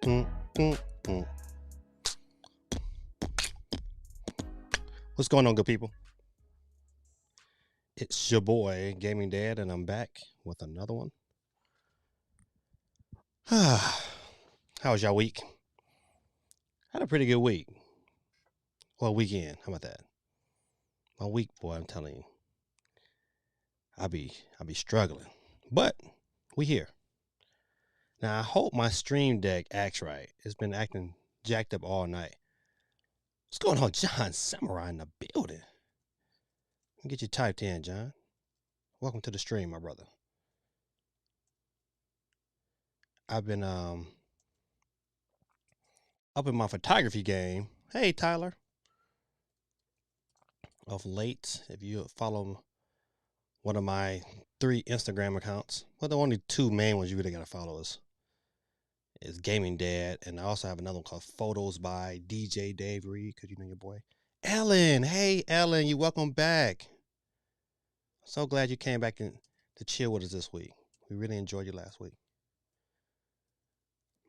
What's going on, good people? It's your boy, Gaming Dad, and I'm back with another one. How was y'all week? Had a pretty good week. Well, weekend. How about that? My week, boy, I'm telling you, I'll be struggling. But we here. Now I hope my stream deck acts right. It's been acting jacked up all night. What's going on, John Samurai in the building? Get you typed in, John. Welcome to the stream, my brother. I've been up in my photography game. Hey, Tyler. Of late, if you follow one of my 3 Instagram accounts, well, the only 2 main ones you really gotta follow is Gaming Dad, and I also have another one called Photos by DJ Dave Reed, because you know your boy Ellen. Hey, Ellen, you welcome back. So glad you came back to chill with us this week. We really enjoyed you last week.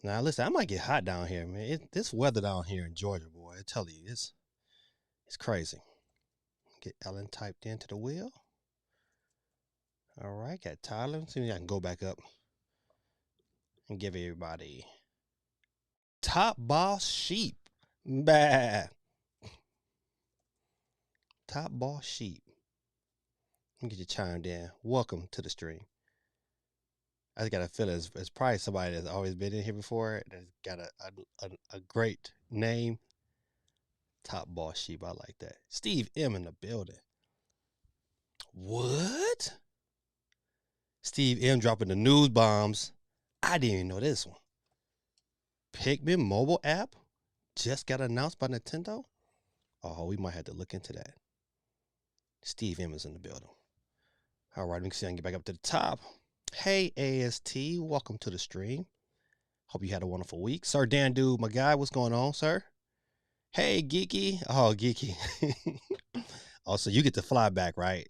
Now, listen, I might get hot down here, man. This weather down here in Georgia, boy, I tell you, it's crazy. Get Ellen typed into the wheel. All right, got Tyler. See if I can go back up and give everybody Top Boss Sheep. Bah. Top Boss Sheep. Let me get you chimed in. Welcome to the stream. I just got a feeling it's probably somebody that's always been in here before that's got a great name. Top Boss Sheep. I like that. Steve M in the building. What? Steve M dropping the news bombs. I didn't even know this one. Pikmin mobile app just got announced by Nintendo. Oh, we might have to look into that. Steve M is in the building. All right, let me see if I can get back up to the top. Hey, AST, welcome to the stream. Hope you had a wonderful week. Sir Dan Dude, my guy, what's going on, sir? Hey, Geeky. Oh, Geeky. Also, you get to fly back, right?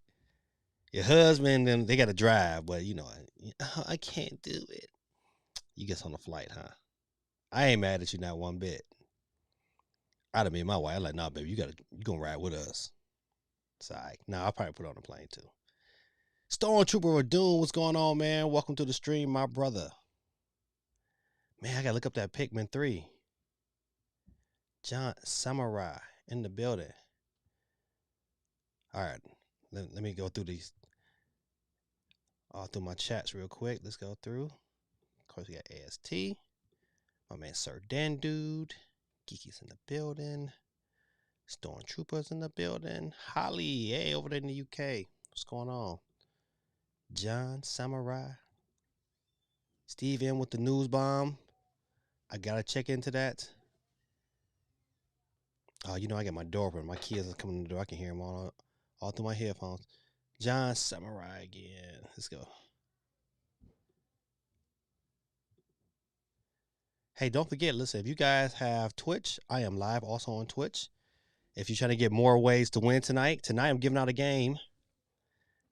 Your husband, and they got to drive, but you know, I can't do it. You get on the flight, huh? I ain't mad at you not one bit. I'd have been my wife. I'm like, nah, baby, you gonna ride with us. It's all right. Nah, I'll probably put it on the plane too. Stormtrooper of Doom, what's going on, man? Welcome to the stream, my brother. Man, I gotta look up that Pikmin 3. John Samurai in the building. All right, let me go through these. All through my chats real quick. Let's go through. Of course, we got AST. My man, Sir Dan Dude. Geeky's in the building. Stormtroopers in the building. Holly, hey, over there in the UK. What's going on? John Samurai. Steve M with the news bomb. I gotta check into that. Oh, you know, I got my door open. My kids are coming to the door. I can hear them all through my headphones. John Samurai again. Let's go. Hey, don't forget, listen, if you guys have Twitch, I am live also on Twitch. If you're trying to get more ways to win tonight I'm giving out a game.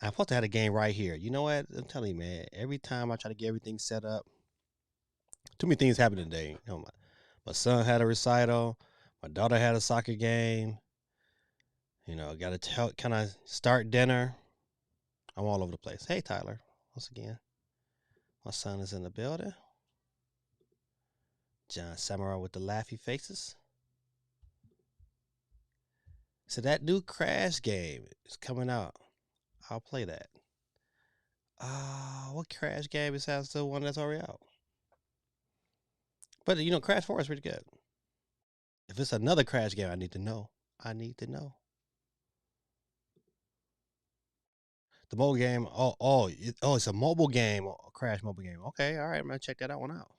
I'm supposed to have a game right here. You know what? I'm telling you, man, every time I try to get everything set up, too many things happen today. You know, my son had a recital. My daughter had a soccer game. You know, got to tell, can I start dinner? I'm all over the place. Hey, Tyler, once again. My son is in the building. John Samurai with the laughy faces. So that new Crash game is coming out. I'll play that. What Crash game is the one that's already out? But, you know, Crash 4 is pretty good. If it's another Crash game, I need to know. The mobile game, it's a mobile game, a Crash mobile game. Okay, all right, I'm going to check that one out.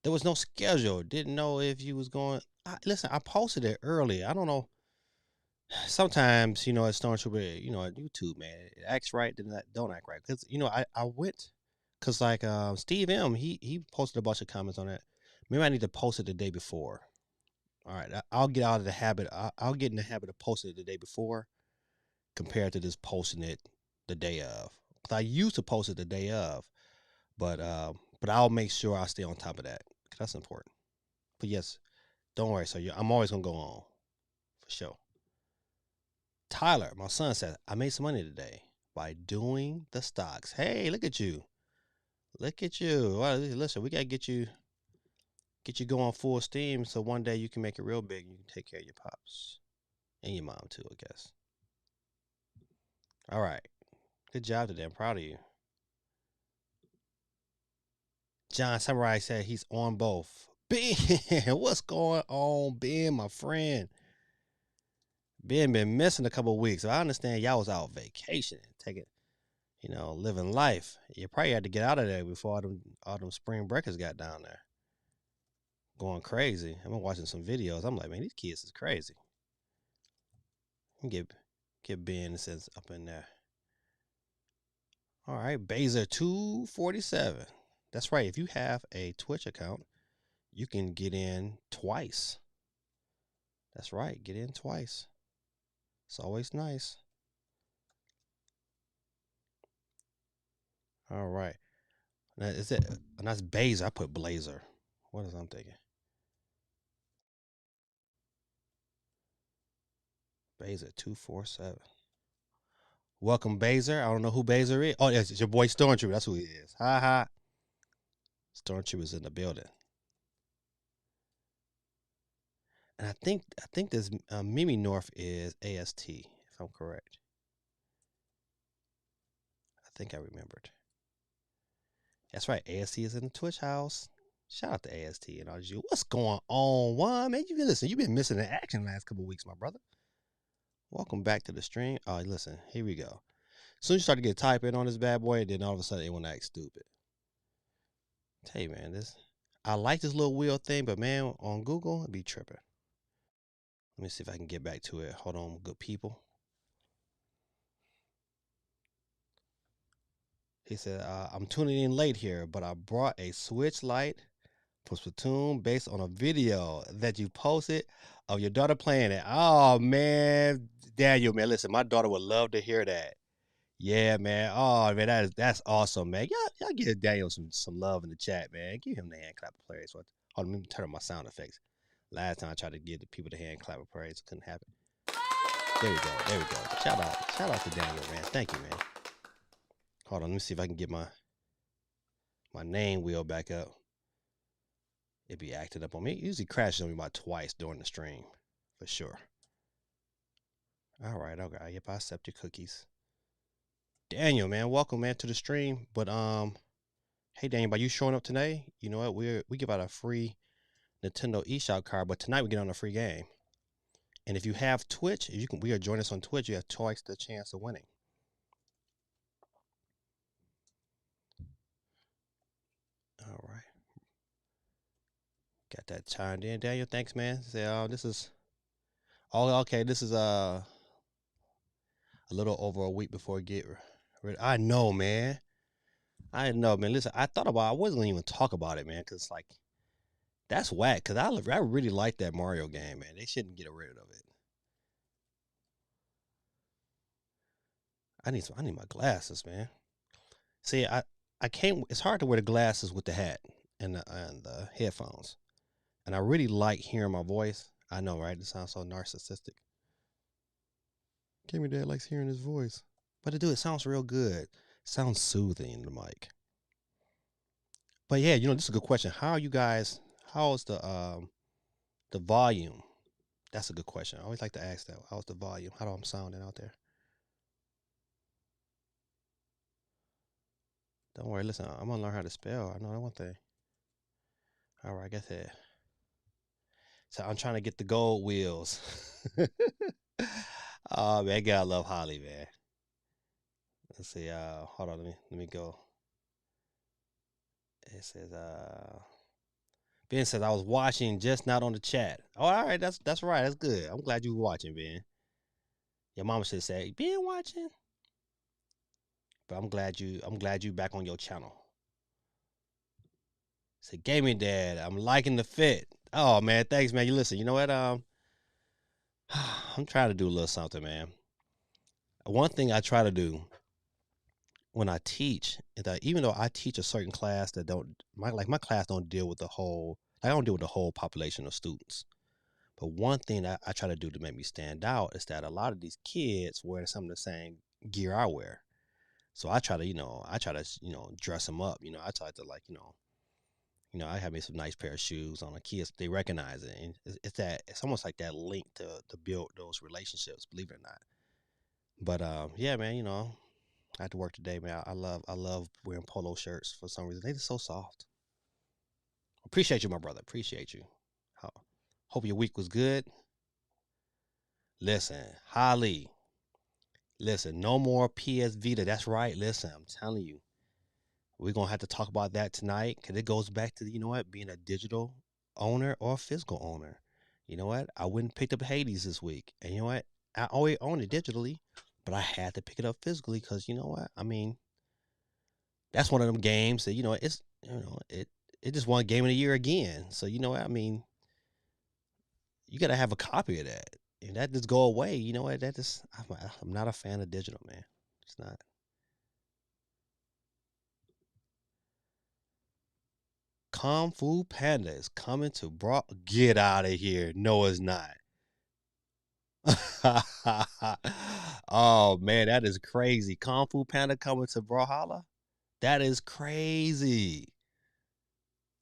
There was no schedule. Didn't know if you was going. Listen, I posted it early. I don't know. Sometimes, you know, at Stormtrooper, you know, at YouTube, man, it acts right, then that don't act right. Because, you know, I went, because like Steve M, he posted a bunch of comments on it. Maybe I need to post it the day before. All right, I'll get out of the habit. I'll get in the habit of posting it the day before compared to just posting it the day of. Because I used to post it the day of, but I'll make sure I stay on top of that. That's important. But yes, don't worry. So I'm always gonna go on for sure. Tyler, my son said, I made some money today by doing the stocks. Hey, look at you. Look at you. Well, listen, we gotta get you going full steam so one day you can make it real big and you can take care of your pops. And your mom too, I guess. All right. Good job today. I'm proud of you. John Samurai said he's on both. Ben, what's going on, Ben, my friend? Ben been missing a couple of weeks. I understand y'all was out vacationing, taking, living life. You probably had to get out of there before all them spring breakers got down there. Going crazy. I've been watching some videos. I'm like, man, these kids is crazy. Get Ben says up in there. All right, Baser 247. That's right. If you have a Twitch account, you can get in twice. That's right. Get in twice. It's always nice. All right. Now, is it? And that's Baser. I put Blazer. What is I'm thinking? Baser 247. Welcome, Baser. I don't know who Baser is. Oh, yes, it's your boy Stormtrooper. That's who he is. Ha ha. Stormtrooper's in the building. And I think this Mimi North is AST, if I'm correct. I think I remembered. That's right. AST is in the Twitch house. Shout out to AST and RG. What's going on, Juan? Man, you've been missing the action last couple of weeks, my brother. Welcome back to the stream. Oh, listen, here we go. As soon as you start to get typing on this bad boy, then all of a sudden it want to act stupid. Tell you, man, I like this little wheel thing, but man, on Google, it be tripping. Let me see if I can get back to it. Hold on, good people. He said, I'm tuning in late here, but I brought a Switch Lite for Splatoon based on a video that you posted of your daughter playing it. Oh, man. Daniel, man, listen, my daughter would love to hear that. Yeah, man. Oh, man, that's awesome, man. Y'all give Daniel some love in the chat, man. Give him the hand clap of praise. Hold on, let me turn on my sound effects. Last time I tried to give the people the hand clap of praise, it couldn't happen. There we go. Shout out to Daniel, man. Thank you, man. Hold on, let me see if I can get my name wheel back up. It be acting up on me. It usually crashes on me about twice during the stream, for sure. All right, okay. Yep, I accept your cookies. Daniel, man, welcome, man, to the stream. But hey, Daniel, by you showing up today, you know what? We give out a free Nintendo eShop card, but tonight we get on a free game. And if you have Twitch, we are joining us on Twitch. You have twice the chance of winning. All right. Got that chimed in, Daniel. Thanks, man. Say, this is okay. This is a little over a week before we get ready. I know, man. Listen, I wasn't gonna even talk about it, man, because like that's whack. Because I really like that Mario game, man. They shouldn't get rid of it. I need my glasses, man. See, I can't. It's hard to wear the glasses with the hat and the headphones. And I really like hearing my voice. I know, right? It sounds so narcissistic. Kimmy Dad likes hearing his voice. But it sounds real good. It sounds soothing in the mic. But yeah, this is a good question. How is the volume? That's a good question. I always like to ask that. How's the volume? How am I sounding out there? Don't worry, listen, I'm gonna learn how to spell. I know that one thing. All right, I guess that. So I'm trying to get the gold wheels. Oh man, gotta love Holly, man. Let's see. Hold on. Let me go. It says. Ben says I was watching, just not on the chat. Oh, all right. That's right. That's good. I'm glad you were watching, Ben. Your mama should say, Ben watching. But I'm glad you back on your channel. Say gaming dad. I'm liking the fit. Oh man, thanks, man. You listen. You know what? I'm trying to do a little something, man. One thing I try to do when I teach is that even though I teach a certain class that my class don't deal with the whole I don't deal with the whole population of students. But one thing that I try to do to make me stand out is that a lot of these kids wear some of the same gear I wear. So I try to, dress them up. I try to like, I have me some nice pair of shoes on the kids. They recognize it, and it's almost like that link to build those relationships. Believe it or not. But yeah, man, I had to work today, man. I love wearing polo shirts for some reason. They just so soft. Appreciate you, my brother. Appreciate you. Hope your week was good. Listen, Holly. Listen, no more PS Vita. That's right. Listen, I'm telling you, we're gonna have to talk about that tonight because it goes back to being a digital owner or a physical owner. You know what? I went and picked up Hades this week, and you know what? I always own it digitally, but I had to pick it up physically because you know what? I mean, that's one of them games that it just won Game of the Year again. So you know what? I mean, you got to have a copy of that, and that just go away. You know what? That just I'm not a fan of digital, man. It's not. Kung Fu Panda is coming to Bro. Get out of here. No, it's not. Oh man, that is crazy. Kung Fu Panda coming to Brawlhalla? That is crazy.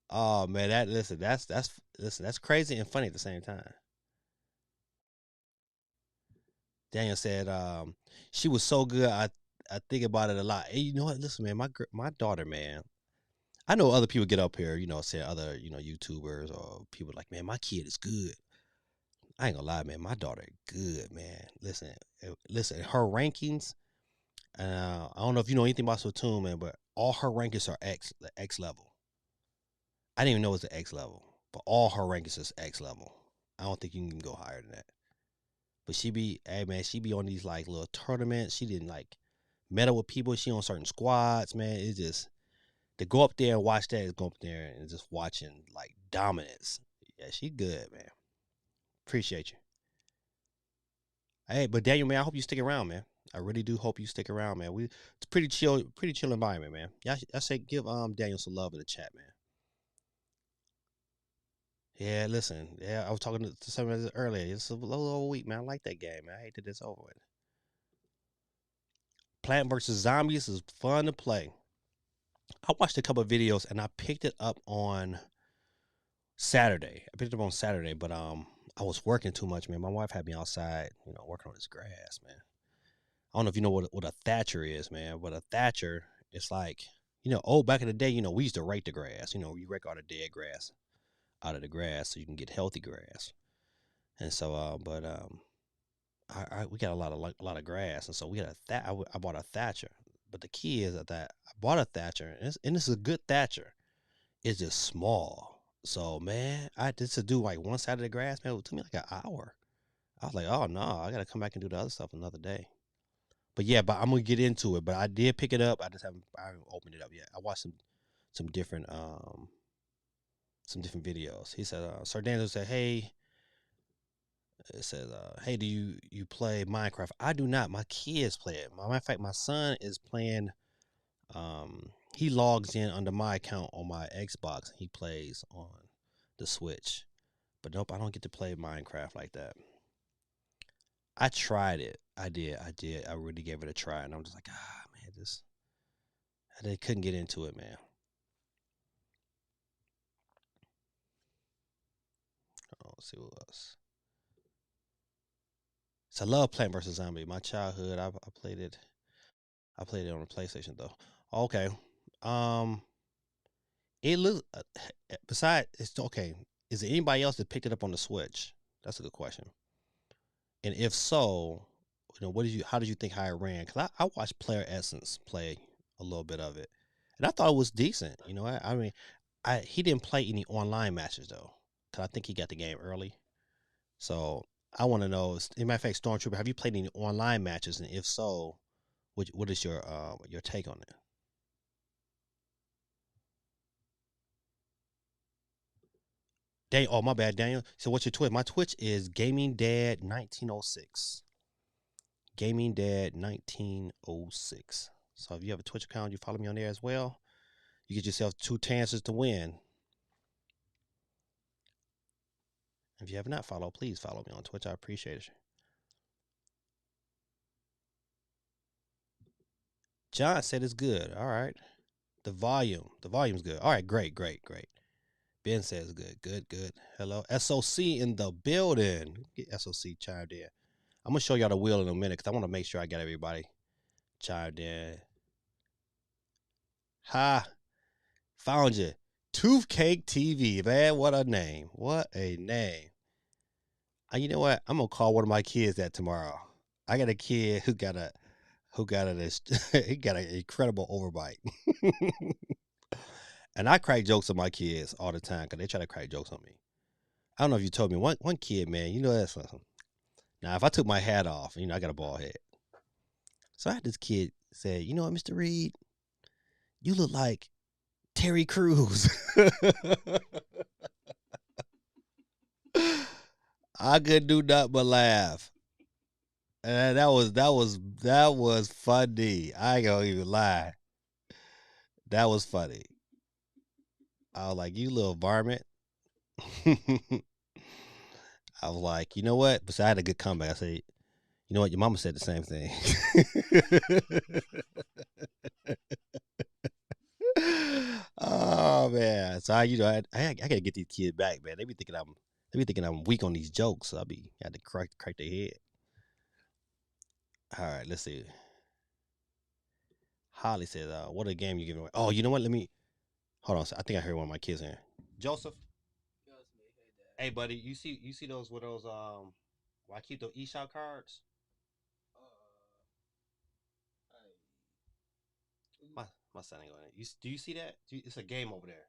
Oh man, that's crazy and funny at the same time. Daniel said, she was so good. I think about it a lot. Hey, you know what? Listen, man, my daughter, man. I know other people get up here, say other, YouTubers or people like, man, my kid is good. I ain't gonna lie, man. My daughter good, man. Listen. Her rankings. I don't know if you know anything about Splatoon, man, but all her rankings are the X level. I didn't even know it was the X level, but all her rankings is X level. I don't think you can go higher than that. But hey man, she be on these like little tournaments. She didn't like met up with people. She on certain squads, man. It's just to go up there and watch that is go up there and just watching like dominance. Yeah, she good, man. Appreciate you. Hey, but Daniel, man, I hope you stick around, man. I really do hope you stick around, man. It's pretty chill environment, man. Yeah, I say give Daniel some love in the chat, man. Yeah, listen, yeah, I was talking to someone earlier. It's a little over a week, man. I like that game, man. I hate that it's over with. Plant vs Zombies is fun to play. I watched a couple of videos and I picked it up on Saturday. I picked it up on Saturday, but I was working too much, man. My wife had me outside, working on this grass, man. I don't know if you know what a thatcher is, man. But a thatcher, it's like, back in the day, we used to rake the grass. You rake all the dead grass out of the grass so you can get healthy grass. And so, we got a lot of grass, and so we had I bought a thatcher. But the key is that I bought a thatcher, and it's a good thatcher. It's just small. So man, I just to do like one side of the grass, man, it took me like an hour. I was like, oh no, I gotta come back and do the other stuff another day. But yeah, but I'm gonna get into it. But I did pick it up. I haven't opened it up yet. I watched some different videos. He said, Sir Daniel said, hey, it says, hey, do you play Minecraft? I do not. My kids play it. Matter of fact, my son is playing. He logs in under my account on my Xbox. He plays on the Switch. But nope, I don't get to play Minecraft like that. I tried it. I did. I really gave it a try, and I'm just like, man, I couldn't get into it, man. Oh, let's see what else. So I love Plant vs Zombie. My childhood, I played it. I played it on the PlayStation though. Okay. Um, it looks. Besides, it's okay. Is there anybody else that picked it up on the Switch? That's a good question. And if so, what did you? How did you think how it ran? Because I watched Player Essence play a little bit of it, and I thought it was decent. I mean, he didn't play any online matches though, because I think he got the game early. So I want to know. In matter of fact, Stormtrooper, have you played any online matches? And if so, what is your take on it? Oh my bad, Daniel. So what's your Twitch? My Twitch is Gaming Dad 1906. Gaming Dad 1906. So if you have a Twitch account, you follow me on there as well. You get yourself two chances to win. If you have not followed, please follow me on Twitch. I appreciate it. John said it's good. All right. The volume's good. All right, great, great, great. Ben says good, good, good. Hello, SOC in the building. Get SOC chimed in. I'm gonna show y'all the wheel in a minute because I want to make sure I got everybody chimed in. Ha, found you. Toothcake TV, man. What a name. What a name. You know what? I'm gonna call one of my kids that tomorrow. I got a kid who got this he got an incredible overbite. And I crack jokes on my kids all the time because they try to crack jokes on me. I don't know if you told me one kid, man, you know that's something. Now if I took my hat off, I got a bald head. So I had this kid say, you know what, Mr. Reed, you look like Terry Crews. I couldn't do nothing but laugh. And that was funny. I ain't gonna even lie. That was funny. I was like, you little varmint. I was like, you know what? But I had a good comeback. I said, you know what? Your mama said the same thing. Oh man. So I gotta get these kids back, man. They be thinking I'm weak on these jokes. So I had to crack their head. All right, let's see. Holly says, what a game you giving away. Oh, you know what? Let me hold on. I think I heard one of my kids in. Joseph. Hey, buddy, you see those with those where I keep those eShop cards? My my son ain't going. Do you see that? It's a game over there.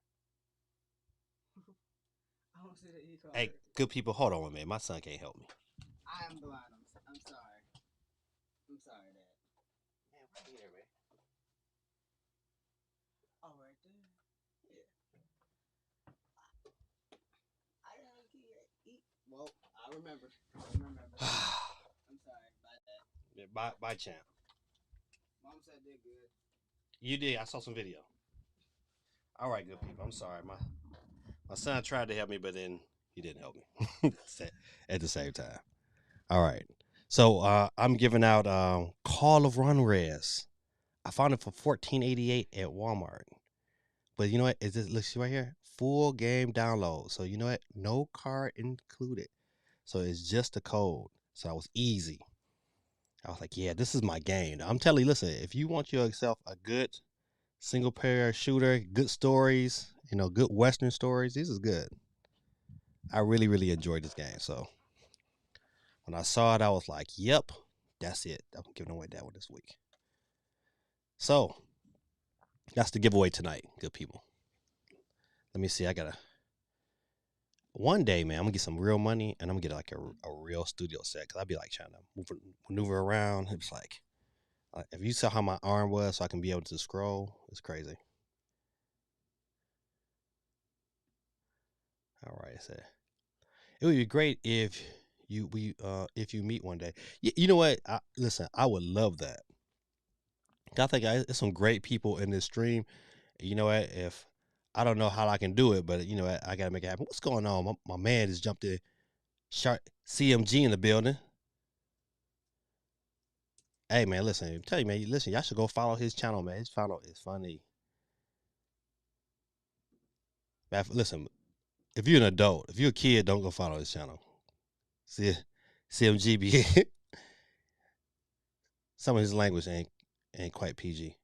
I don't see the e-card. Hey, good people, hold on a minute. My son can't help me. I am blind. I'm sorry. I'm sorry, Dad. Man, right here, man. Oh, right there. Yeah. I don't eat. Well, I remember. I'm sorry. Bye, Dad. Yeah, bye, champ. Mom said they're good. You did. I saw some video. All right, good people. I'm sorry. My son tried to help me, but then he didn't help me at the same time. All right. So I'm giving out Call of Runres. I found it for $14.88 at Walmart. But you know what? Is this look right here? Full game download. So you know what? No card included. So it's just the code. So it was easy. I was like, yeah, this is my game. I'm telling you, listen, if you want yourself a good single player shooter, good stories, good Western stories, this is good. I really, really enjoyed this game. So when I saw it, I was like, yep, that's it. I'm giving away that one this week. So that's the giveaway tonight, good people. Let me see. One day, man, I'm gonna get some real money and I'm gonna get like a real studio set because I'd be like trying to maneuver around. It's like if you saw how my arm was, so I can be able to scroll, it's crazy. All right, so it would be great if you meet one day. You know what? Listen, I would love that. I think there's some great people in this stream. You know what? If I don't know how I can do it, but you know what? I gotta make it happen. What's going on? My man just jumped in. Shark CMG in the building. Hey man, listen. I'm telling you, man. Listen, y'all should go follow his channel, man. His channel is funny. Man, listen, if you're an adult, if you're a kid, don't go follow his channel. See, CMGB. Some of his language ain't quite PG.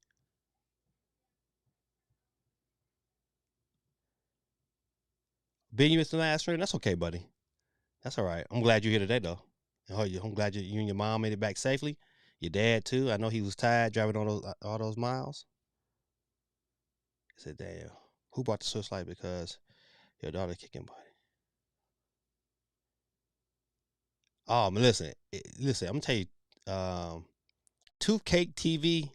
Ben, you missed the last stream. That's okay, buddy. That's all right. I'm glad you're here today, though. I'm glad you and your mom made it back safely. Your dad too. I know he was tired driving all those miles. He said, "Damn, who bought the Swiss light because your daughter kicking butt?" Oh, man, listen. I'm gonna tell you, Toothcake TV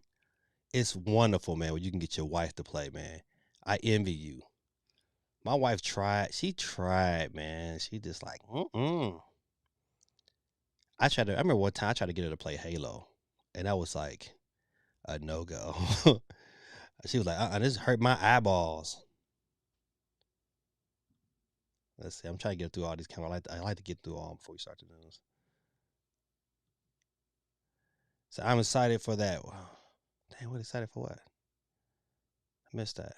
is wonderful, man. When you can get your wife to play, man. I envy you. My wife tried. She tried, man. She just like, mm. I remember one time I tried to get her to play Halo, and that was like a no go. She was like, this hurt my eyeballs. Let's see. I'm trying to get through all these. I like to get through all before we start the news. So I'm excited for that. Wow. Dang, what excited for what? I missed that.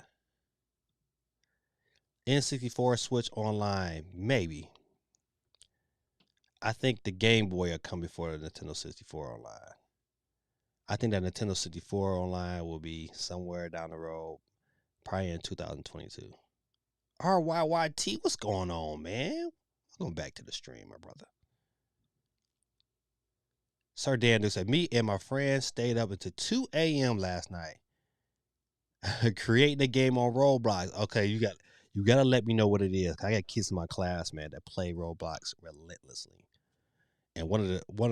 N64 Switch Online, maybe. I think the Game Boy will come before the Nintendo 64 Online. I think that Nintendo 64 Online will be somewhere down the road, probably in 2022. RYYT, what's going on, man? Welcome back to the stream, my brother. Sir Dan said, me and my friends stayed up until 2 a.m. last night. Creating a game on Roblox. Okay, you gotta let me know what it is. I got kids in my class, man, that play Roblox relentlessly. And one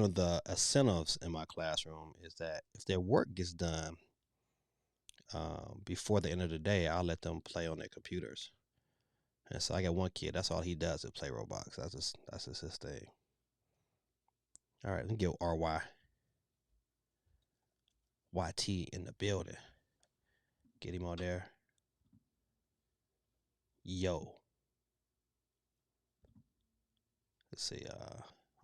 of the incentives in my classroom is that if their work gets done before the end of the day, I'll let them play on their computers. And so I got one kid. That's all he does is play Roblox. That's just his thing. All right, let me get YT in the building. Get him on there. Yo. Let's see.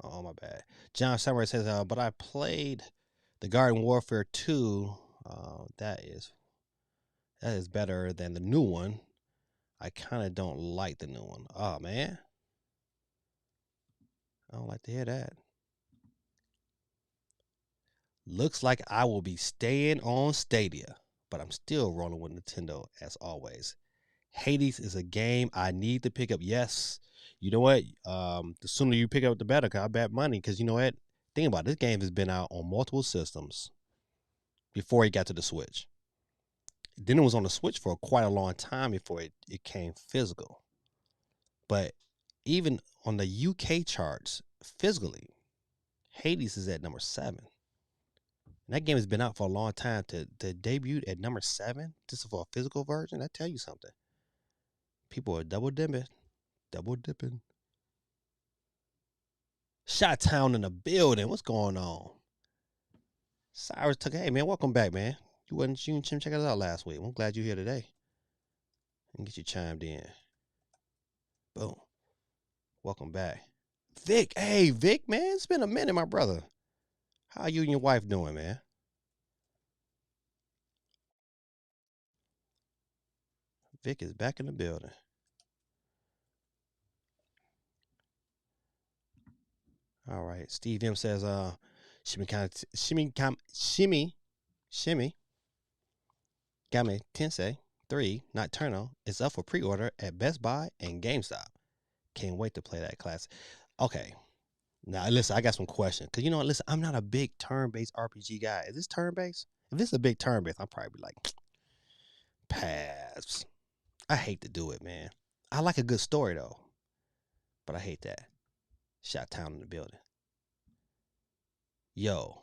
Oh my bad. John Samurai says, but I played the Garden Warfare 2. That is better than the new one. I kind of don't like the new one. Oh man. I don't like to hear that. Looks like I will be staying on Stadia, but I'm still rolling with Nintendo as always. Hades is a game I need to pick up. Yes. You know what? The sooner you pick up, the better. Cause I bet money. Cause you know what? Think about it. This game has been out on multiple systems before it got to the Switch. Then it was on the Switch for quite a long time before it came physical. But even on the UK charts, physically, Hades is at number 7. And that game has been out for a long time to debut at number 7, just for a physical version. That tell you something. People are double dipping. Double dipping. Shot Town in the building. What's going on? Cyrus took. Hey man, welcome back, man. You didn't check us out last week. I'm glad you're here today. And get you chimed in. Boom. Welcome back. Vic. Hey Vic, man. It's been a minute, my brother. How you and your wife doing, man? Vic is back in the building. All right. Steve M says, shimmy, game Tensei 3 Nocturnal is up for pre-order at Best Buy and GameStop. Can't wait to play that class. Okay. Now listen, I got some questions. Cause you know what, listen, I'm not a big turn-based RPG guy. Is this turn-based? If this is a big turn-based, I'm probably like pass. I hate to do it, man. I like a good story though. But I hate that. Shot Town in the building. Yo.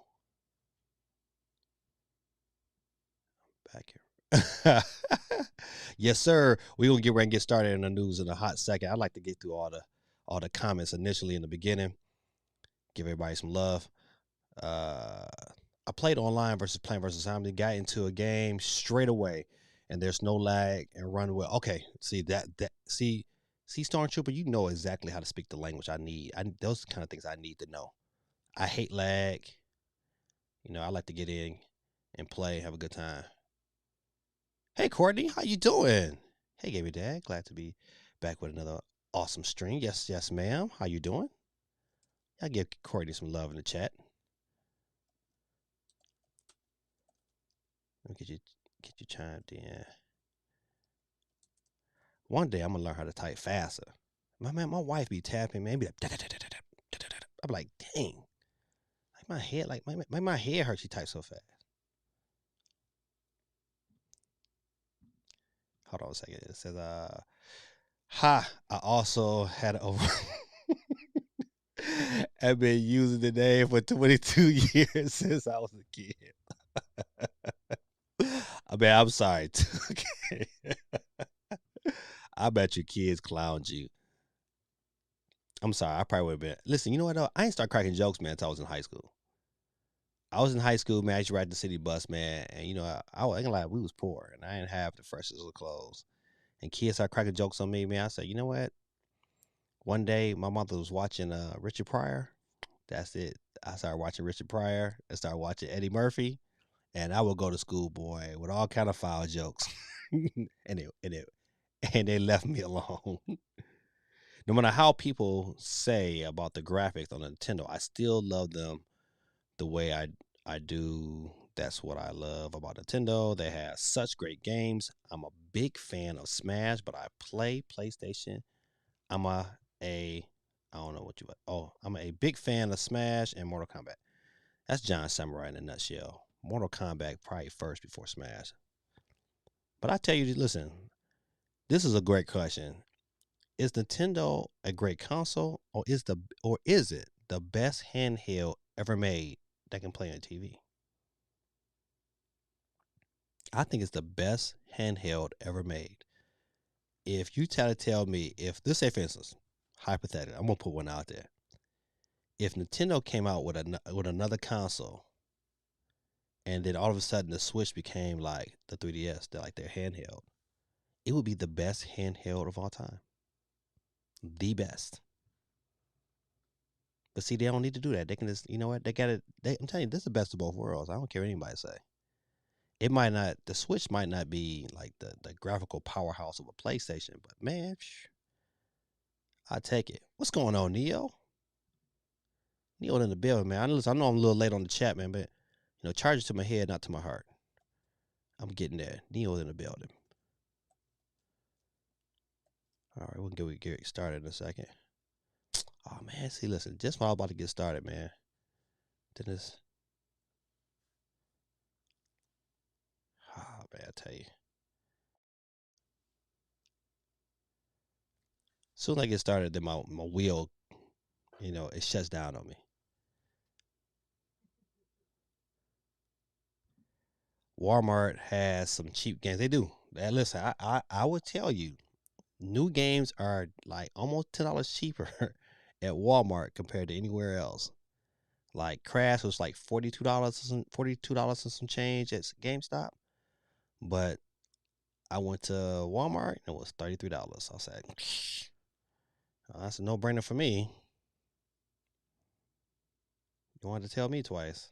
Back here. Yes, sir. We're gonna get ready and get started in the news in a hot second. I'd like to get through all the comments initially in the beginning. Give everybody some love. I played online versus playing versus zombie. Got into a game straight away, and there's no lag and run well. Okay, see see Stormtrooper, you know exactly how to speak the language I need. Those are the kind of things I need to know. I hate lag. You know, I like to get in and play, have a good time. Hey Courtney, how you doing? Hey Gaby Dad, glad to be back with another awesome stream. Yes, ma'am. How you doing? I give Courtney some love in the chat. Let me get you chimed in. One day I'm gonna learn how to type faster. My wife be tapping, man. Be like, I'm like, dang. Like my head, my head hurts. She types so fast. Hold on a second. It says, I also had over. I've been using the name for 22 years since I was a kid. I mean, I'm sorry. Okay. I bet your kids clowned you. I'm sorry. I probably would have been. Listen, you know what, though? I ain't start cracking jokes, man, until I was in high school. I was in high school, man. I used to ride the city bus, man. And, you know, I ain't gonna lie, we was poor. And I didn't have the freshest of clothes. And kids started cracking jokes on me, man. I said, you know what? One day, my mother was watching Richard Pryor. That's it. I started watching Richard Pryor. I started watching Eddie Murphy, and I would go to school, boy, with all kind of foul jokes, and they left me alone. No matter how people say about the graphics on Nintendo, I still love them the way I do. That's what I love about Nintendo. They have such great games. I'm a big fan of Smash, but I play PlayStation. I'm a I don't know what you oh, I'm a big fan of Smash and Mortal Kombat. That's John Samurai in a nutshell. Mortal Kombat probably first before Smash. But I tell you, listen, this is a great question. Is Nintendo a great console, or is it the best handheld ever made that can play on TV? I think it's the best handheld ever made. If you try to tell me, if this, say for instance, hypothetically, I'm gonna put one out there. If Nintendo came out with another console, and then all of a sudden the Switch became like the 3DS, they're like their handheld, it would be the best handheld of all time, the best. But see, they don't need to do that. They can just, you know what, they got it. I'm telling you, this is the best of both worlds. I don't care what anybody say. It might not, the Switch might not be like the graphical powerhouse of a PlayStation, but man, I take it. What's going on, Neo? Neo in the building, man. I know I'm a little late on the chat, man, but charge it to my head, not to my heart. I'm getting there. Neo's in the building. All right, we can get started in a second. Oh man, see, listen, just when I was about to get started, man. Then this, man, I tell you. As soon as I get started, then my wheel, it shuts down on me. Walmart has some cheap games. They do. Listen, I would tell you, new games are like almost $10 cheaper at Walmart compared to anywhere else. Like Crash was like $42 and some change at GameStop, but I went to Walmart and it was $33. I said, that's a no brainer for me. You wanted to tell me twice.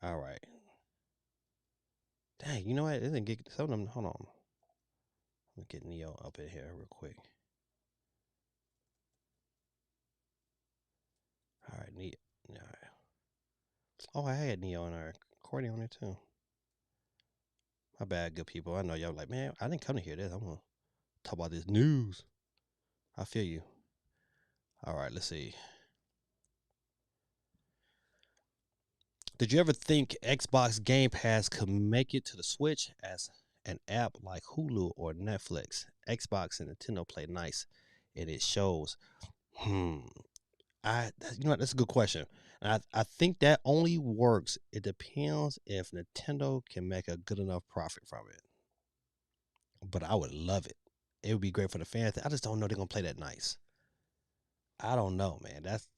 All right. Dang, you know what? It didn't get some of them. Hold on. Let me get Neo up in here real quick. All right, Neo. All right. Oh, I had Neo in our recording on there too. My bad, good people. I know y'all like, man, I didn't come to hear this. I'm gonna talk about this news. I feel you. All right, let's see. Did you ever think Xbox Game Pass could make it to the Switch as an app like Hulu or Netflix? Xbox and Nintendo play nice, and it shows. Hmm. You know what? That's a good question. And I think that only works. It depends if Nintendo can make a good enough profit from it. But I would love it. It would be great for the fans. I just don't know they're gonna play that nice. I don't know, man. That's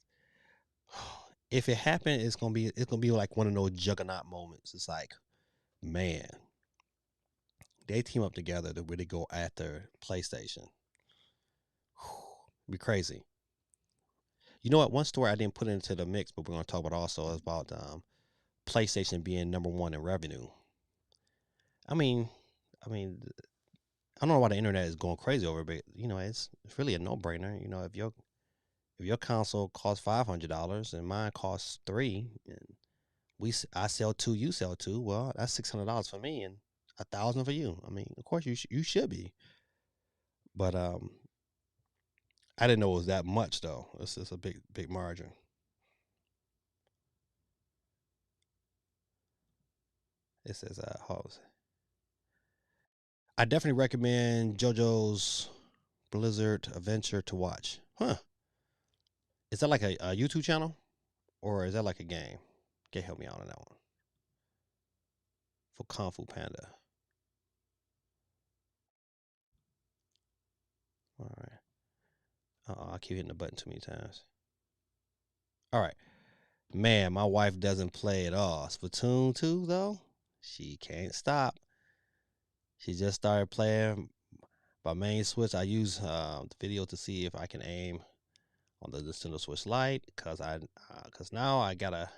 if it happened, it's gonna be like one of those juggernaut moments. It's like, man, they team up together to really go after PlayStation. Be crazy. You know what? One story I didn't put into the mix, but we're gonna talk about also is about PlayStation being number one in revenue. I mean, I mean, I don't know why the internet is going crazy over it, but it's really a no brainer. If your console costs $500 and mine costs $3, and I sell two, you sell two, well, that's $600 for me and 1,000 for you. I mean, of course you should be, but I didn't know it was that much though. It's just a big margin. It says I definitely recommend JoJo's Blizzard Adventure to watch. Huh? Is that like a YouTube channel or is that like a game? Can help me out on that one for Kung Fu Panda. All right. I keep hitting the button too many times. All right. Man, my wife doesn't play at all. Splatoon 2, though, she can't stop. She just started playing. My main Switch, I use the video to see if I can aim on the Nintendo Switch Lite because now I got a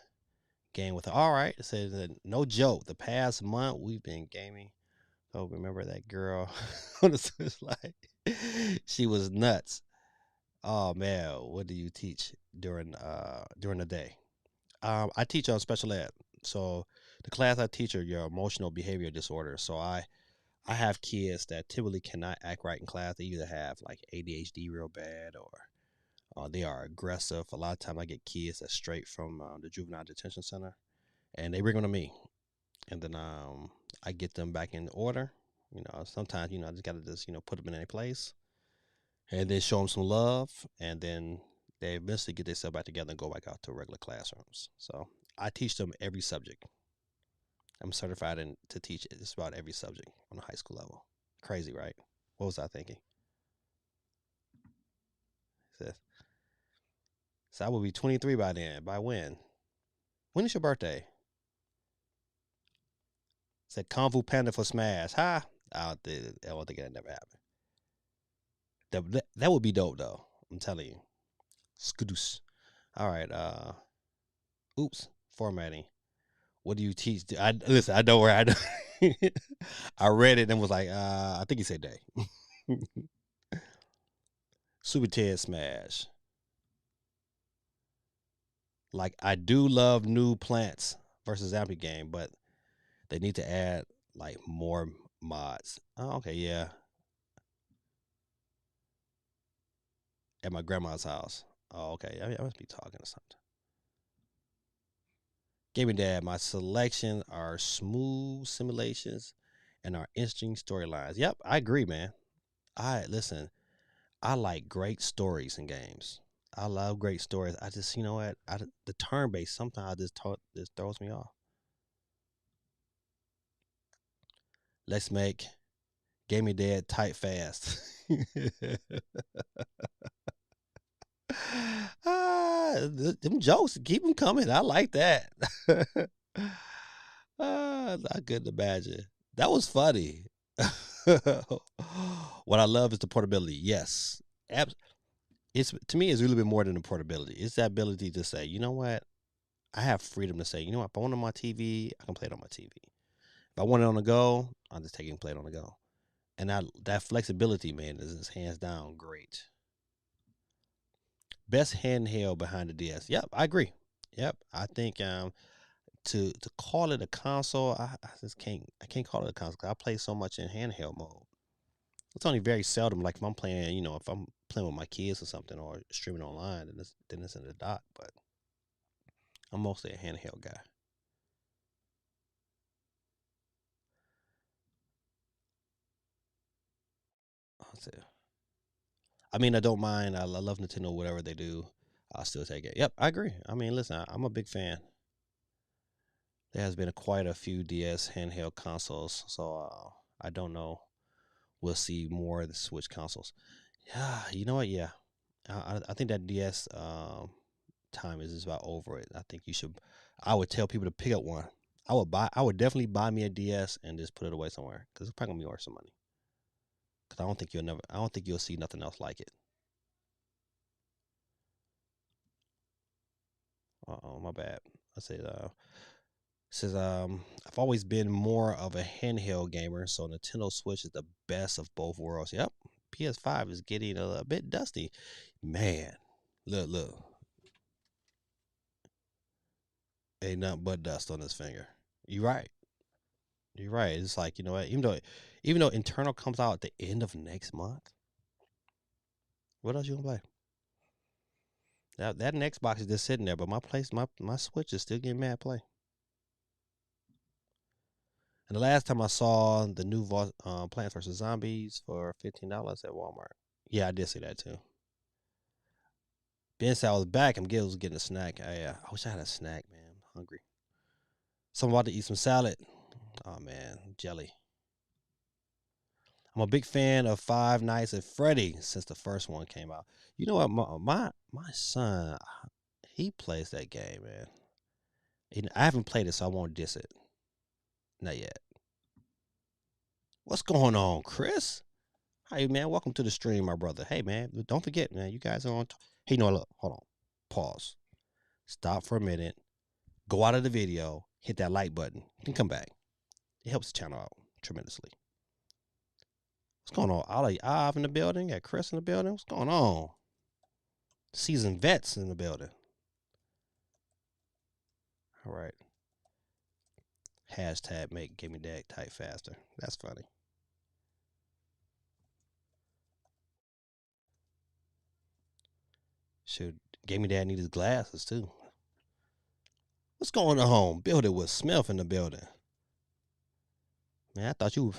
game with it. All right, it says that no joke. The past month we've been gaming. Oh, remember that girl on the Switch Lite? She was nuts. Oh man, what do you teach during the day? I teach on special ed. So the class I teach are your emotional behavior disorders. So I have kids that typically cannot act right in class. They either have like ADHD real bad or they are aggressive. A lot of time I get kids that's straight from the juvenile detention center, and they bring them to me, and then I get them back in order. Sometimes I just gotta just put them in a place, and then show them some love, and then they eventually get themselves back together and go back out to regular classrooms. So I teach them every subject. I'm certified to teach just about every subject on the high school level. Crazy, right? What was I thinking? So, so I will be 23 by then. By when? When is your birthday? Said Kung Fu Panda for Smash. Ha! I don't think that never happened. That would be dope though. I'm telling you. Skadoos. All right. Oops. Formatting. What do you teach? I listen. I know where I. I read it and was like, I think he said day. Super Ted Smash. Like I do love new Plants versus Zombie game, but they need to add like more mods. Oh, okay, yeah. At my grandma's house. Oh, okay. I must be talking to something. Gaming Dad, my selections are smooth simulations and are interesting storylines. Yep, I agree, man. I listen. I like great stories in games. I love great stories. I just, you know what? The turn based sometimes this throws me off. Let's make Gaming Dad tight fast. Them jokes, keep them coming. I like that. I couldn't imagine. That was funny. What I love is the portability. Yes, it's to me, it's really bit more than the portability. It's the ability to say, you know what, I have freedom to say, you know what, if I want it on my TV, I can play it on my TV. If I want it on the go, I'll just take it and play it on the go. And that flexibility, man, is hands down great. Best handheld behind the DS. Yep, I agree. Yep, I think to call it a console, I just can't call it a console 'cause I play so much in handheld mode. It's only very seldom, like if I'm playing, if I'm playing with my kids or something or streaming online, then it's in the dock. But I'm mostly a handheld guy. That's it. I mean, I don't mind. I love Nintendo, whatever they do. I'll still take it. Yep, I agree. I mean, listen, I'm a big fan. There has been quite a few DS handheld consoles, so I don't know. We'll see more of the Switch consoles. Yeah, you know what? Yeah, I think that DS time is just about over it. I think you should. I would tell people to pick up one. I would definitely buy me a DS and just put it away somewhere because it's probably gonna be worth some money. Because I don't think you'll see nothing else like it. Oh, my bad. I said, says I've always been more of a handheld gamer, so Nintendo Switch is the best of both worlds. Yep, PS5 is getting a bit dusty. Man, look, ain't nothing but dust on this finger. You right. You're right. It's like, you know what? Even though internal comes out at the end of next month, what else you gonna play? That next box is just sitting there, but my Switch is still getting mad play. And the last time I saw the new Plants vs Zombies for $15 at Walmart. Yeah, I did see that too. Ben said I was back. Was getting a snack. I wish I had a snack, man. I'm hungry. So I'm about to eat some salad. Oh man, jelly. I'm a big fan of Five Nights at Freddy since the first one came out. You know what? My son, he plays that game, man. And I haven't played it, so I won't diss it. Not yet. What's going on, Chris? Hi, man. Welcome to the stream, my brother. Hey, man. Don't forget, man. You guys are on. Hey, no, look. Hold on. Pause. Stop for a minute. Go out of the video. Hit that like button. Then come back. It helps the channel out tremendously. What's going on? Ollie Av in the building. Got Chris in the building. What's going on? Seasoned vets in the building. All right. Hashtag make Gaming Dad type faster. That's funny. Should Gaming Dad need his glasses too? What's going on? Build it with Smith in the building. Man, I thought you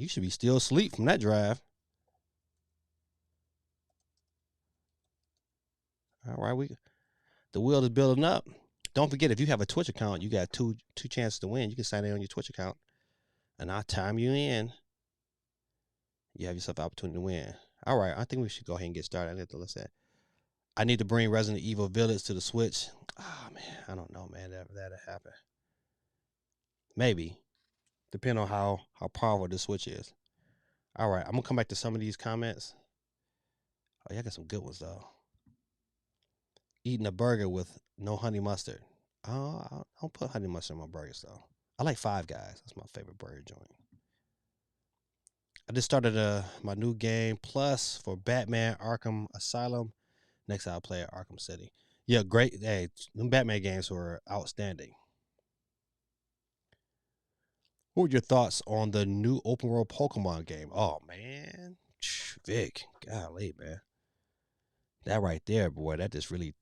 should be still asleep from that drive. All right, the wheel is building up. Don't forget, if you have a Twitch account, you got two chances to win. You can sign in on your Twitch account, and I'll time you in. You have yourself the opportunity to win. All right, I think we should go ahead and get started. I need to bring Resident Evil Village to the Switch. Oh man, I don't know, man. That'll happen. Maybe, depending on how powerful the Switch is. All right, I'm gonna come back to some of these comments. Oh, yeah, I got some good ones though. Eating a burger with no honey mustard. Oh, I don't put honey mustard in my burgers though. I like Five Guys. That's my favorite burger joint. I just started my new game plus for Batman Arkham Asylum. Next, I'll play at Arkham City. Yeah, great. Hey, them Batman games were outstanding. What were your thoughts on the new open world Pokemon game? Oh man, Vic, golly, man, that right there, boy, that just really.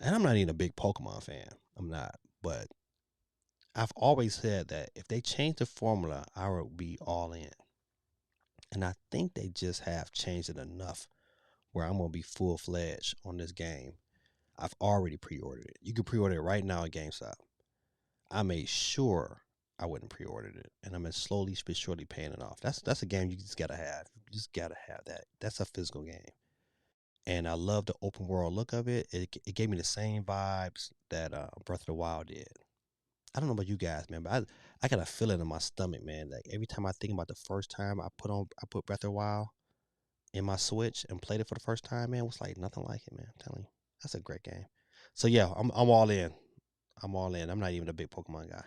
And I'm not even a big Pokemon fan. I'm not, but I've always said that if they change the formula, I would be all in. And I think they just have changed it enough where I'm gonna be full fledged on this game. I've already pre-ordered it. You can pre-order it right now at GameStop. I made sure I wouldn't pre-order it, and I'm slowly but surely paying it off. That's a game you just gotta have. You just gotta have that. That's a physical game, and I love the open world look of it. It gave me the same vibes that Breath of the Wild did. I don't know about you guys, man, but I got a feeling in my stomach, man. Like every time I think about the first time I put Breath of the Wild in my Switch and played it for the first time, man, it was like nothing like it, man. I'm telling you, that's a great game. So yeah, I'm all in. I'm all in. I'm not even a big Pokemon guy.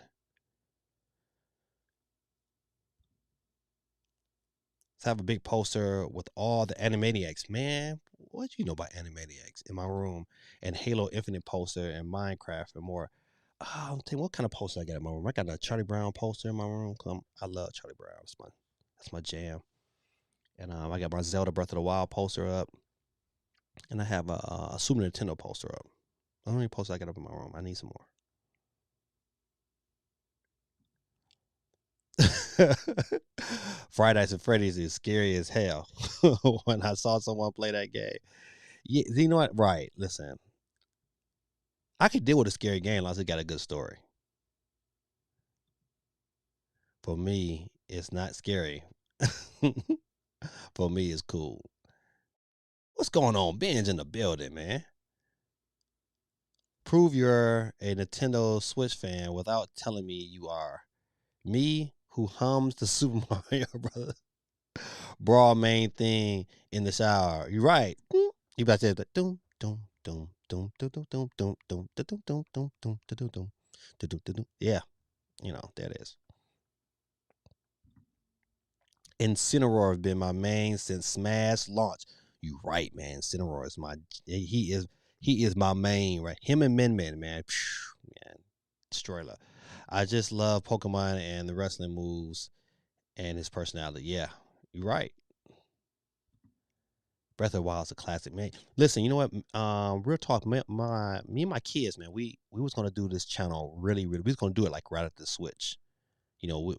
So I have a big poster with all the Animaniacs. Man, what do you know about Animaniacs in my room? And Halo Infinite poster and Minecraft and more. I'm thinking, what kind of poster I got in my room? I got a Charlie Brown poster in my room. I love Charlie Brown. That's my jam. And I got my Zelda Breath of the Wild poster up. And I have a Super Nintendo poster up. The only poster I got up in my room. I need some more. Friday Nights at Freddy's is scary as hell when I saw someone play that game. Yeah, you know what? Right. Listen, I could deal with a scary game as long as it got a good story. For me, it's not scary. For me, it's cool. What's going on? Ben's in the building, man. Prove you're a Nintendo Switch fan without telling me you are. Me, who hums the Super Mario Brothers brawl main thing in the shower. You're right. You about to say the doom doom doom doom doom doom doom doom doom doom doom doom doom doom doom doom. Yeah, there it is. Incineroar has been my main since Smash launch. You right, man. Incineroar is he is my main, right? Him and Min Min, man. Man, destroyer. I just love Pokemon and the wrestling moves and his personality. Yeah, you're right. Breath of the Wild is a classic, man. Listen, you know what? Real talk, me and my kids, man. We was gonna do this channel really, really. We was gonna do it like right at the Switch.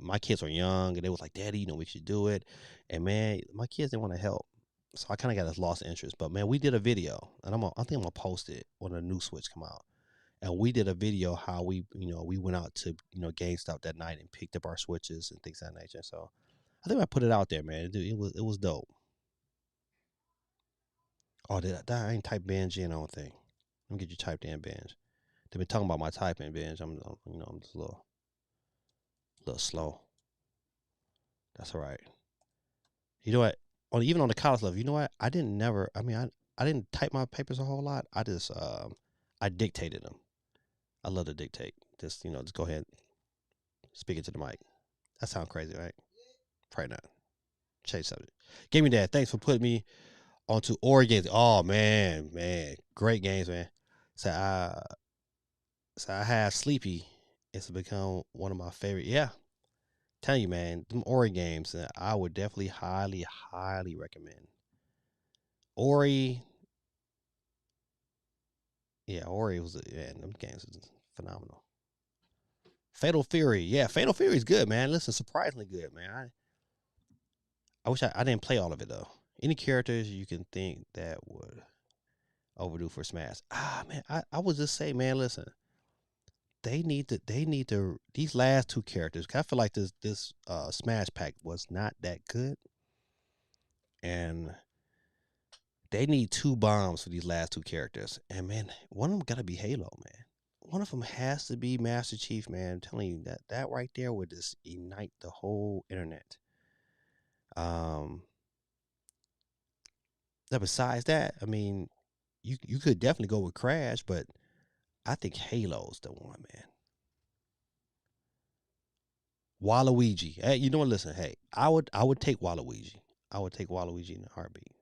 My kids were young and they was like, Daddy, we should do it. And man, my kids didn't want to help. So I kind of got this lost interest. But man, we did a video and I think I'm gonna post it when the new Switch come out. And we did a video how we went out to, GameStop that night and picked up our Switches and things of that nature. So I think I put it out there, man. It was dope. Oh, I ain't type binge in, I don't think. Let me get you typed in binge. They've been talking about my typing binge. I'm just a little slow. That's all right. You know what? even on the college level, you know what? I didn't never. I mean, I didn't type my papers a whole lot. I just I dictated them. I love to dictate. Just just go ahead, speak it to the mic. That sounds crazy, right? Probably not. Change subject. Give me that. Thanks for putting me onto Oregon. Oh man, man, great games, man. So I have Sleepy. It's become one of my favorite. Yeah, tell you, man, them Ori games. I would definitely highly, highly recommend. Ori, yeah, Ori was yeah, them games was phenomenal. Fatal Fury, yeah, Fatal Fury is good, man. Listen, surprisingly good, man. I wish I didn't play all of it though. Any characters you can think that would overdue for Smash? Ah, man, I would just say, man, listen, they need to these last two characters. 'Cause I feel like this Smash pack was not that good, and they need two bombs for these last two characters. And man, one of them got to be Halo, man. One of them has to be Master Chief, man. I'm telling you that right there would just ignite the whole internet. Um, now besides that, I mean, you could definitely go with Crash, but I think Halo's the one, man. Waluigi. Hey, you know what? Listen, hey, I would take Waluigi. I would take Waluigi in a heartbeat.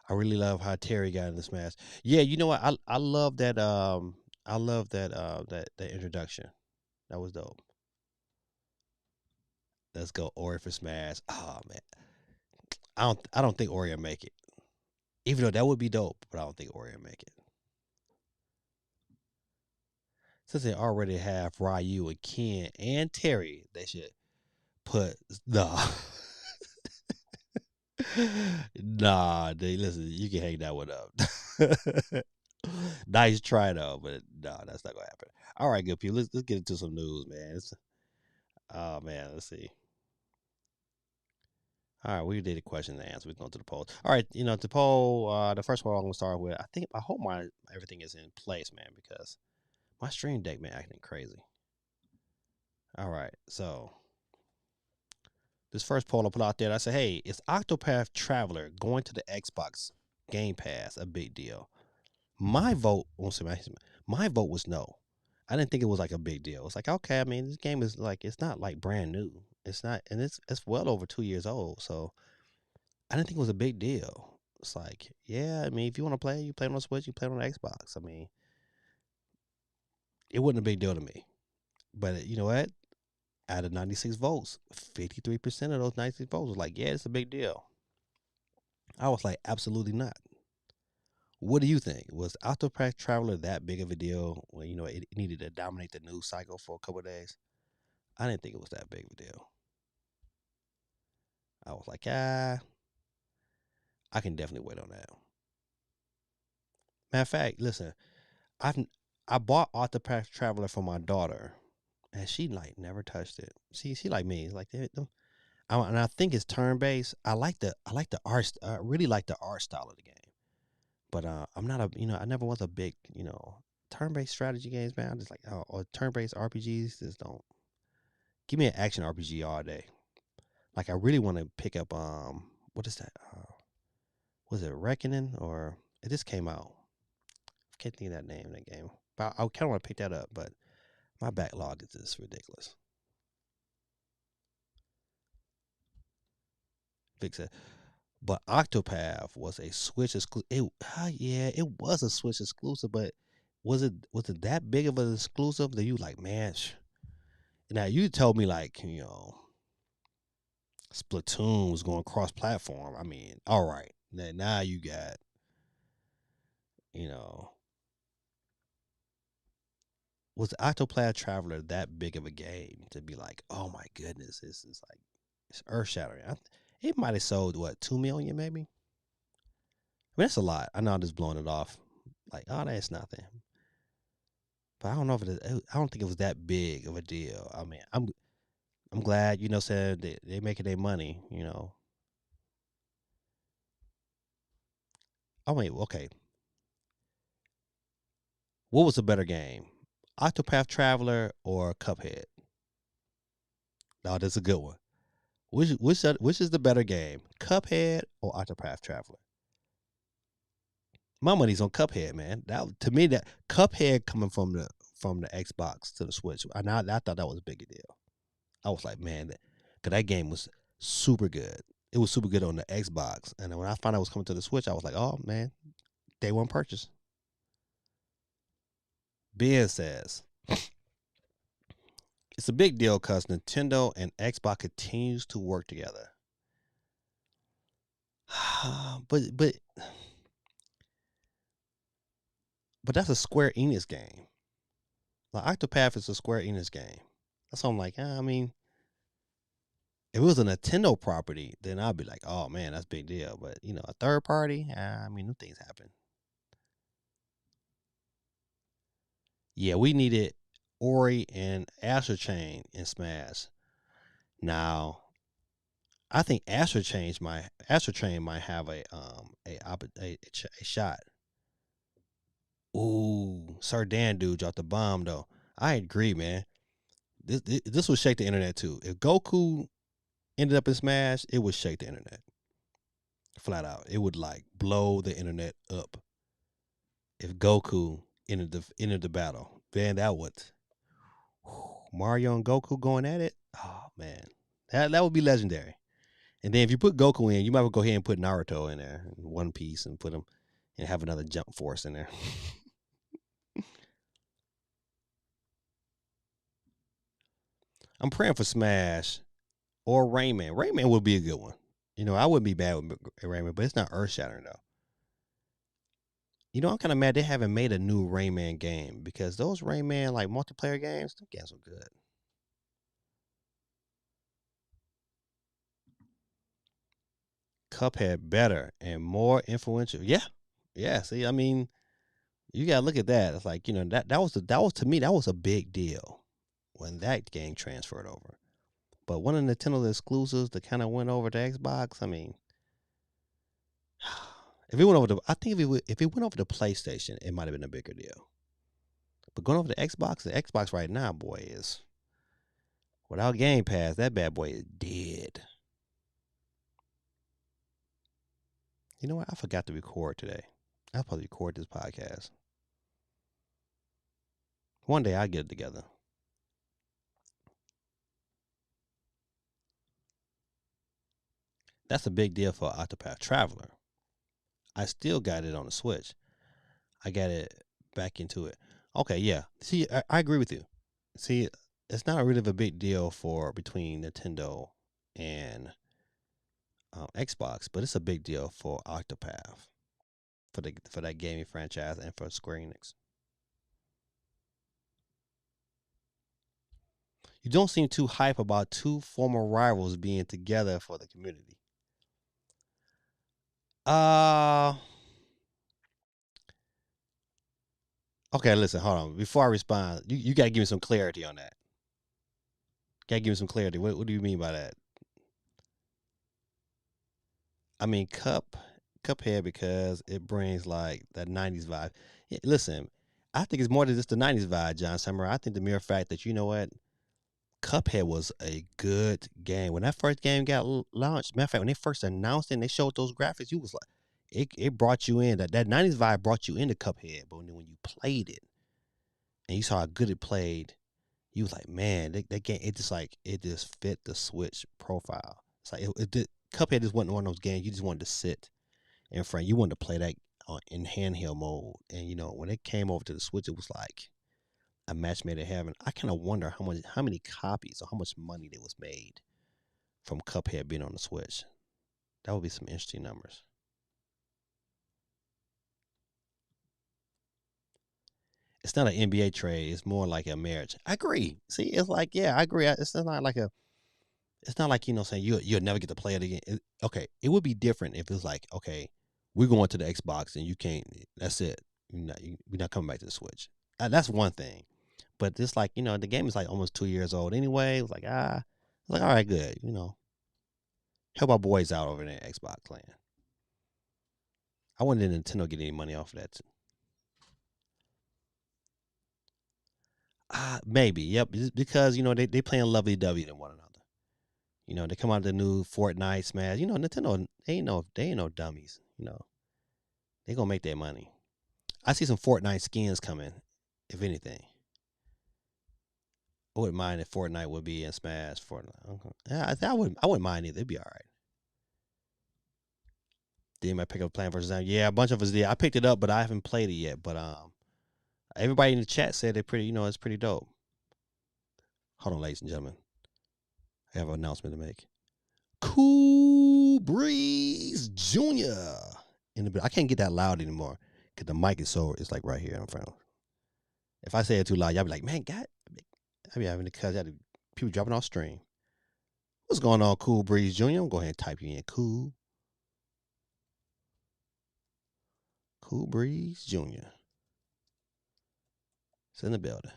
I really love how Terry got in the smash. Yeah, you know what? I love that I love that introduction. That was dope. Let's go Ori for Smash. Oh man. I don't think Ori will make it. Even though that would be dope, but I don't think Ori will make it. Since they already have Ryu and Ken and Terry, they should put nah. Nah, they listen, you can hang that one up. Nice try though, but no, that's not gonna happen. All right, good people. Let's get into some news, man. Oh man, let's see. All right, we did a question and answer. We're going to the poll. All right, the poll. The first one I'm gonna start with. I hope my everything is in place, man, because my stream deck been acting crazy. All right, so this first poll I put out there, I said, hey, is Octopath Traveler going to the Xbox Game Pass a big deal? My vote, my vote was no. I didn't think it was like a big deal. It's like, okay, I mean, this game is like, it's not like brand new. It's not, and it's well over 2 years old. So I didn't think it was a big deal. It's like, yeah, I mean, if you want to play, you play on the Switch, you play on the Xbox. I mean, it wasn't a big deal to me. But you know what? Out of 96 votes, 53% of those 96 votes was like, yeah, it's a big deal. I was like, absolutely not. What do you think? Was Octopath Traveler that big of a deal when it needed to dominate the news cycle for a couple of days? I didn't think it was that big of a deal. I was like, I can definitely wait on that. Matter of fact, listen, I've I bought Octopath Traveler for my daughter, and she like never touched it. She like me, like and I think it's turn based. I like the art. I really like the art style of the game, but I'm not I never was a big turn based strategy games, man. I'm just like or turn based RPGs just don't give me an action RPG all day. Like I really want to pick up what is that? Was it Reckoning or it just came out? I can't think of that name in that game. But I kind of want to pick that up, but my backlog is just ridiculous. Fix it. But Octopath was a Switch exclusive. Yeah, it was a Switch exclusive, but was it that big of an exclusive that you like, man? Now you told me like Splatoon was going cross platform. I mean, all right, now you got you know was Octopath Traveler that big of a game to be like, oh my goodness, this is like it's earth shattering. It might have sold what 2 million maybe. I mean, that's a lot. I know I'm just blowing it off. Like, oh, that's nothing. But I don't know if I don't think it was that big of a deal. I mean, I'm glad said they making their money. Oh wait, okay. What was a better game, Octopath Traveler or Cuphead? No, that's a good one. Which is the better game, Cuphead or Octopath Traveler? My money's on Cuphead, man. That to me, that Cuphead coming from the Xbox to the Switch, and I thought that was a big deal. I was like, man, because that game was super good. It was super good on the Xbox, and then when I found out it was coming to the Switch, I was like, oh man, day one purchase. Ben says it's a big deal because Nintendo and Xbox continues to work together. but but but that's a Square Enix game. Like Octopath is a Square Enix game. That's why I'm like, I mean, if it was a Nintendo property, then I'd be like, oh man, that's a big deal. But you know, a third party, I mean, new things happen. Yeah, we needed Ori and Astro Chain in Smash. Now, I think Astro Chain might have a shot. Ooh, Sir Dan dude dropped the bomb though. I agree, man. This would shake the internet too. If Goku ended up in Smash, it would shake the internet flat out. It would like blow the internet up. If Goku entered the battle, man, that would Mario and Goku going at it. Oh man, that would be legendary. And then if you put Goku in, you might as well go ahead and put Naruto in there, in One Piece, and put him and have another Jump Force in there. I'm praying for Smash or Rayman. Rayman would be a good one. You know, I wouldn't be bad with Rayman, but it's not earth shattering though. You know, I'm kind of mad they haven't made a new Rayman game because those Rayman like multiplayer games, those games are good. Cuphead better and more influential. Yeah, yeah. See, I mean, you gotta look at that. It's like that was to me that was a big deal when that game transferred over. But one of Nintendo's exclusives that kind of went over to Xbox. I mean, if it went over to, I think if it went over to PlayStation, it might have been a bigger deal. But going over to Xbox, the Xbox right now, boy, is without Game Pass, that bad boy is dead. You know what? I forgot to record today. I will probably record this podcast. One day I'll get it together. That's a big deal for Octopath Traveler. I still got it on the Switch. I got it back into it. Okay, yeah. See, I agree with you. See, it's not really a big deal for between Nintendo and Xbox, but it's a big deal for Octopath for that gaming franchise and for Square Enix. You don't seem too hype about two former rivals being together for the community. Uh okay, listen, hold on. Before I respond, you gotta give me some clarity on that. Gotta give me some clarity. What do you mean by that? I mean Cuphead because it brings like that '90s vibe. Yeah, listen, I think it's more than just the '90s vibe, John Summer. I think the mere fact that you know what, Cuphead was a good game when that first game got launched. Matter of fact, when they first announced it and they showed those graphics, you was like, it brought you in. That '90s vibe brought you into Cuphead. But when you played it and you saw how good it played, you was like, man, that game it just fit the Switch profile. It's like Cuphead just wasn't one of those games you just wanted to sit in front. You wanted to play that in handheld mode. And you know, when it came over to the Switch, it was like a match made in heaven. I kind of wonder how many copies or how much money that was made from Cuphead being on the Switch. That would be some interesting numbers. It's not an NBA trade. It's more like a marriage. I agree. See, it's like yeah, I agree. It's not like a. It's not like saying you'll never get to play it again. Okay, it would be different if it was like okay, we're going to the Xbox and you can't. That's it. We're not coming back to the Switch. That's one thing. But it's like the game is like almost 2 years old anyway. It was like it's like all right, good. Help our boys out over there at Xbox land. I wanted Nintendo get any money off of that. Maybe, yep. Because they playing lovey dovey to one another. They come out with the new Fortnite Smash. Nintendo they ain't no dummies. They gonna make their money. I see some Fortnite skins coming. If anything, I wouldn't mind if Fortnite would be in Smash. Fortnite. Okay. Yeah, I wouldn't mind either. It'd be all right. Did anybody pick up Plant vs. Zombies? Yeah, a bunch of us did. I picked it up, but I haven't played it yet. But everybody in the chat said it's pretty. It's pretty dope. Hold on, ladies and gentlemen. I have an announcement to make. Cool Breeze Jr. in the bit. I can't get that loud anymore because the mic is so. It's like right here in front. If I say it too loud, y'all be like, "Man, God," I be having to cut out people dropping off stream. What's going on, Cool Breeze Jr.? I'm gonna go ahead and type you in. Cool Breeze Jr. It's in the building.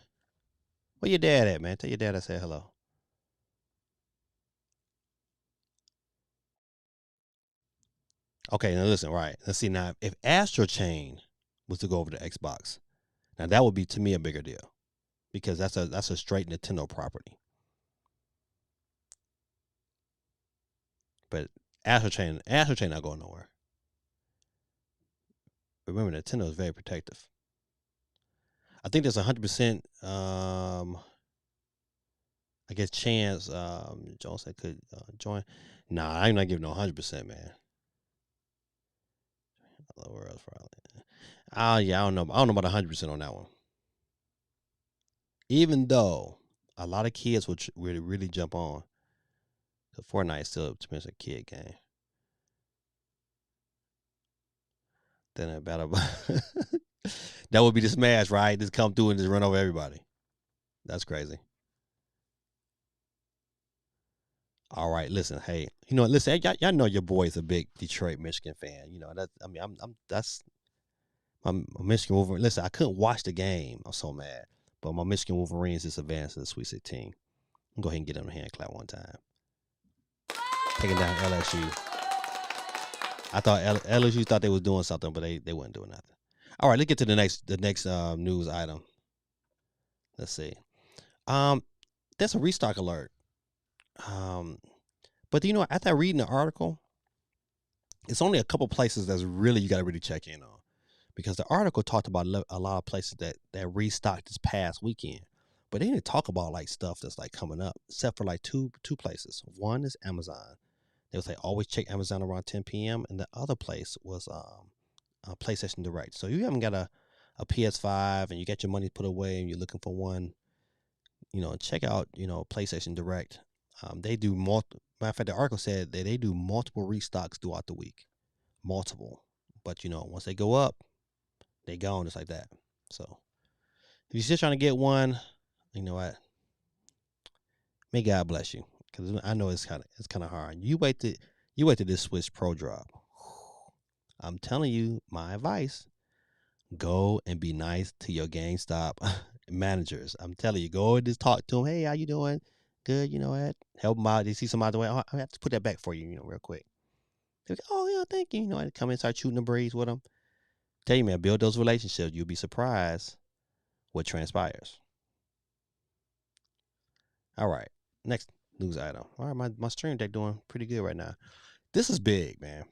Where your dad at, man? Tell your dad I said hello. Okay, now listen, right. Let's see now. If Astro Chain was to go over to Xbox, now that would be to me a bigger deal. Because that's a straight Nintendo property. But Astro Chain not going nowhere. Remember, Nintendo is very protective. I think there's 100%. I guess chance. Jones said could join. Nah, I'm not giving no 100%, man. Where else probably? Yeah, I don't know. I don't know about 100% on that one. Even though a lot of kids would really jump on, the Fortnite is still a kid game. Then a battle. That would be the Smash, right? Just come through and just run over everybody. That's crazy. All right, listen, hey, listen, y'all know your boy is a big Detroit, Michigan fan. That's my Michigan Wolverines. Listen, I couldn't watch the game. I'm so mad, but my Michigan Wolverines just advanced to the Sweet 16. I'm go ahead and get them a hand clap one time, taking down LSU. I thought LSU thought they was doing something, but they weren't doing nothing. All right, let's get to the next news item. Let's see. That's a restock alert. But after reading the article, it's only a couple places that's really you got to really check in on, because the article talked about a lot of places that restocked this past weekend, but they didn't talk about like stuff that's like coming up, except for like two places. One is Amazon. They would say always check Amazon around 10 p.m. and the other place was PlayStation Direct. So you haven't got a PS5 and you got your money put away and you're looking for one, check out PlayStation Direct. They do multiple. Matter of fact, the article said that they do multiple restocks throughout the week, multiple. But once they go up, they gone just like that. So if you're still trying to get one, you know what? May God bless you, because I know it's kind of hard. You wait till this Switch Pro drop. I'm telling you, my advice: go and be nice to your GameStop managers. I'm telling you, go and just talk to them. Hey, how you doing? Good. You know what? Help them out. They see somebody the way. Oh, I have to put that back for you. Real quick. They're like, oh yeah, thank you. I come in and start shooting the breeze with them. Tell you, man, build those relationships. You'll be surprised what transpires. All right, next news item. All right, my stream deck doing pretty good right now. This is big, man.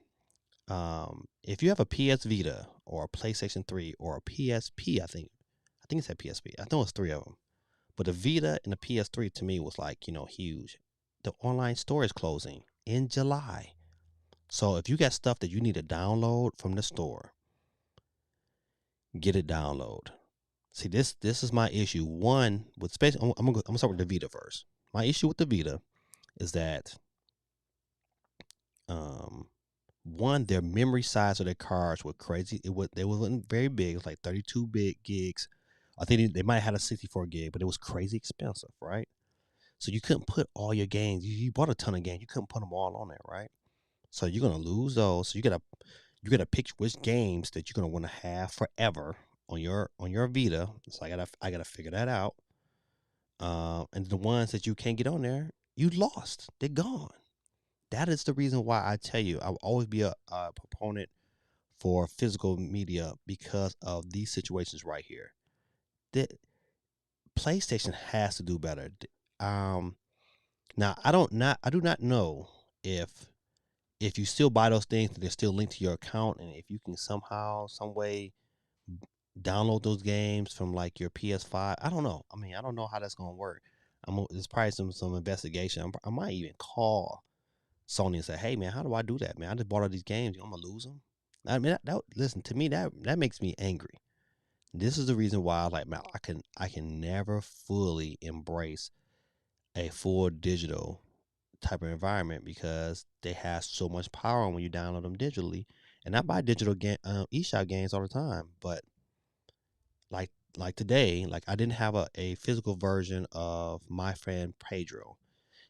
If you have a PS Vita or a PlayStation 3 or a PSP, I think it's a PSP. I know it's three of them. But the Vita and the PS3 to me was like, huge. The online store is closing in July. So if you got stuff that you need to download from the store, get it download. See, this is my issue. One, with space, I'm gonna start with the Vita first. My issue with the Vita is that one, their memory size of their cards were crazy. They wasn't very big. It was like 32 big gigs. I think they might have had a 64 gig, but it was crazy expensive, right? So you couldn't put all your games. You bought a ton of games. You couldn't put them all on there, right? So you're gonna lose those. So you gotta pick which games that you're gonna want to have forever on your Vita. So I gotta figure that out. And the ones that you can't get on there, you lost. They're gone. That is the reason why I tell you I will always be a proponent for physical media because of these situations right here. The PlayStation has to do better. Now I do not know if you still buy those things, they're still linked to your account, and if you can somehow, some way download those games from like your PS5. I don't know. I mean, I don't know how that's gonna work. There's probably some investigation. I might even call Sony and say, "Hey, man, how do I do that, man? I just bought all these games. I'm gonna lose them." I mean, listen to me. That makes me angry. This is the reason why, like, man, I can never fully embrace a full digital type of environment because they have so much power when you download them digitally. And I buy digital eShop games all the time, but like today, like I didn't have a physical version of My Friend Pedro.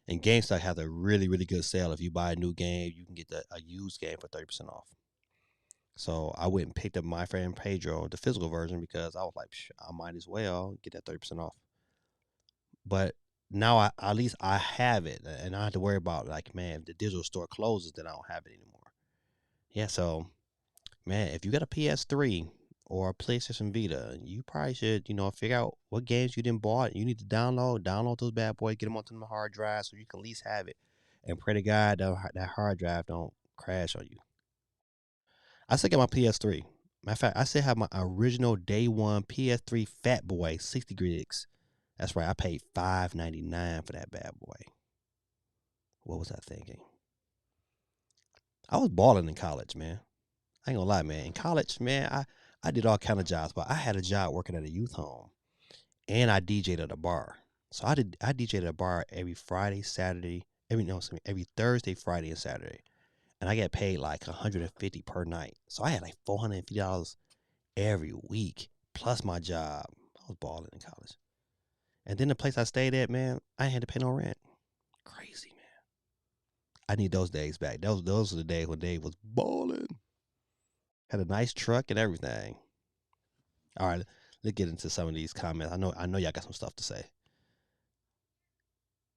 And GameStop has a really, really good sale. If you buy a new game, you can get a used game for 30% off. So I went and picked up My Friend Pedro, the physical version, because I was like, I might as well get that 30% off. But now at least I have it, and I don't have to worry about like, man, if the digital store closes, then I don't have it anymore. Yeah, so man, if you got a PS3 or a PlayStation Vita, you probably should, figure out what games you didn't bought. You need to download those bad boys, get them onto the hard drive so you can at least have it, and pray to God that hard drive don't crash on you. I still got my PS3. Matter of fact, I still have my original day one PS3 Fat Boy 60 gigs. That's right, I paid $5.99 for that bad boy. What was I thinking? I was balling in college, man. I ain't gonna lie, man. In college, man, I did all kind of jobs, but I had a job working at a youth home, and I DJ'd at a bar. So I DJ'd at a bar every Friday, Saturday, every Thursday, Friday, and Saturday, and I get paid like 150 per night. So I had like $450 every week plus my job. I was balling in college, and then the place I stayed at, man, I had to pay no rent. Crazy, man. I need those days back. Those were the days when Dave was balling. Had a nice truck and everything. All right, let's get into some of these comments. I know y'all got some stuff to say.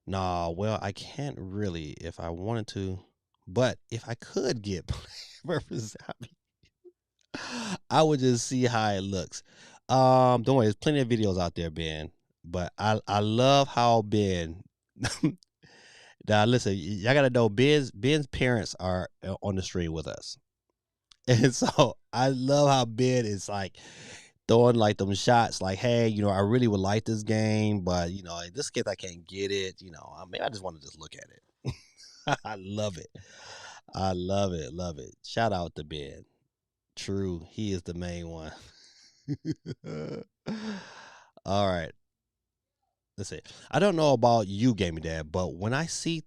Nah, well, I can't really if I wanted to, but if I could get Purple Zombie, I would just see how it looks. Don't worry, there's plenty of videos out there, Ben. But I love how Ben. Now listen, y'all gotta know Ben's parents are on the stream with us, and so I love how Ben is like throwing like them shots like, hey, I really would like this game, but in this case I can't get it. Maybe I just want to just look at it. I love it. I love it. Love it. Shout out to Ben. True. He is the main one. All right. Let's see. I don't know about you, Gaming Dad, but when I see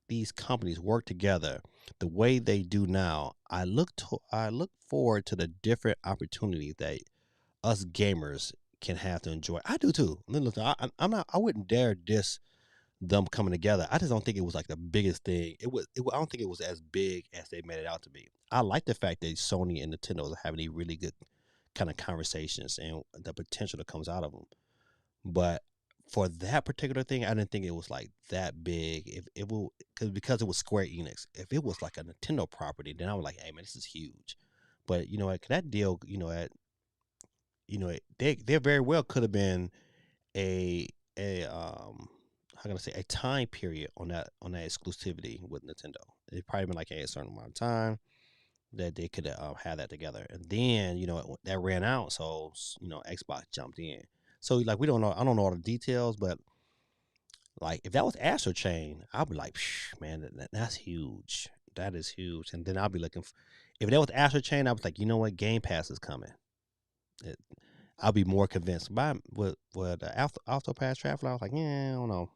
these companies work together the way they do now, I look forward to the different opportunities that us gamers can have to enjoy. I do too. Listen, I'm not. I wouldn't dare diss them coming together. I just don't think it was like the biggest thing. I don't think it was as big as they made it out to be. I like the fact that Sony and Nintendo are having these really good kind of conversations and the potential that comes out of them. But for that particular thing, I didn't think it was like that big. If it will, because it was Square Enix. If it was like a Nintendo property, then I was like, hey man, this is huge. But that deal, they very well could have been a how can I say, a time period on that exclusivity with Nintendo. It probably been like a certain amount of time that they could have that together, and then that ran out, so Xbox jumped in. So like we don't know, I don't know all the details, but like if that was Astro Chain, I'd be like, psh, man, that's huge. That is huge. And then I'll be looking. If that was Astro Chain, I was like, you know what, Game Pass is coming. It, I'll be more convinced. But with Octopath Traveler, I was like, yeah, I don't know.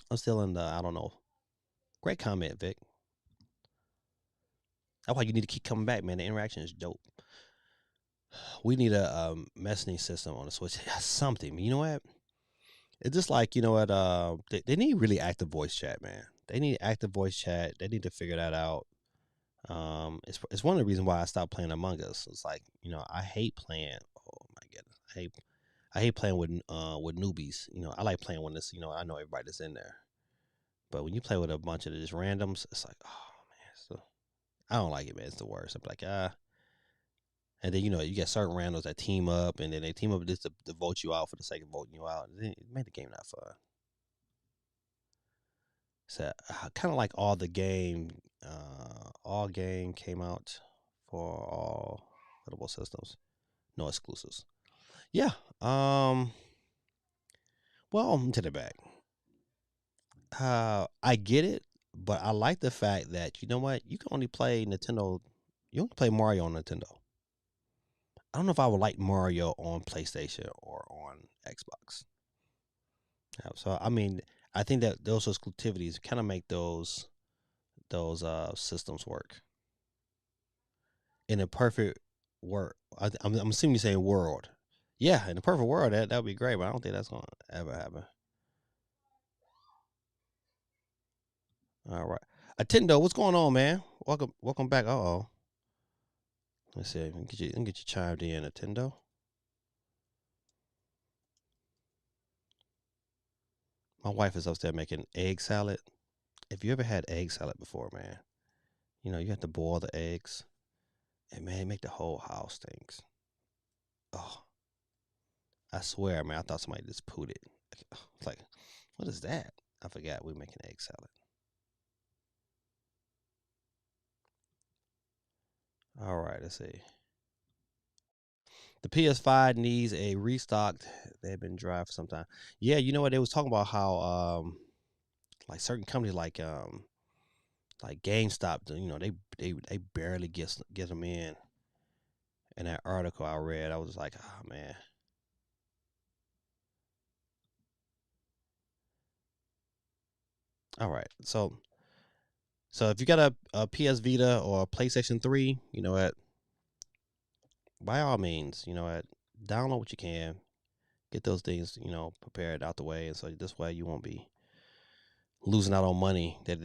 I'm still in the I don't know. Great comment, Vic. That's why you need to keep coming back, man. The interaction is dope. We need a messaging system on the Switch. Something. You know what? It's just like what. They need really active voice chat, man. They need active voice chat. They need to figure that out. It's one of the reasons why I stopped playing Among Us. It's like I hate playing. Oh my goodness, I hate playing with newbies. I like playing when this. I know everybody that's in there. But when you play with a bunch of just randoms, it's like, oh man, I don't like it, man. It's the worst. I'm like, and then you get certain randoms that team up, and then they team up just to vote you out for the sake of voting you out. It made the game not fun. So kind of like all game came out for all portable systems, no exclusives. Yeah. Um. Well, I'm to the back. I get it, but I like the fact that you know what you can only play Nintendo. You only play Mario on Nintendo. I don't know if I would like Mario on PlayStation or on Xbox. So I mean, I think that those exclusivities kind of make those systems work in a perfect world. I'm assuming you're saying world. Yeah, in a perfect world, that would be great, but I don't think that's gonna ever happen. All right, Nintendo, what's going on, man? Welcome back. Oh, let's see. Let me get you chimed in, Nintendo. My wife is upstairs making egg salad. If you ever had egg salad before, man, you have to boil the eggs, and man, it make the whole house stinks. Oh, I swear, man, I thought somebody just pooed it. It's like, what is that? I forgot we making egg salad. All right, let's see. The PS5 needs a restock. They've been dry for some time. Yeah, you know what? They was talking about how like certain companies like GameStop, they barely get them in. In that article I read, I was like, oh man. All right, so if you got a PS Vita or a PlayStation 3, by all means, download what you can, get those things, prepared out the way, and so this way you won't be losing out on money that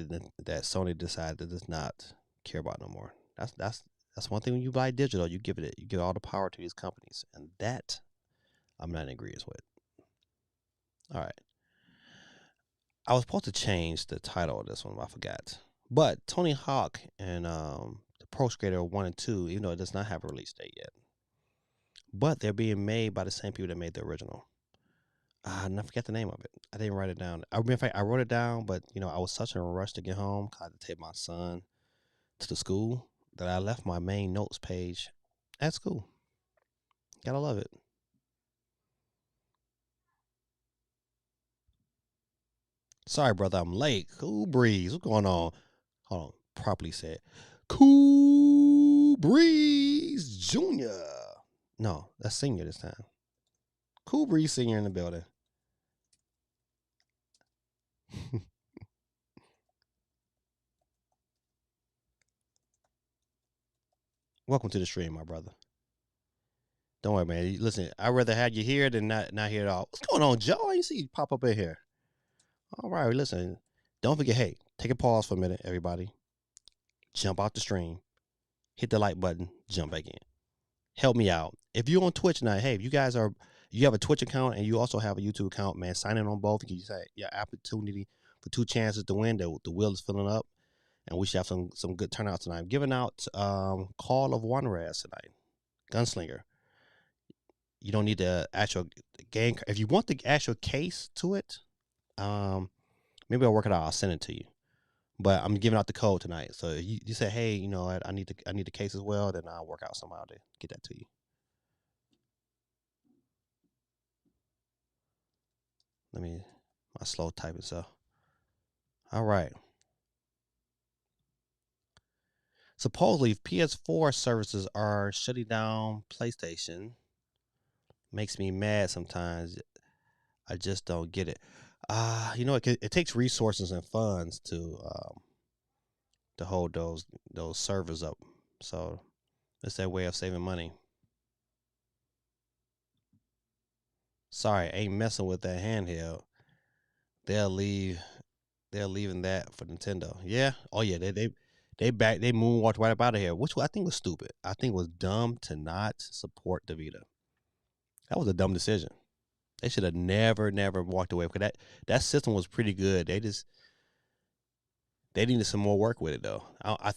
Sony decided to just not care about no more. That's one thing when you buy digital, you give all the power to these companies, and that I'm not in agreement with. All right, I was supposed to change the title of this one, but I forgot. But Tony Hawk and the Pro Skater 1 and 2, even though it does not have a release date yet, but they're being made by the same people that made the original. And I forget the name of it. I didn't write it down. In fact, I wrote it down, but I was such in a rush to get home. 'Cause I had to take my son to the school that I left my main notes page at school. Gotta love it. Sorry, brother, I'm late. Cool breeze. What's going on? Hold on. Properly said. Cool breeze Junior. No, that's senior this time. Cool breeze senior in the building. Welcome to the stream, my brother. Don't worry, man. Listen, I'd rather have you here than not here at all. What's going on, Joe? I see you pop up in here. All right, listen. Don't forget, hey, take a pause for a minute, everybody. Jump out the stream, hit the like button, jump back in. Help me out. If you're on Twitch now, hey, if you have a Twitch account and you also have a YouTube account, man, sign in on both. You can say your opportunity for two chances to win. The wheel is filling up, and we should have some good turnout tonight. I'm giving out Call of One Raz tonight, Gunslinger. You don't need the actual game. If you want the actual case to it, maybe I'll work it out. I'll send it to you. But I'm giving out the code tonight. So if you say, hey, I need the case as well, then I'll work out somehow to get that to you. Let me my slow typing so. All right. Supposedly PS4 services are shutting down PlayStation. Makes me mad sometimes. I just don't get it. It takes resources and funds to hold those servers up. So it's their way of saving money. Sorry, ain't messing with that handheld. They'll leave. They're leaving that for Nintendo. Yeah. Oh yeah. They moonwalked right up out of here, which I think was stupid. I think it was dumb to not support the Vita. That was a dumb decision. They should have never walked away because that system was pretty good. They needed some more work with it though. I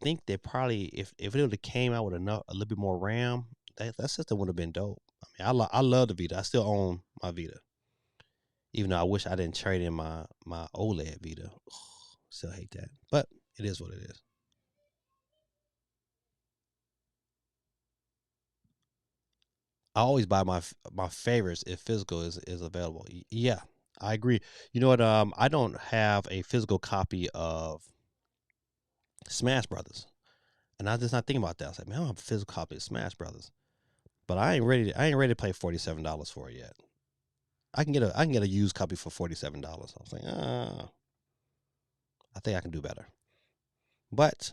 think they probably if it would have came out with a little bit more RAM, that system would have been dope. I mean, I love the Vita. I still own my Vita. Even though I wish I didn't trade in my OLED Vita. Still hate that, but it is what it is. I always buy my favorites if physical is available. Yeah, I agree. You know what? I don't have a physical copy of Smash Brothers, and I was just not thinking about that. I was like, man, I don't have a physical copy of Smash Brothers, but I ain't ready to pay $47 for it yet. I can get a used copy for $47. I was like, I think I can do better. But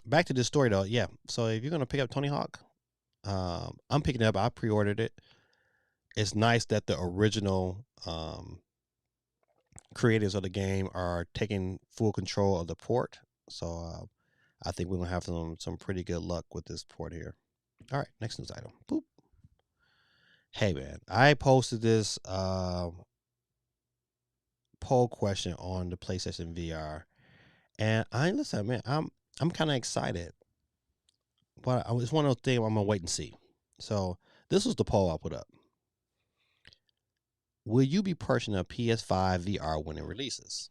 back to this story though. Yeah. So if you're gonna pick up Tony Hawk, I'm picking it up. I pre-ordered it. It's nice that the original creators of the game are taking full control of the port. So I think we're gonna have some pretty good luck with this port here. All right, next news item. Boop. Hey man, I posted this poll question on the PlayStation VR, and I listen, man, I'm kind of excited, but it's one of those things I'm gonna wait and see. So this was the poll I put up. Will you be purchasing a PS5 VR when it releases?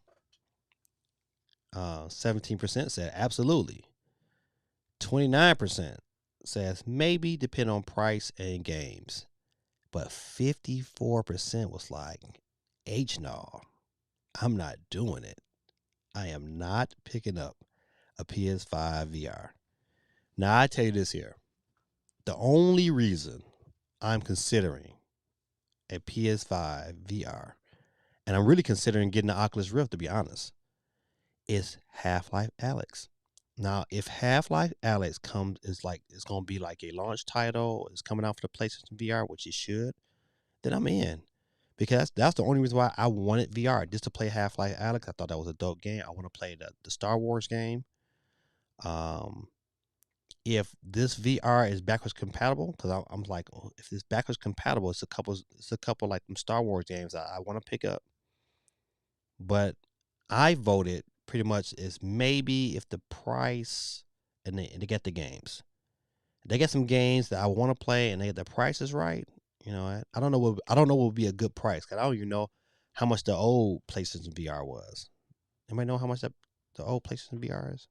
17% said absolutely. 29% says maybe, depend on price and games. But 54% was like, H no, I'm not doing it. I am not picking up a PS5 VR. Now, I tell you this here. The only reason I'm considering a PS5 VR, and I'm really considering getting the Oculus Rift, to be honest, is Half-Life Alyx. Now, if Half-Life Alyx comes, is like it's gonna be like a launch title, it's coming out for the PlayStation VR, which it should, then I'm in. Because that's the only reason why I wanted VR, just to play Half-Life Alyx. I thought that was a dope game. I want to play the Star Wars game. Um, if this VR is backwards compatible, because I'm like, oh, if it's backwards compatible, it's a couple like some Star Wars games I want to pick up. But I voted pretty much is maybe if the price and they get the games. They get some games that I want to play and they the price is right. You know, I don't know what would be a good price because I don't even know how much the old PlayStation VR was. Anybody know how much the old PlayStation VR is?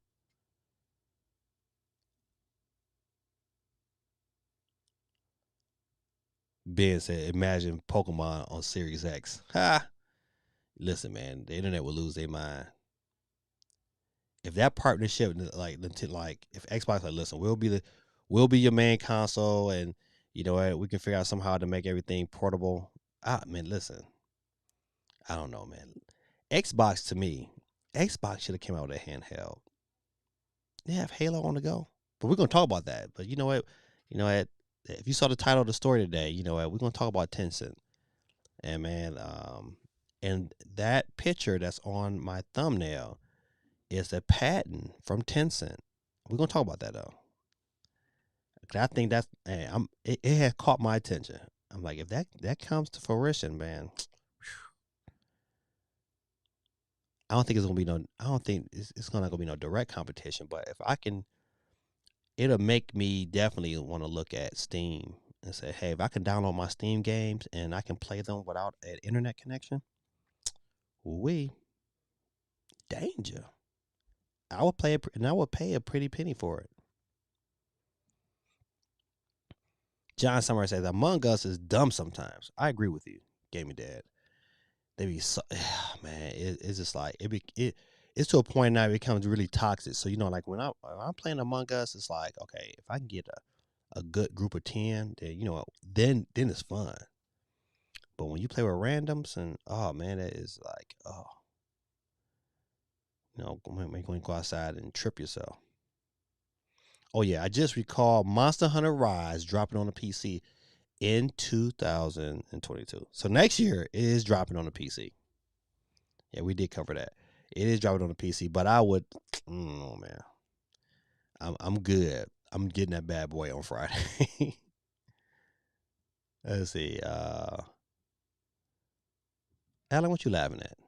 Ben said, "Imagine Pokemon on Series X." Ha! Listen, man, the internet will lose their mind if that partnership, like if Xbox like, listen, we'll be your main console, and you know what, we can figure out somehow to make everything portable. Ah, man, listen, I don't know, man. Xbox to me, Xbox should have came out with a handheld. They have Halo on the go, but we're gonna talk about that. But you know what, if you saw the title of the story today, you know what, we're gonna talk about Tencent, and man, and that picture that's on my thumbnail is a patent from Tencent. We're gonna talk about that though. 'Cause I think that's it has caught my attention. I'm like, if that comes to fruition, man, I don't think it's gonna be no. I don't think it's gonna be no direct competition. But if I can, it'll make me definitely want to look at Steam and say, hey, if I can download my Steam games and I can play them without an internet connection, we danger. I would play it, and I would pay a pretty penny for it. John Summer says, Among Us is dumb sometimes. I agree with you, Gaming Dad. They be so, man, it's just like, it's to a point now it becomes really toxic. So, you know, like when I'm playing Among Us, it's like, okay, if I can get a good group of 10, then, you know, then it's fun. But when you play with randoms and, oh, man, that is like, oh, you know, make you go outside and trip yourself. Oh, yeah, I just recall Monster Hunter Rise dropping on the PC in 2022. So next year it is dropping on the PC. Yeah, we did cover that. It is dropping on the PC, but I would, oh man, I'm good. I'm getting that bad boy on Friday. Let's see, Alan, what you laughing at?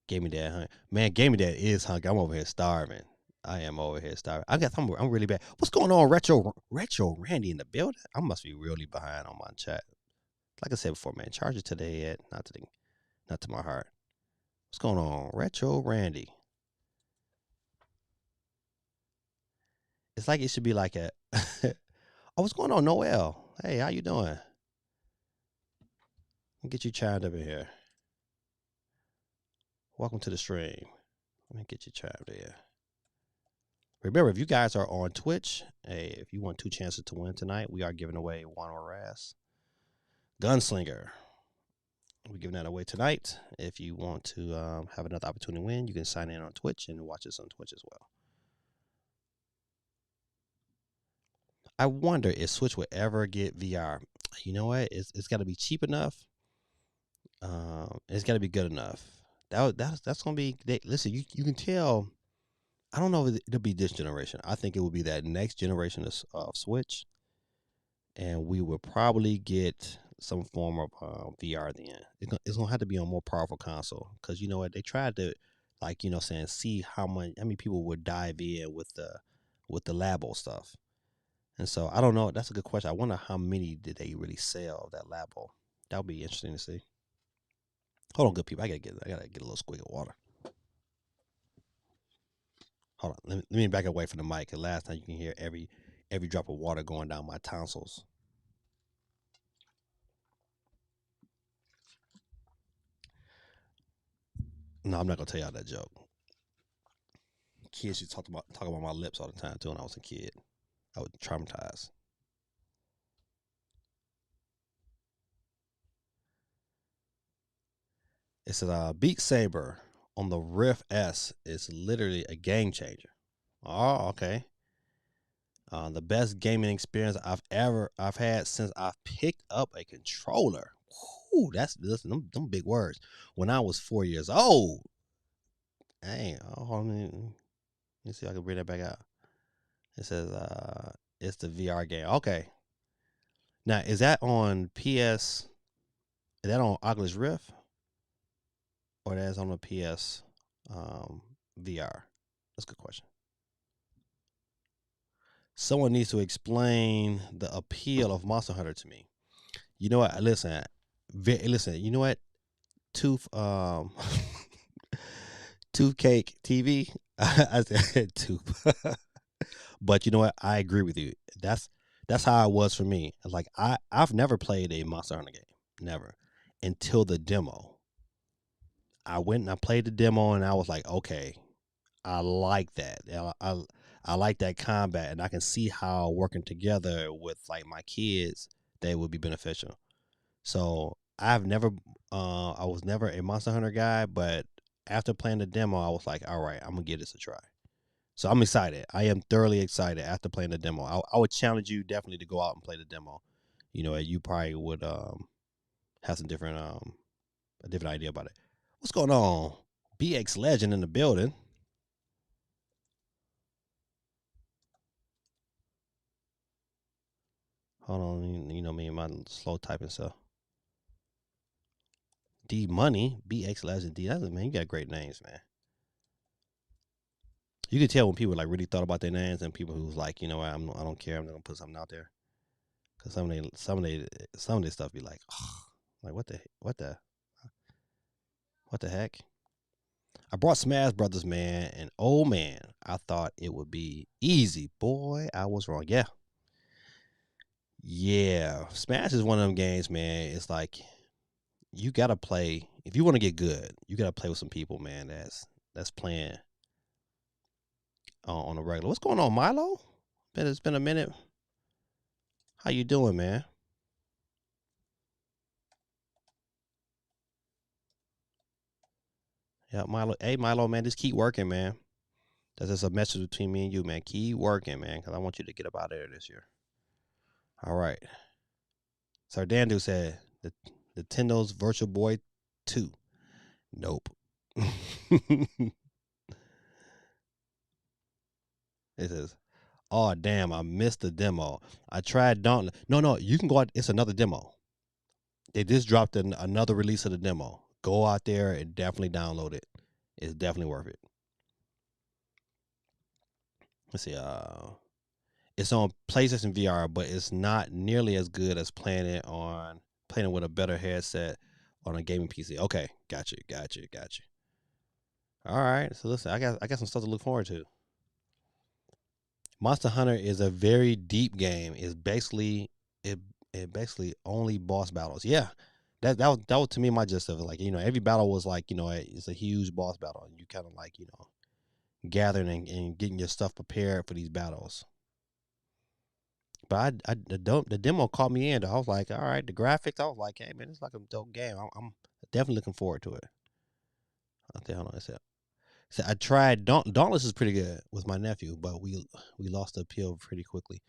Gaming Dad, man, Gaming Dad is hungry. I'm over here starving. I am over here starving. I'm really bad. What's going on, Retro Randy in the building? I must be really behind on my chat. Like I said before, man, charge it to the head, not to my heart. What's going on, Retro Randy? It's like it should be like a. Oh, what's going on, Noel? Hey, how you doing? Get you chimed up in here. Welcome to the stream. Let me get you chimed in. Remember, if you guys are on Twitch, hey, if you want 2 chances to win tonight, we are giving away one Raz Gunslinger. We're giving that away tonight. If you want to have another opportunity to win, you can sign in on Twitch and watch us on Twitch as well. I wonder if Switch will ever get VR. You know what? It's got to be cheap enough. It's got to be good enough. That's gonna be. Listen, you can tell. I don't know if it'll be this generation. I think it will be that next generation of Switch, and we will probably get some form of VR then. It's gonna have to be on a more powerful console because you know what, they tried to, like, saying, see how many people would dive in with the Labo stuff. And so I don't know. That's a good question. I wonder how many did they really sell of that Labo. That would be interesting to see. Hold on, good people. I gotta get a little squig of water. Hold on. Let me back away from the mic. Cause last time you can hear every drop of water going down my tonsils. No, I'm not gonna tell y'all that joke. Kids used to talk about my lips all the time too when I was a kid. I was traumatized. It said Beat Saber on the Rift S is literally a game changer. Oh, okay. The best gaming experience I've had since I've picked up a controller. Whew, listen, them big words. When I was 4 years old. Dang, hold on, let me see if I can bring that back out. It says it's the VR game. Okay. Now, is that on PS? Is that on Oculus Rift? Or that's on the PS VR? That's a good question. Someone needs to explain the appeal of Monster Hunter to me. You know what? Listen, you know what? Tooth Toothcake TV. I said tooth. But you know what? I agree with you. That's how it was for me. Like I've never played a Monster Hunter game. Never. Until the demo. I went and I played the demo and I was like, okay, I like that. I like that combat, and I can see how working together with like my kids, they would be beneficial. So I was never a Monster Hunter guy, but after playing the demo, I was like, all right, I'm gonna give this a try. So I'm excited. I am thoroughly excited after playing the demo. I would challenge you definitely to go out and play the demo. You know, you probably would have some different a different idea about it. What's going on? BX Legend in the building. Hold on, you know me and my slow typing stuff. D Money, BX Legend D. That's man, you got great names, man. You can tell when people like really thought about their names and people who's like, you know, I don't care. I'm not gonna put something out there because some of their stuff be like, oh, like what the heck? I brought Smash Brothers, man, and oh man, I thought it would be easy. Boy, I was wrong. Yeah. Smash is one of them games, man. It's like you gotta play if you want to get good. You gotta play with some people, man. That's playing on a regular. What's going on, Milo? It's been a minute. How you doing, man? Yeah, Milo. Hey, Milo, man, just keep working, man. That's just a message between me and you, man. Keep working, man, because I want you to get up out of there this year. All right. So Dandu said the Nintendo's Virtual Boy 2. Nope. It says, oh damn, I missed the demo. I tried Dauntless. No, you can go out. It's another demo. They just dropped another release of the demo. Go out there and definitely download it. It's definitely worth it. Let's see. It's on PlayStation VR, but it's not nearly as good as playing it on playing it with a better headset on a gaming PC. Okay, got you. All right, so listen, I got some stuff to look forward to. Monster Hunter is a very deep game. It's basically it it basically only boss battles. Yeah, that was to me my gist of it. Like every battle was like it's a huge boss battle, and you kind of like gathering and getting your stuff prepared for these battles. But the demo caught me in. I was like, all right, the graphics. I was like, hey man, it's like a dope game. I'm definitely looking forward to it. Okay, hold on. So I tried Dauntless is pretty good with my nephew, but we lost the appeal pretty quickly.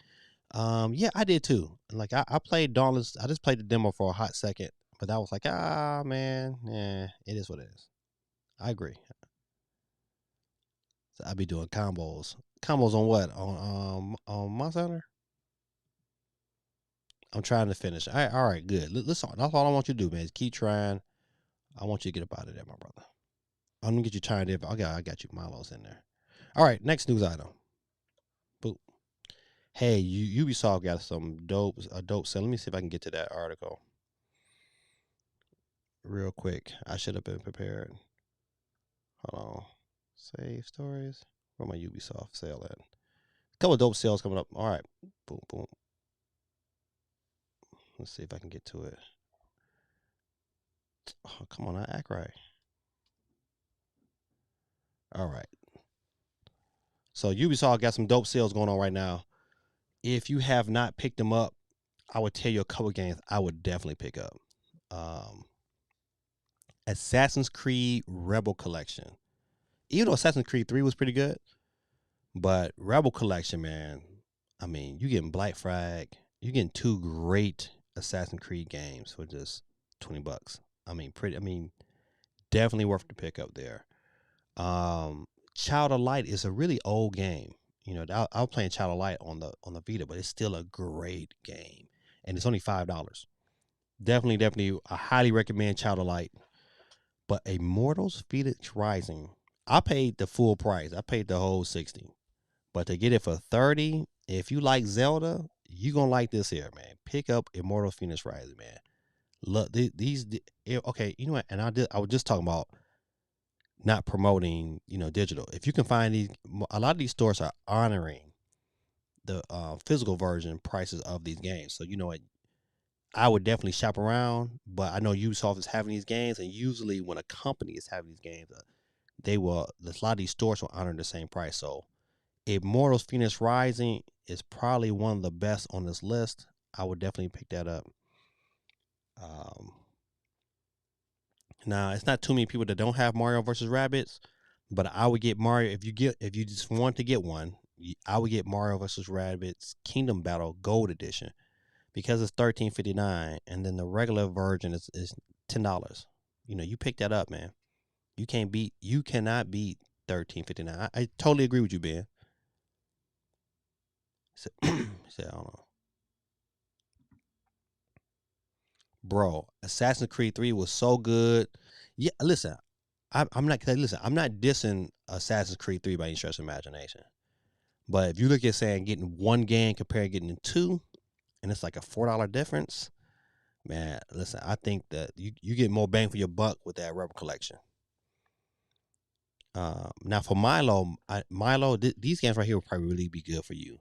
Yeah, I did too. Like I played Dauntless. I just played the demo for a hot second, but I was like, man, yeah, it is what it is. I agree. So I be doing combos. Combos on what? On Monster Hunter? I'm trying to finish. All right, good. Listen, that's all I want you to do, man. Is keep trying. I want you to get up out of there, my brother. I'm gonna get you turned in. I got you Milo's in there. All right, next news item. Boop. Hey, Ubisoft got some dope sale. Let me see if I can get to that article real quick. I should have been prepared. Hold on. Save stories. Where my Ubisoft sale at? A couple of dope sales coming up. All right. Boom, boom. Let's see if I can get to it. Oh, come on, I act right. All right. So Ubisoft got some dope sales going on right now. If you have not picked them up, I would tell you a couple games I would definitely pick up. Um, Assassin's Creed Rebel Collection. Even though Assassin's Creed 3 was pretty good, but Rebel Collection, man, I mean, you getting Black Flag, you getting two great Assassin's Creed games for just $20. I mean, definitely worth the pick up there. Child of Light is a really old game. I was playing Child of Light on the Vita, but it's still a great game, and it's only $5. Definitely, I highly recommend Child of Light. But Immortals Phoenix Rising, I paid the full price. I paid the whole 60. But to get it for 30, if you like Zelda, you gonna like this here, man. Pick up Immortals Phoenix Rising, man. Look, okay, you know what? And I was just talking about not promoting, digital. If you can find these, a lot of these stores are honoring the physical version prices of these games. So you know what? I would definitely shop around, but I know Ubisoft is having these games, and usually when a company is having these games, they will. A lot of these stores will honor the same price. So, Immortals: Phoenix Rising is probably one of the best on this list. I would definitely pick that up. Um, Now it's not too many people that don't have Mario versus Rabbids, but I would get Mario if you just want to get one. I would get Mario versus Rabbids Kingdom Battle Gold Edition because it's $13.59, and then the regular version is $10. You pick that up, man. You cannot beat $13.59. I totally agree with you, Ben. So, I don't know, bro. Assassin's Creed 3 was so good. Yeah, listen, I'm not listen. I'm not dissing Assassin's Creed 3 by any stretch of imagination. But if you look at saying getting one game compared to getting two, and it's like a $4 difference, man, listen, I think that you get more bang for your buck with that Rebel Collection. Now for Milo, these games right here will probably really be good for you.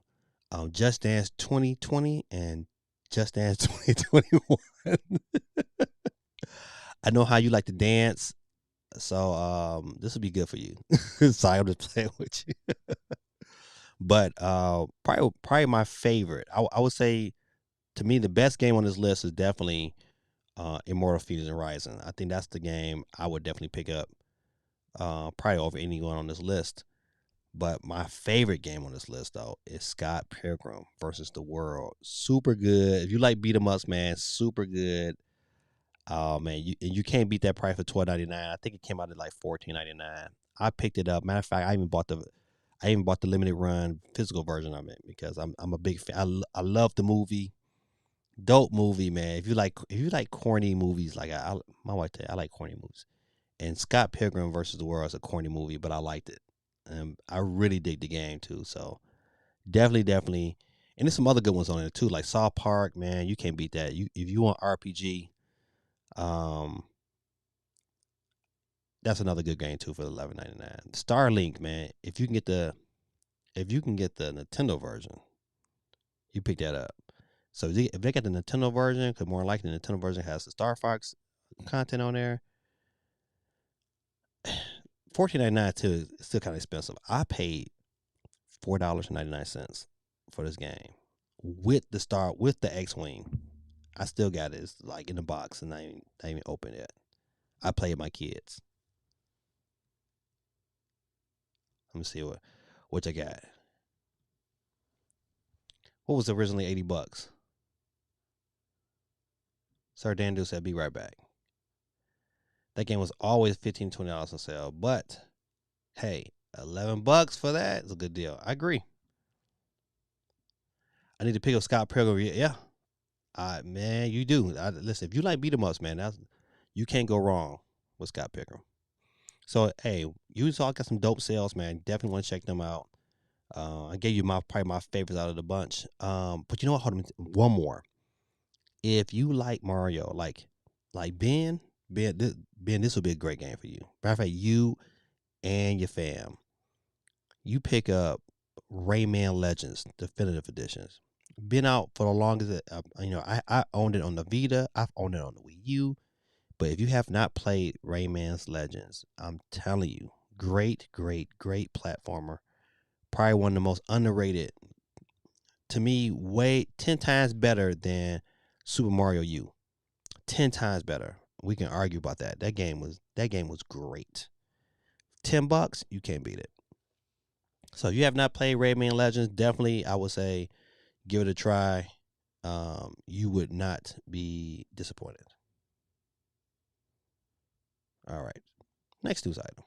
Just Dance 2020 and Just Dance 2021. I know how you like to dance, so this will be good for you. Sorry, I'm just playing with you. But probably my favorite. I would say to me the best game on this list is definitely Immortal Phoenix and Rising. I think that's the game I would definitely pick up, probably over anyone on this list. But my favorite game on this list though is Scott Pilgrim versus the World. Super good. If you like beat 'em ups, man, super good. Oh man, you can't beat that price for $12.99. I think it came out at like $14.99. I picked it up. Matter of fact, I even bought the limited run physical version of it because I'm a big fan. I love the movie. Dope movie, man. If you like corny movies, like my wife tell you, I like corny movies. And Scott Pilgrim versus the World is a corny movie, but I liked it. And I really dig the game too. So definitely. And there's some other good ones on there too, like Saw Park, man. You can't beat that. If you want RPG, Um, that's another good game too for $11.99. Starlink, man. If you can get the Nintendo version, you pick that up. So if they got the Nintendo version, because more likely the Nintendo version has the Star Fox content on there. $14.99 too is still kind of expensive. I paid $4.99 for this game with the X-wing. I still got it. It's like in the box and I ain't even opened it. I play with my kids. Let me see what I got. What was originally $80? Sir Dandu said, "Be right back." That game was always $15-$20 on sale, but hey, $11 for that is a good deal. I agree. I need to pick up Scott Pilgrim. Yeah, man, you do. Listen, if you like beat 'em ups, man, you can't go wrong with Scott Pilgrim. So hey, you all got some dope sales, man. Definitely want to check them out. I gave you probably my favorites out of the bunch. But you know what? Hold on, one more. If you like Mario, like Ben, this will be a great game for you. Matter of fact, you and your fam, you pick up Rayman Legends Definitive Editions. Been out for the longest. I owned it on the Vita. I've owned it on the Wii U. But if you have not played Rayman's Legends, I'm telling you, great, great, great platformer. Probably one of the most underrated. To me, way 10 times better than Super Mario U. 10 times better. We can argue about that. That game was great. $10, you can't beat it. So if you have not played Rayman Legends, definitely I would say give it a try. You would not be disappointed. All right. Next news item.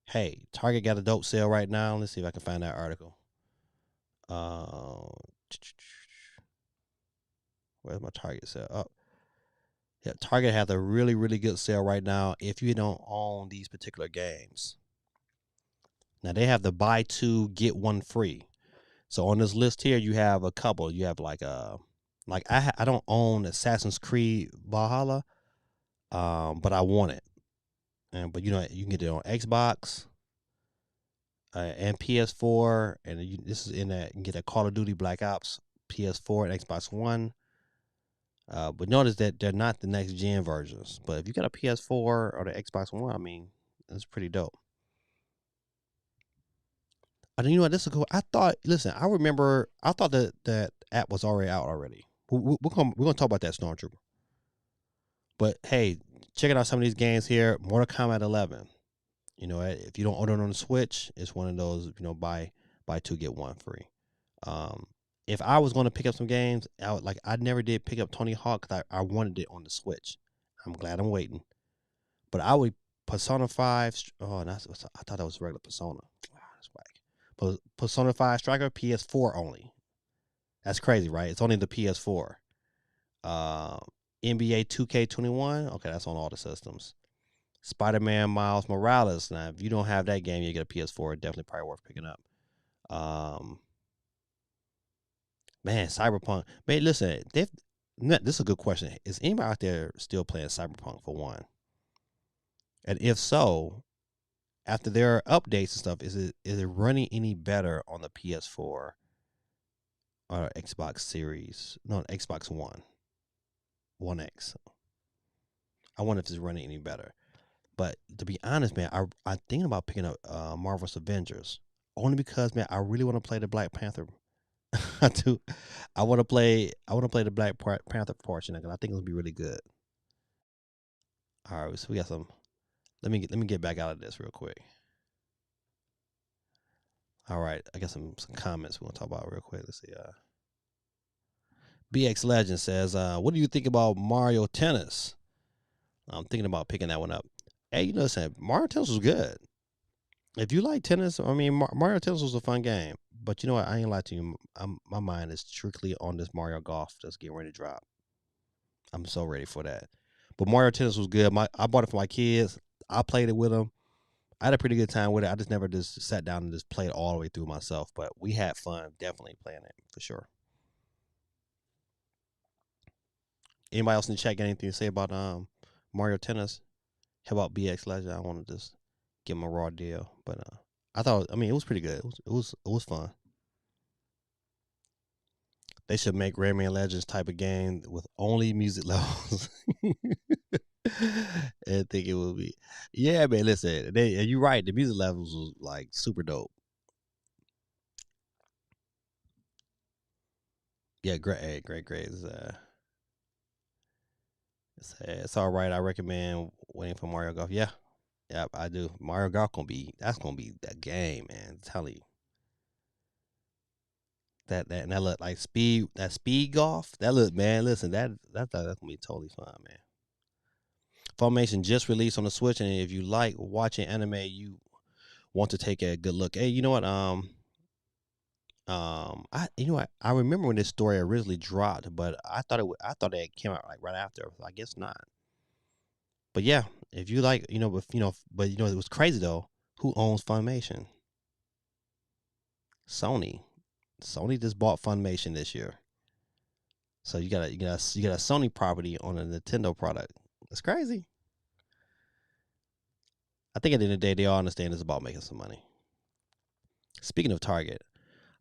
Hey, Target got a dope sale right now. Let's see if I can find that article. Uh, where's my Target sale? Oh, yeah, Target has a really, really good sale right now if you don't own these particular games. Now they have the buy two get one free. So on this list here, you have a couple. You have I don't own Assassin's Creed Valhalla, but I want it. But you can get it on Xbox and PS4, and this is in that you can get a Call of Duty Black Ops PS4 and Xbox One. But notice that they're not the next gen versions. But if you got a PS4 or the Xbox One, I mean, it's pretty dope. I mean, this is cool. Listen, I thought that app was already out already. We're gonna talk about that Stormtrooper. But hey, checking out some of these games here. Mortal Kombat 11. If you don't order it on the Switch, it's one of those. Buy two get one free. Um, if I was going to pick up some games, I never did pick up Tony Hawk because I wanted it on the Switch. I'm glad I'm waiting. But I would Persona 5. Oh, I thought that was regular Persona. Wow, that's whack. Persona 5 Striker PS4 only. That's crazy, right? It's only the PS4. Uh, NBA 2K21. Okay, that's on all the systems. Spider-Man Miles Morales. Now, if you don't have that game, you get a PS4. Definitely probably worth picking up. Man, Cyberpunk. Man, listen, this is a good question. Is anybody out there still playing Cyberpunk for one? And if so, after their updates and stuff, is it running any better on the PS4 or Xbox Series? No, Xbox One X. I wonder if it's running any better. But to be honest, man, I'm thinking about picking up Marvel's Avengers only because, man, I really want to play the Black Panther. I do. I want to play. I want to play the Black Panther portion, and I think it'll be really good. All right, so we got some. Let me get back out of this real quick. All right, I got some comments we want to talk about real quick. Let's see. BX Legend says, "What do you think about Mario Tennis?" I'm thinking about picking that one up. Hey, Mario Tennis was good. If you like tennis, I mean, Mario Tennis was a fun game. But you know what? I ain't lie to you. My mind is strictly on this Mario Golf that's getting ready to drop. I'm so ready for that. But Mario Tennis was good. I bought it for my kids. I played it with them. I had a pretty good time with it. I just never just sat down and just played it all the way through myself. But we had fun definitely playing it for sure. Anybody else in the chat got anything to say about Mario Tennis? How about BX Legend? I want to just give him a raw deal, but I thought, I mean, it was pretty good. It was fun. They should make Rayman Legends type of game with only music levels. I think it would be. Yeah, man. Listen, you're right. The music levels was like super dope. Yeah, great, great. It's all right. I recommend waiting for Mario Golf. Yeah, yeah, I do. Mario Golf that's gonna be the game, man. I'm telling you that look like speed golf. That look, man. Listen, that's gonna be totally fun, man. Formation just released on the Switch, and if you like watching anime, you want to take a good look. Hey, you know what? I remember when this story originally dropped, but I thought it came out like right after. I guess not. But yeah, if you like, but it was crazy though. Who owns Funimation? Sony. Sony just bought Funimation this year, so you got a Sony property on a Nintendo product. That's crazy. I think at the end of the day, they all understand it's about making some money. Speaking of Target,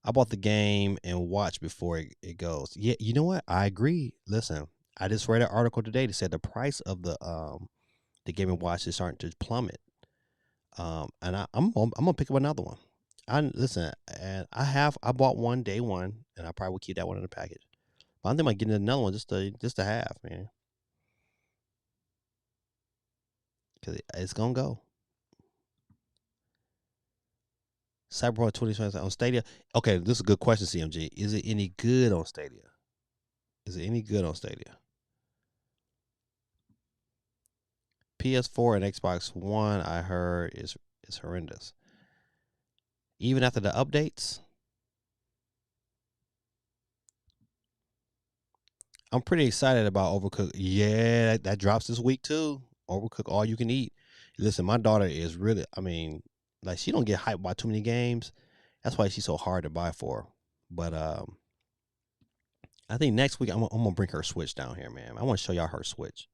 I bought the game and watched before it goes. Yeah, you know what? I agree. Listen, I just read an article today that said the price of the Game and Watch is starting to plummet. And I'm gonna pick up another one. I listen, and I bought one day one, and I probably will keep that one in the package. But I'm thinking about getting another one just to have, man, because it's gonna go. Cyberpunk 2020 on Stadia. Okay, this is a good question, CMG. Is it any good on Stadia? Is it any good on Stadia? PS4 and Xbox One, I heard, is horrendous. Even after the updates, I'm pretty excited about Overcooked. Yeah, that drops this week too. Overcooked all you can eat. Listen, my daughter is really, I mean, like she don't get hyped by too many games. That's why she's so hard to buy for. But I think next week I'm gonna bring her Switch down here, man. I want to show y'all her Switch.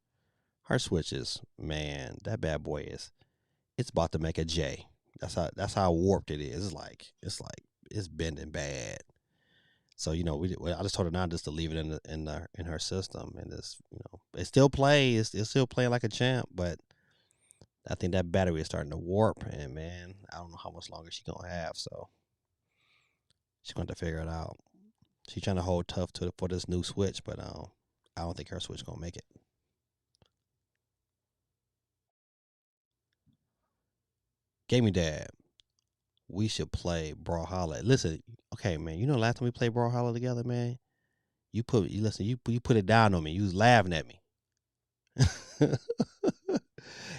Her Switch is, man, that bad boy is. It's about to make a J. That's how warped it is. It's like it's bending bad. So I just told her now just to leave it in her system, and it still plays. It's still playing like a champ, but I think that battery is starting to warp, and man, I don't know how much longer she's gonna have. So she's going to figure it out. She's trying to hold tough for this new Switch, but I don't think her Switch gonna make it. Gaming Dad, we should play Brawlhalla. Listen, okay, man. You know, last time we played Brawlhalla together, man, you put it down on me. You was laughing at me.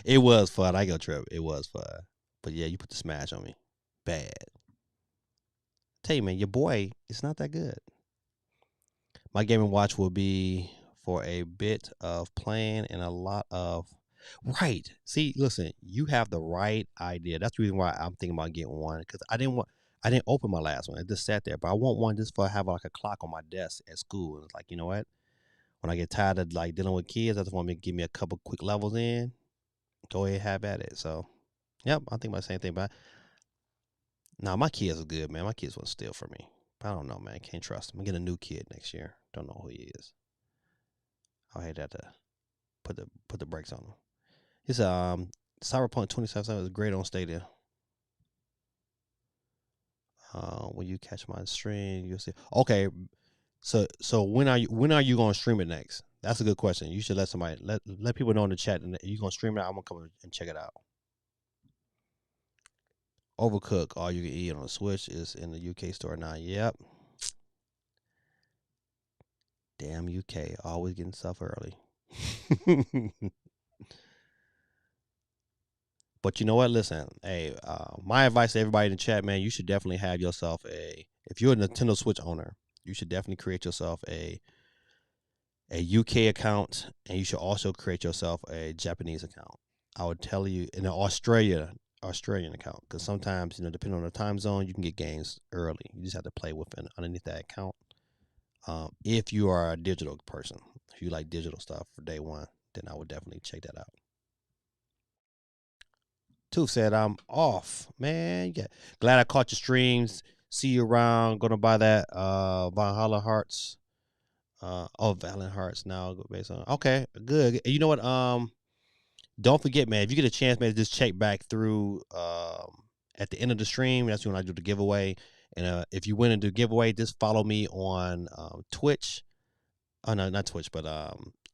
It was fun. I go trip. It was fun. But yeah, you put the smash on me. Bad. Tell you, man, your boy, it's not that good. My gaming watch will be for a bit of playing and a lot of right. See, listen, you have the right idea. That's the reason why I'm thinking about getting one because I didn't open my last one. It just sat there, but I want one just for have like a clock on my desk at school. And it's like, you know what? When I get tired of like dealing with kids, I just want me to give me a couple quick levels in. Go ahead, have at it. So, yep, I think about the same thing. But now my kids are good, man. My kids will steal from me. But I don't know, man. Can't trust him. I'm getting a new kid next year. Don't know who he is. I'll hate that to put the brakes on him. It's Cyberpunk 2077 is great on Stadia. When you catch my stream, you'll see. Okay, so when are you gonna stream it next? That's a good question. You should let people know in the chat. And you gonna stream it? I'm gonna come and check it out. Overcook, all you can eat on the Switch is in the UK store now. Yep. Damn UK, always getting stuff early. But you know what? Listen, hey, my advice to everybody in the chat, man, you should definitely have yourself if you're a Nintendo Switch owner, you should definitely create yourself a UK account, and you should also create yourself a Japanese account. I would tell you in an Australian account, because sometimes depending on the time zone, you can get games early. You just have to play underneath that account. If you are a digital person, If you like digital stuff for day one, then I would definitely check that out. Tooth said, I'm off. Man, yeah. Glad I caught your streams. See you around. Gonna buy that Valhalla Hearts. Valiant Hearts now based on okay, good. You know what? Don't forget, man, if you get a chance, man, just check back through at the end of the stream. That's when I do the giveaway. And if you win and do giveaway, just follow me on Twitch. Oh no, not Twitch, but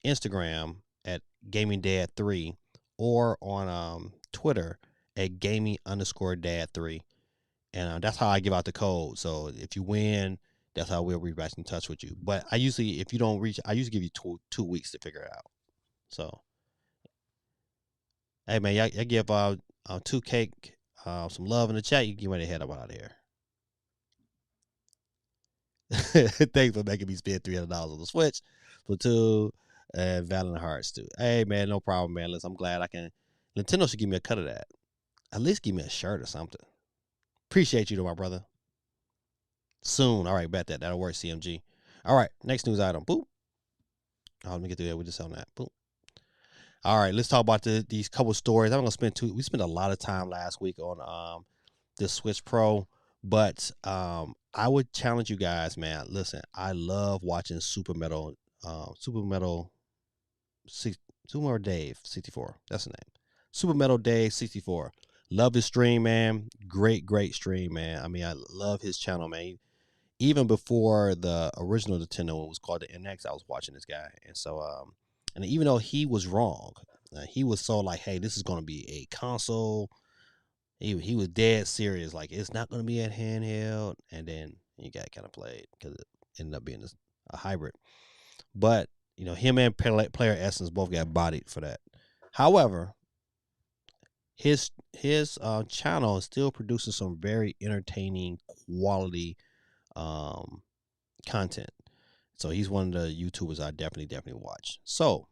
Instagram at Gaming Dad 3 or on Twitter at Gaming_Dad 3. And that's how I give out the code. So if you win, that's how we'll be back in touch with you. But I usually, if you don't reach, I usually give you two weeks to figure it out. So hey man, y'all give 2Cake some love in the chat. You can get ready to head up out of here. Thanks for making me spend $300 on the Switch for two and Valiant Hearts too. Hey man, no problem, man. Listen, I'm glad I can. Nintendo should give me a cut of that. At least give me a shirt or something. Appreciate you, though, my brother. Soon. All right, bet that. That'll work, CMG. All right, next news item. Boop. Oh, let me get through that. We're just on that. Boop. All right, let's talk about these couple stories. I'm gonna spend we spent a lot of time last week on the Switch Pro, but I would challenge you guys, man. Listen, I love watching Super Metal Dave 64. That's the name. Super Metal Dave 64. Love his stream, man. Great stream, man. I mean, I love his channel, man. Even before the original Nintendo was called the NX, I was watching this guy, and so and even though he was wrong, he was so like, hey, this is going to be a console. He was dead serious, like it's not going to be at handheld, and then he got kind of played because it ended up being a hybrid. But him and Player Essence both got bodied for that. However, his channel is still producing some very entertaining quality content. So he's one of the YouTubers I definitely watch. So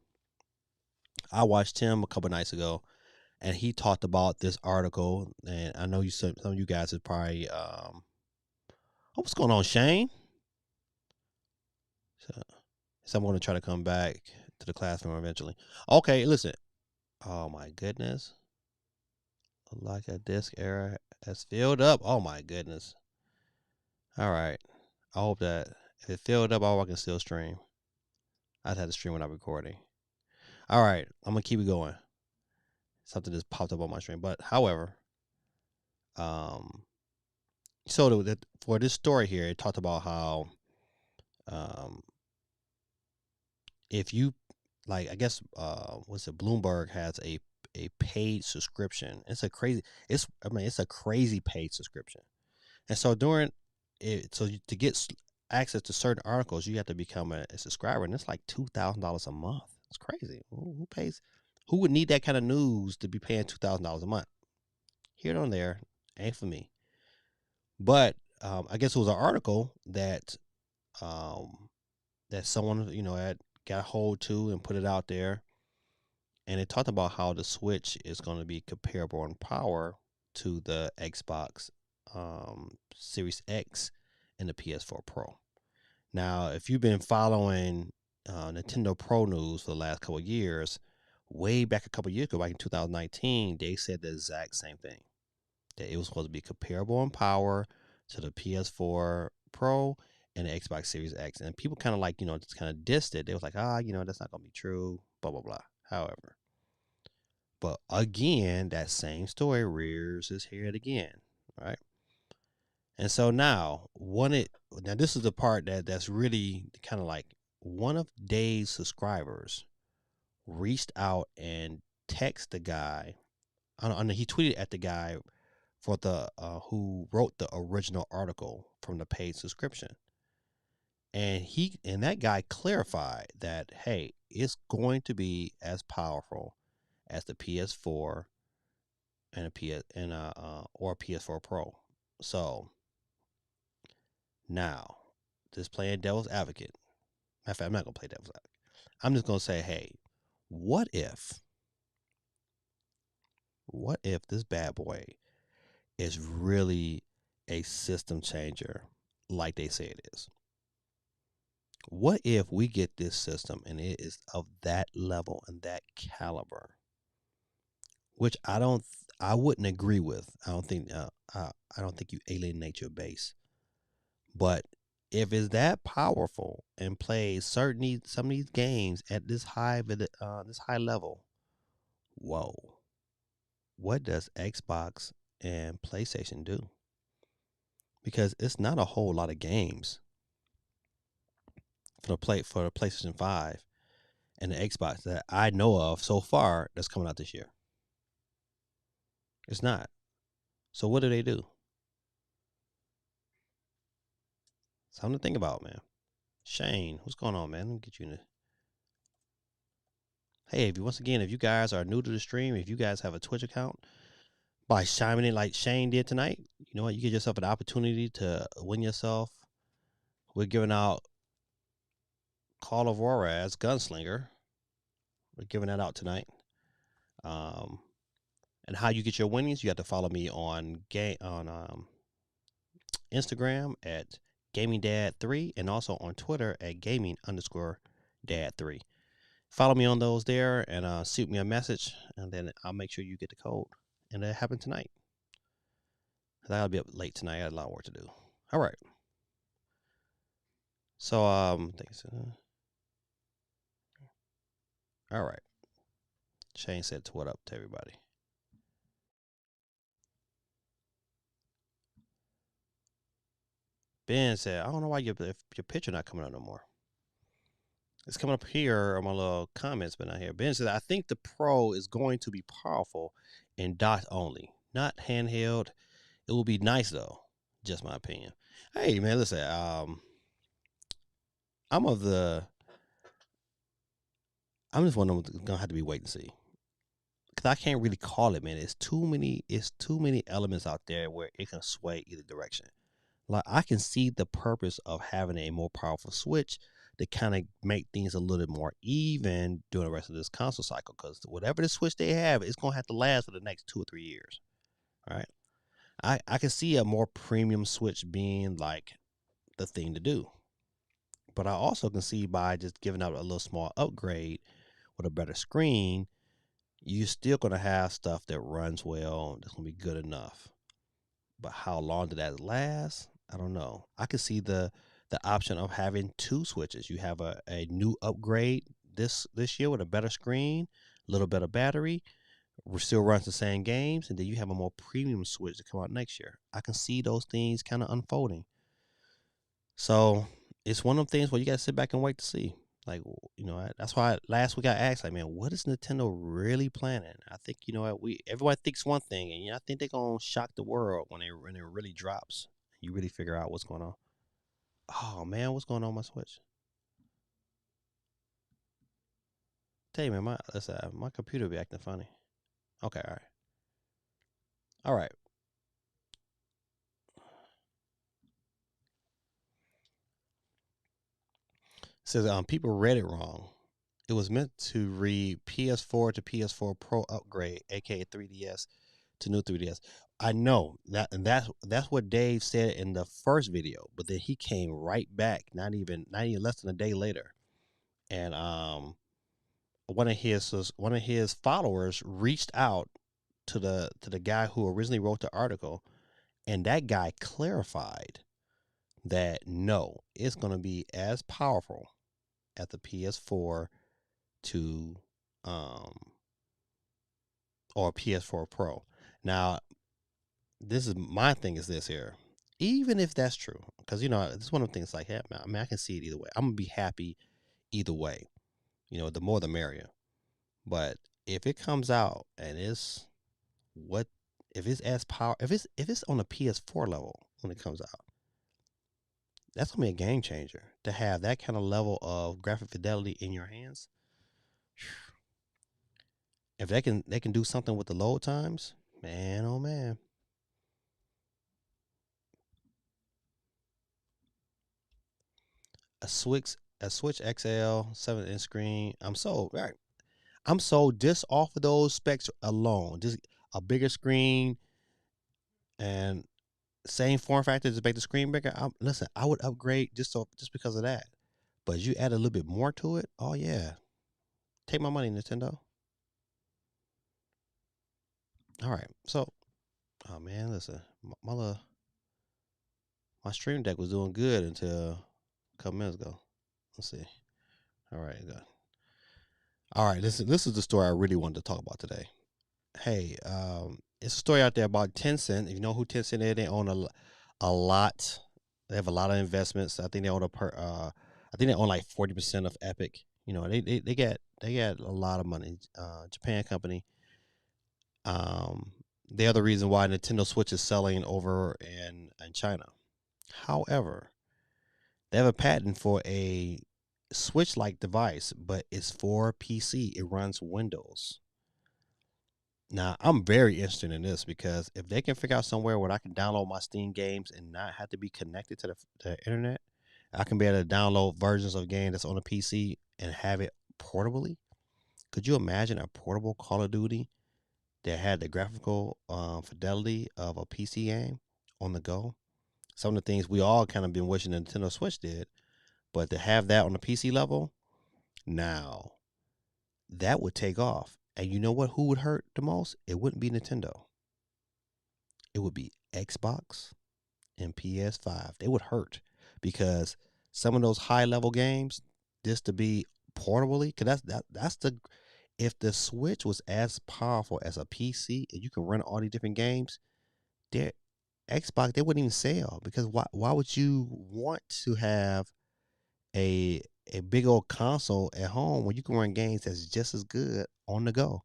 I watched him a couple nights ago, and he talked about this article. And I know some of you guys have probably oh, what's going on, Shane? So I'm going to try to come back to the classroom eventually. Okay, listen. Oh my goodness. Like a disk error has filled up. Oh my goodness. All right. I hope that if it filled up, I can still stream. I'd have to stream without recording. All right. I'm going to keep it going. Something just popped up on my stream. But however, so for this story here, it talked about how if you like, I guess what's it? Bloomberg has a paid subscription. It's a crazy paid subscription. And so during it, so to get access to certain articles, you have to become a subscriber, and it's like $2,000 a month. It's crazy. Who pays? Who would need that kind of news to be paying $2,000 a month? Here and there, ain't for me. But I guess it was an article that that someone had got a hold to and put it out there, and it talked about how the Switch is going to be comparable in power to the Xbox Series X and the PS4 Pro. Now, if you've been following Nintendo Pro news for the last couple of years, way back a couple of years ago, back in 2019, they said the exact same thing, that it was supposed to be comparable in power to the PS4 Pro and the Xbox Series X. And people kind of just kind of dissed it. They was like, that's not going to be true, blah, blah, blah. However, but again, that same story rears its head again, right? And so now this is the part that's really kind of like one of Dave's subscribers reached out and texted the guy. I don't know, he tweeted at the guy for the who wrote the original article from the paid subscription. And that guy clarified that, hey, it's going to be as powerful as the PS4 and or PS4 Pro. So now, just playing devil's advocate. In fact, I'm not gonna play devil's advocate. I'm just gonna say, hey, what if this bad boy is really a system changer like they say it is? What if we get this system and it is of that level and that caliber, which I wouldn't agree with. I don't think you alienate your base. But if it's that powerful and plays some of these games at this high level, whoa, what does Xbox and PlayStation do? Because it's not a whole lot of games for the PlayStation 5 and the Xbox that I know of so far that's coming out this year. It's not. So what do they do? Something to think about, man. Shane, what's going on, man? Let me get you in. Hey, if you guys are new to the stream, if you guys have a Twitch account, by chiming in like Shane did tonight, you know what? You get yourself an opportunity to win yourself. We're giving out Call of Aurora as Gunslinger. We're giving that out tonight. Um, and how you get your winnings, you have to follow me on Instagram at GamingDad3 and also on Twitter at Gaming_Dad3. Follow me on those there and shoot me a message, and then I'll make sure you get the code. And that happened tonight. I'll be up late tonight. I got a lot of work to do. All right. So thanks. All right. Shane said to what up to everybody. Ben said, I don't know why your picture not coming up no more. It's coming up here on my little comments, but not here. Ben said, I think the Pro is going to be powerful in dot only, not handheld. It will be nice though. Just my opinion. Hey man, listen. I'm of the. I'm just one of them gonna have to be wait and see. Cause I can't really call it, man. It's too many. It's too many elements out there where it can sway either direction. Like I can see the purpose of having a more powerful Switch to kind of make things a little bit more even during the rest of this console cycle. Because whatever the Switch they have, it's gonna have to last for the next 2 or 3 years. All right. I can see a more premium Switch being like the thing to do. But I also can see by just giving out a little small upgrade with a better screen, you're still gonna have stuff that runs well, that's gonna be good enough. But how long did that last? I don't know. I could see the option of having two switches. You have a new upgrade this year with a better screen, a little better battery, still runs the same games, and then you have a more premium switch to come out next year. I can see those things kind of unfolding. So it's one of them things where you got to sit back and wait to see. Like, that's why last week I asked, like, man, what is Nintendo really planning? I think everybody thinks one thing, and I think they're gonna shock the world when it really drops. You really figure out what's going on. Oh man, what's going on with my Switch? Tell you, man, my computer be acting funny. Okay, all right. It says people read it wrong. It was meant to read PS4 to PS4 Pro upgrade, aka 3DS to new 3DS. I know that, and that's what Dave said in the first video, but then he came right back, not even less than a day later, and one of his followers reached out to the guy who originally wrote the article, and that guy clarified that no, it's going to be as powerful at the PS4 to um or PS4 Pro. Now, this is my thing is this here. Even if that's true, because it's one of the things like, hey, I mean, I can see it either way. I'm gonna be happy either way. The more the merrier. But if it comes out and it's what if it's as power if it's on a PS4 level when it comes out, that's gonna be a game changer to have that kind of level of graphic fidelity in your hands. If they can do something with the load times, man, oh man. A Switch XL 7-inch screen. I'm sold just off of those specs alone. Just a bigger screen and same form factor to make the screen bigger. Listen, I would upgrade just because of that. But you add a little bit more to it. Oh yeah, take my money, Nintendo. All right. So, oh man, listen, my stream deck was doing good until a couple minutes ago. Let's see. All right, good. All right. This is the story I really wanted to talk about today. Hey, it's a story out there about Tencent. If you know who Tencent is, they own a lot. They have a lot of investments. I think they own I think they own like 40% of Epic. You know, they get a lot of money. Japan company. Um, they are the reason why Nintendo Switch is selling over in China. However, they have a patent for a Switch-like device, but it's for PC. It runs Windows. Now, I'm very interested in this because if they can figure out somewhere where I can download my Steam games and not have to be connected to the internet, I can be able to download versions of games that's on a PC and have it portably. Could you imagine a portable Call of Duty that had the graphical fidelity of a PC game on the go? Some of the things we all kind of been wishing the Nintendo Switch did, but to have that on the PC level, now that would take off. And you know what? Who would hurt the most? It wouldn't be Nintendo. It would be Xbox and PS5. They would hurt because some of those high level games, just to be portably, because that's the if the Switch was as powerful as a PC and you can run all these different games, their Xbox they wouldn't even sell because why would you want to have a a big old console at home when you can run games that's just as good on the go?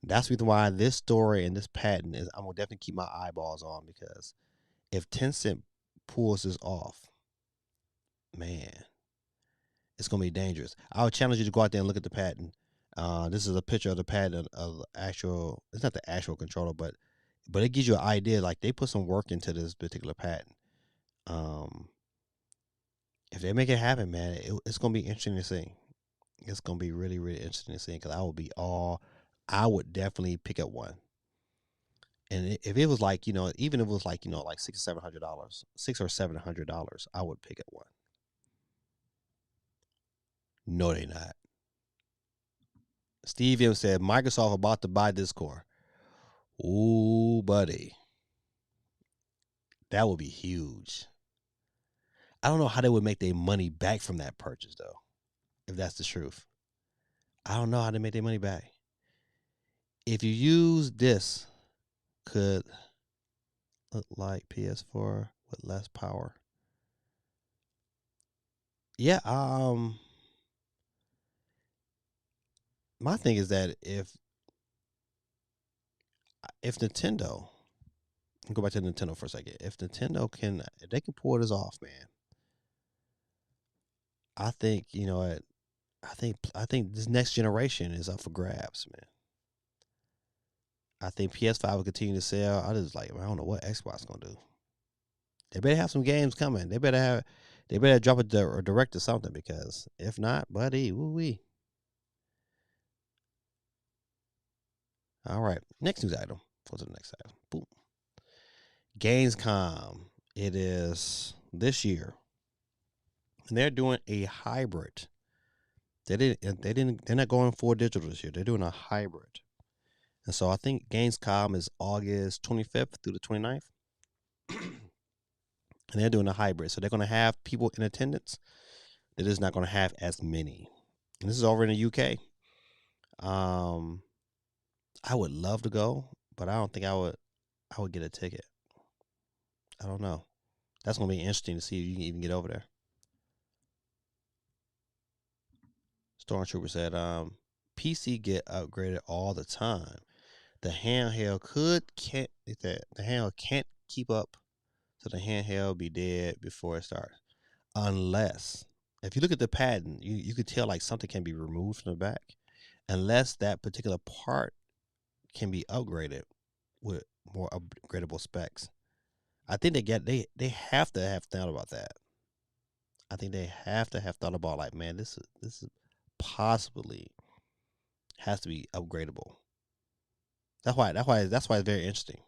That's the reason why this story and this patent is I'm gonna definitely keep my eyeballs on because if Tencent pulls this off, man, it's gonna be dangerous. I would challenge you to go out there and look at the patent. This is a picture of the patent of the actual. It's not the actual controller, but it gives you an idea. Like they put some work into this particular patent. Um, if they make it happen, man, it's gonna be interesting to see. It's gonna be really, really interesting to see because I will be all. I would definitely pick up one. And if it was like even if it was like like $600 or $700, $600 or $700, I would pick up one. No, they not. Steve M said Microsoft about to buy Discord. Ooh, buddy, that would be huge. I don't know how they would make their money back from that purchase though. If that's the truth, I don't know how they make their money back. If you use this, could look like PS4 with less power. Yeah. My thing is that if Nintendo, go back to Nintendo for a second. If they can pull this off, man, I think I think this next generation is up for grabs, man. I think PS5 will continue to sell. I just like I don't know what Xbox gonna do. They better have some games coming. They better drop a or direct or something because if not, buddy, woo wee. All right, next news item. Go to the next item. Boom. Gamescom. It is this year, and they're doing a hybrid. They're not going full digital this year. They're doing a hybrid. And so I think Gamescom is August 25th through the 29th. And they're doing a hybrid. So they're going to have people in attendance. They're just not going to have as many. And this is over in the UK. Um, I would love to go, but I don't think I would get a ticket. I don't know. That's going to be interesting to see if you can even get over there. Stormtrooper said, PC get upgraded all the time. The handheld can't the handheld can't keep up, so the handheld be dead before it starts. Unless if you look at the patent, you could tell like something can be removed from the back, unless that particular part can be upgraded with more upgradable specs. I think they have to have thought about that. I think they have to have thought about like, man, this is possibly has to be upgradable. That's why it's very interesting.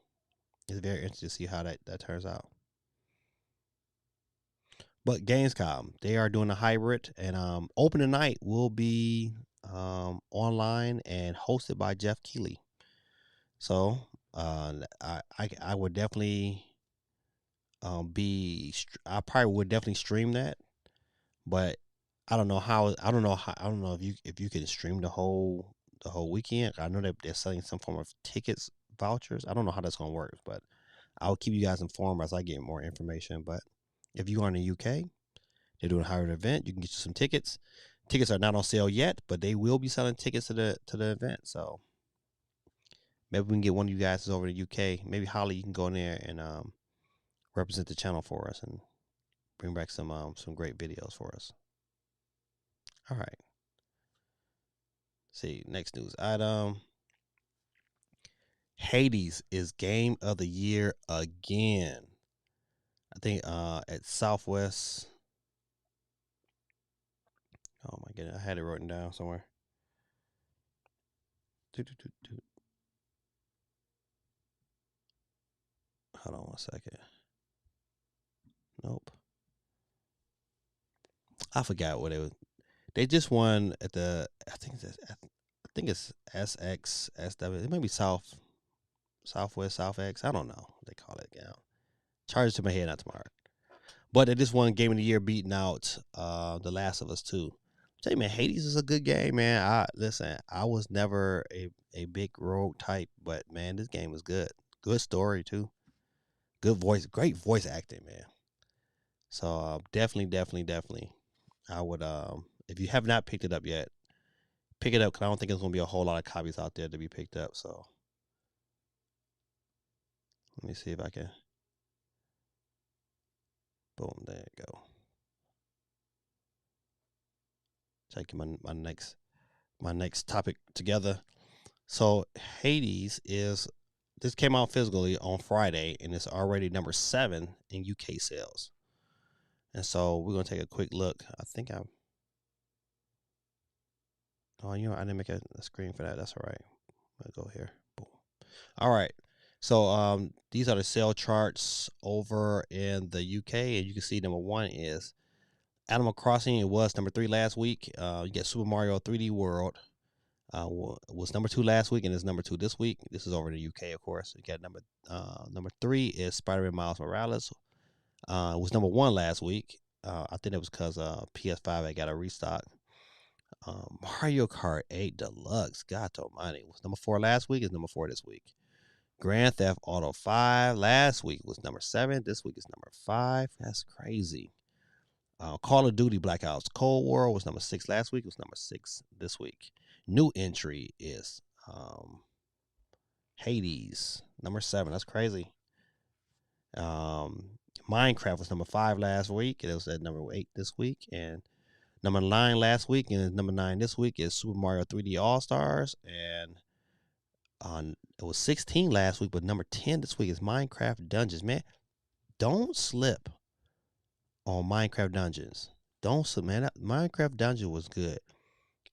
It's very interesting to see how that turns out. But Gamescom, they are doing a hybrid, and opening night will be online and hosted by Jeff Keighley. So I would definitely I probably would definitely stream that, but I don't know if you can stream the whole weekend. I know that they're selling some form of tickets vouchers. I don't know how that's gonna work, but I'll keep you guys informed as I get more information. But if you are in the UK, they're doing a hybrid event. You can get you some tickets. Tickets are not on sale yet, but they will be selling tickets to the event. So maybe we can get one of you guys over to the UK. Maybe Holly, you can go in there and represent the channel for us and bring back some great videos for us. All right. See, next news item. Hades is game of the year again. I think at Southwest. Oh my goodness, I had it written down somewhere. Hold on one second. Nope. I forgot what it was. They just won at the I think it's SX SW. It may be Southwest South X. I don't know what they call it. Yeah. Charge it to my head, not tomorrow. But they just won Game of the Year, beating out The Last of Us 2. Tell you, man, Hades is a good game, man. Listen, I was never a big rogue type, but man, this game was good. Good story too. Good voice, great voice acting, man. So definitely, I would if you have not picked it up yet, pick it up because I don't think there's gonna be a whole lot of copies out there to be picked up. So let me see if I can. Boom, there you go. Taking my next topic together. So Hades is this came out physically on Friday and it's already number 7 in UK sales. And so we're gonna take a quick look. I think I'm. Oh, you know, I didn't make a screen for that. That's all right. I'm gonna go here. Boom. All right. So these are the sale charts over in the UK, and you can see number 1 is Animal Crossing. It was number 3 last week. You get Super Mario 3D World. Was number 2 last week and is number 2 this week. This is over in the UK, of course. You got number 3 is Spider-Man Miles Morales. Was number 1 last week. I think it was because PS5 had got a restock. Mario Kart 8 Deluxe, God almighty, was number 4 last week. Is number 4 this week. Grand Theft Auto 5 last week was number 7. This week is number 5. That's crazy. Call of Duty Black Ops Cold War was number 6 last week. It was number 6 this week. New entry is Hades, number 7. That's crazy. Minecraft was number 5 last week. It was at number 8 this week. And number 9 last week and number 9 this week is Super Mario 3D All Stars. And it was 16 last week, but number 10 this week is Minecraft Dungeons. Man, don't slip on Minecraft Dungeons. Don't slip, man. Minecraft Dungeon was good.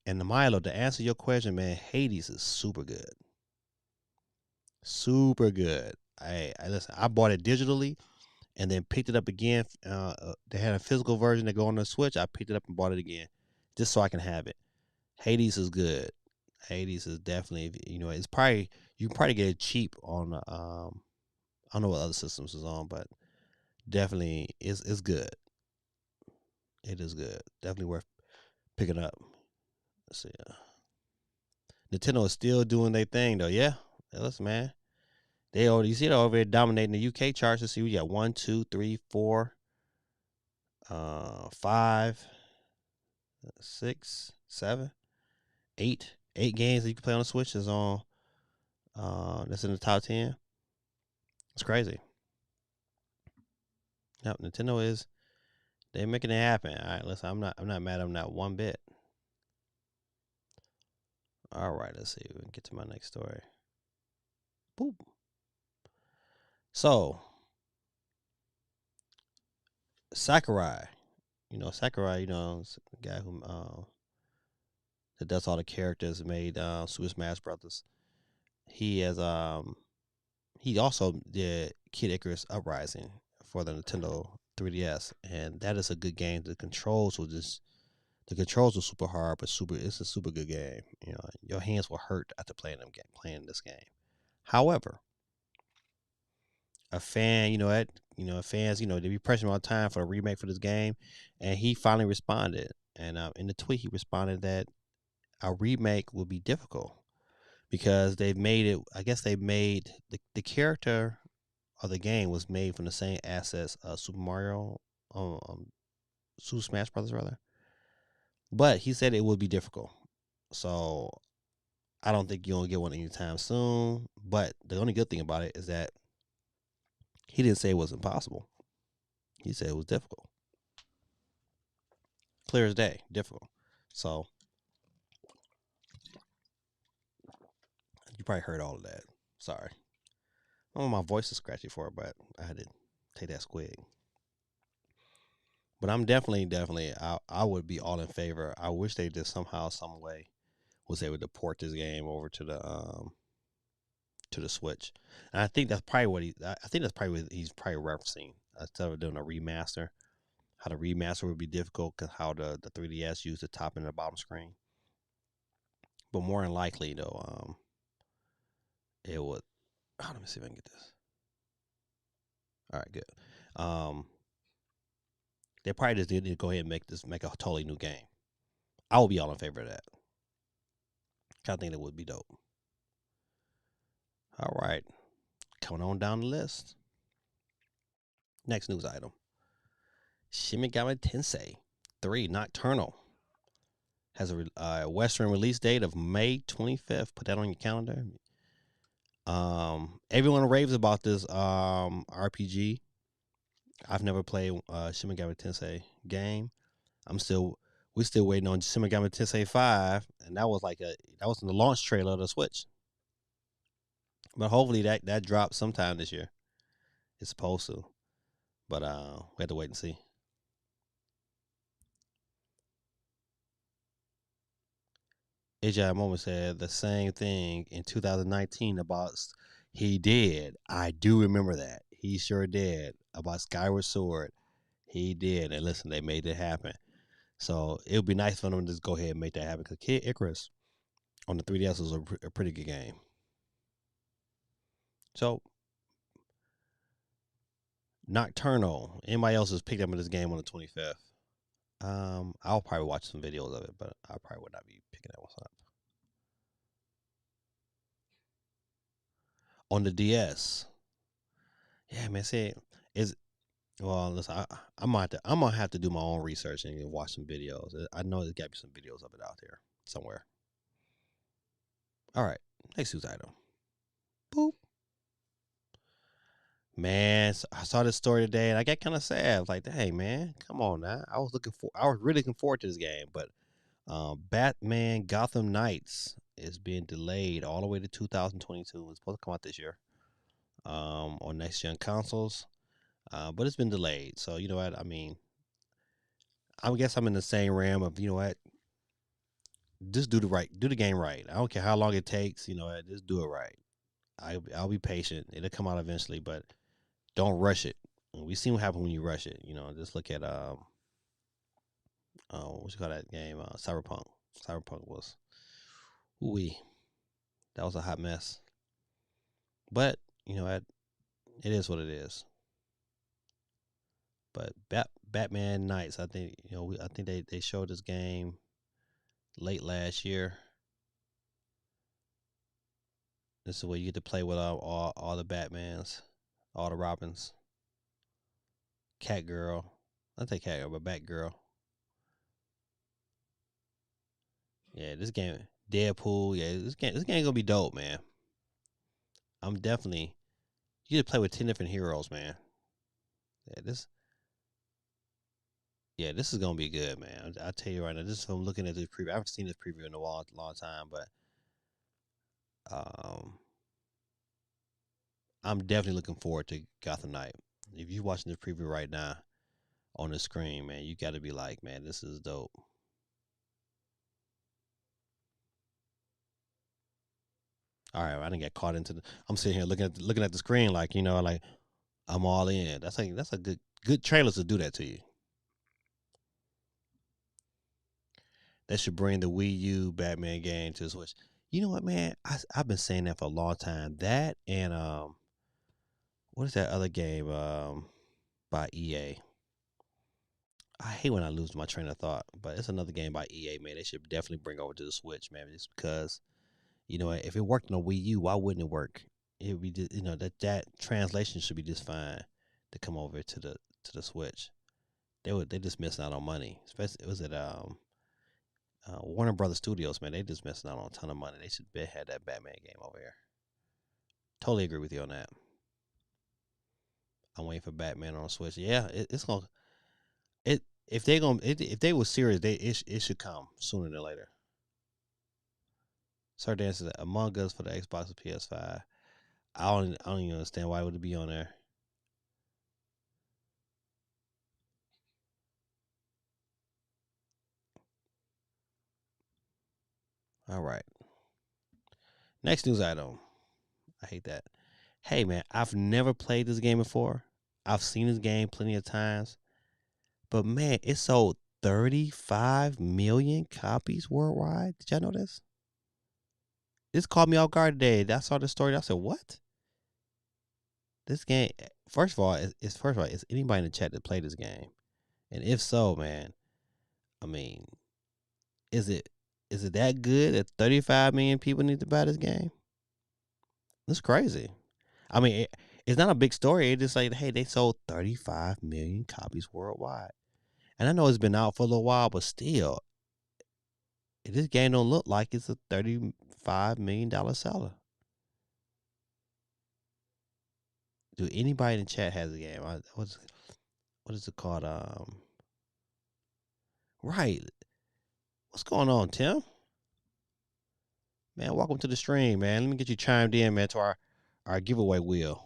And the Milo, to answer your question, man, Hades is super good. Super good. Listen, I bought it digitally and then picked it up again. They had a physical version that go on the Switch. I picked it up and bought it again just so I can have it. Hades is good. Hades is definitely, it's probably, you can probably get it cheap on, I don't know what other systems is on, but definitely it's good. It is good. Definitely worth picking up. Let's see. Nintendo is still doing their thing though. Yeah. Listen, man. You see, they're over there dominating the UK charts. Let's see, we got 1, 2, 3, 4, 5, 6, 7, 8. 8 games that you can play on the Switch is on. That's in the top 10. It's crazy. Yep, Nintendo is. They're making it happen. All right, listen, I'm not mad at them not one bit. All right, let's see. We can get to my next story. Boop. So, Sakurai. Sakurai, is the guy who that does all the characters, made Super Smash Brothers. He also did Kid Icarus Uprising for the Nintendo 3DS, and that is a good game. The controls were super hard, but super it's a super good game. You know, your hands will hurt after playing this game. However, a fan, fans, they be pressing all the time for a remake for this game, and he finally responded. And in the tweet, he responded that a remake will be difficult because they've made it. I guess they made the character of the game was made from the same assets of Super Mario, Super Smash Brothers rather. But he said it would be difficult. So I don't think you'll get one anytime soon. But the only good thing about it is that he didn't say it was impossible. He said it was difficult. Clear as day, difficult. So you probably heard all of that. Sorry. Oh, my voice is scratchy for it, but I had to take that squig. But I'm definitely, I would be all in favor. I wish they just somehow, some way, was able to port this game over to the Switch. And I think that's probably I think that's probably what he's probably referencing instead of doing a remaster. How the remaster would be difficult because how the 3DS used the top and the bottom screen. But more than likely though, it would. Oh, let me see if I can get this. All right, good. They probably just need to go ahead and make a totally new game. I will be all in favor of that. I think it would be dope. All right, coming on down the list. Next news item: Shin Megami Tensei 3 Nocturnal has a Western release date of May 25th. Put that on your calendar. Everyone raves about this RPG. I've never played Shin Megami Tensei game. We're still waiting on Shin Megami Tensei 5, and that was in the launch trailer of the Switch. But hopefully that drops sometime this year. It's supposed to, but we have to wait and see. AJ Moment said the same thing in 2019 about. He did. I do remember that. He sure did about Skyward Sword. He did, and listen, they made it happen. So it would be nice for them to just go ahead and make that happen. Because Kid Icarus on the 3DS was a pretty good game. So Nocturnal. Anybody else has picked up this game on the 25th? I'll probably watch some videos of it, but I probably would not be picking that one up. On the DS. Yeah, man. See, is well. Listen, I'm gonna have to do my own research and watch some videos. I know there's got to be some videos of it out there somewhere. All right, next news item. Boop. Man, so I saw this story today and I got kind of sad. I was like, "Hey, man, come on now." I was really looking forward to this game, but Batman Gotham Knights is being delayed all the way to 2022. It's supposed to come out this year, on next gen consoles, but it's been delayed. So you know what? I mean, I guess I'm in the same realm of you know what, just do the game right. I don't care how long it takes. You know what, just do it right. I'll be patient. It'll come out eventually, but don't rush it. We seen what happens when you rush it. You know, just look at what you call that game? Cyberpunk. Cyberpunk was, ooh, that was a hot mess. But you know, it is what it is. But Batman Knights, I think I think they showed this game late last year. This is where you get to play with all the Batmans, all the Robins, Catgirl. I think Catgirl, but Batgirl. Yeah, this game, Deadpool. Yeah, this game gonna be dope, man. I'm definitely. You get to play with 10 different heroes, man. Yeah, this is gonna be good, man. I tell you right now, this is from looking at this preview. I haven't seen this preview in a long time, but um, I'm definitely looking forward to Gotham Knight. If you're watching this preview right now on the screen, man, you got to be like, man, this is dope. All right, I didn't get caught into the. I'm sitting here looking at the screen like like I'm all in. That's a good trailer to do that to you. They should bring the Wii U Batman game to the Switch. You know what, man? I've been saying that for a long time. That and what is that other game by EA? I hate when I lose my train of thought, but it's another game by EA, man. They should definitely bring over to the Switch, man. Just because you know if it worked on a Wii U, why wouldn't it work? It would be just, that translation should be just fine to come over to the Switch. They just missing out on money. Especially it was at Warner Brothers Studios, man. They just missing out on a ton of money. They should had that Batman game over here. Totally agree with you on that. I'm waiting for Batman on Switch. Yeah, it's gonna it if they were serious, it should come sooner than later. Sir Dances Among Us for the Xbox and PS5. I don't even understand why would it be on there. All right. Next news item. I hate that. Hey man, I've never played this game before. I've seen this game plenty of times, but man, it sold 35 million copies worldwide. Did y'all know this? This caught me off guard today. I saw the story. I said, "What? This game?" First of all, is anybody in the chat that played this game? And if so, man, I mean, is it is it that good that 35 million people need to buy this game? That's crazy. I mean, it's not a big story. It's just like, hey, they sold 35 million copies worldwide. And I know it's been out for a little while, but still, this game don't look like it's a $35 million seller. Do anybody in the chat has a game? What is it called? Right. What's going on, Tim? Man, welcome to the stream, man. Let me get you chimed in, man, to our giveaway wheel.